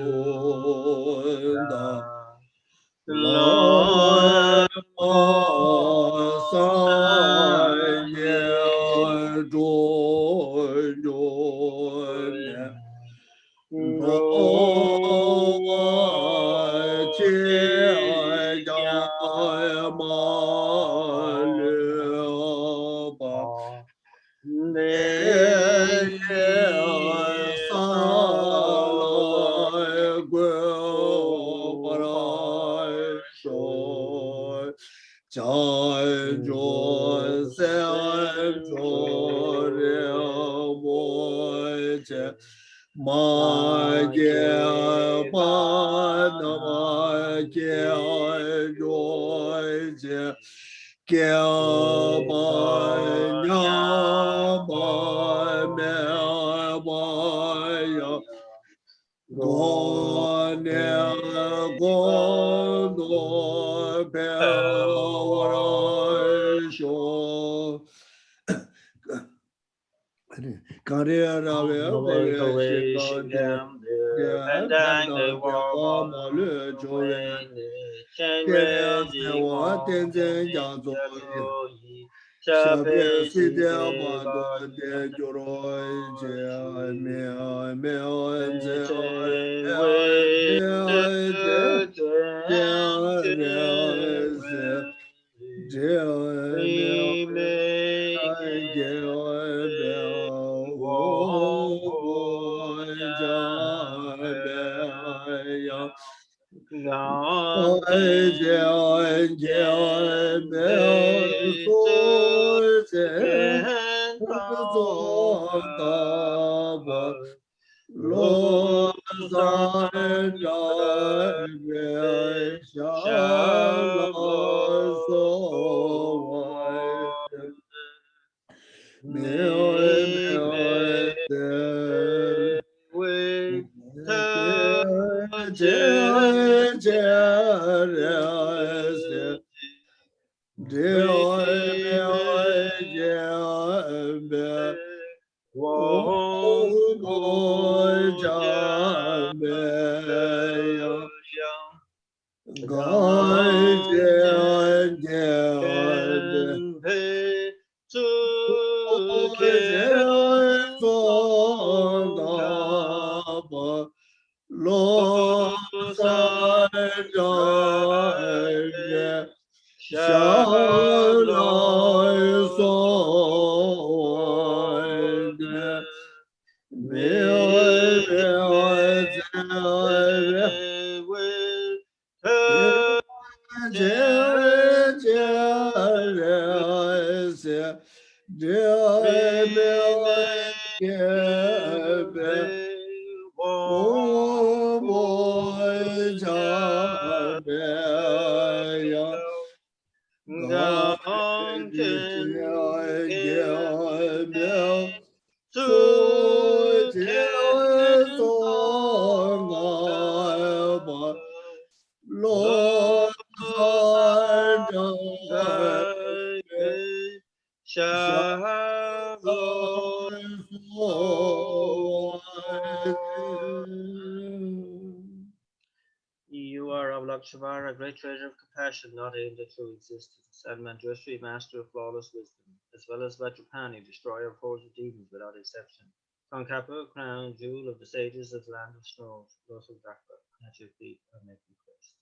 you are Avalokiteshvara, a great treasure of compassion, not aimed at true existence, and Manjushri, master of flawless wisdom, as well as Vajrapani, destroyer of hordes of demons without exception. Konchok, crown jewel of the sages of the land of snow, Lord of Dhaka, at your feet I make requests.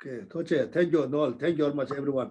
Okay, Toche, thank you all. Thank you very much, everyone.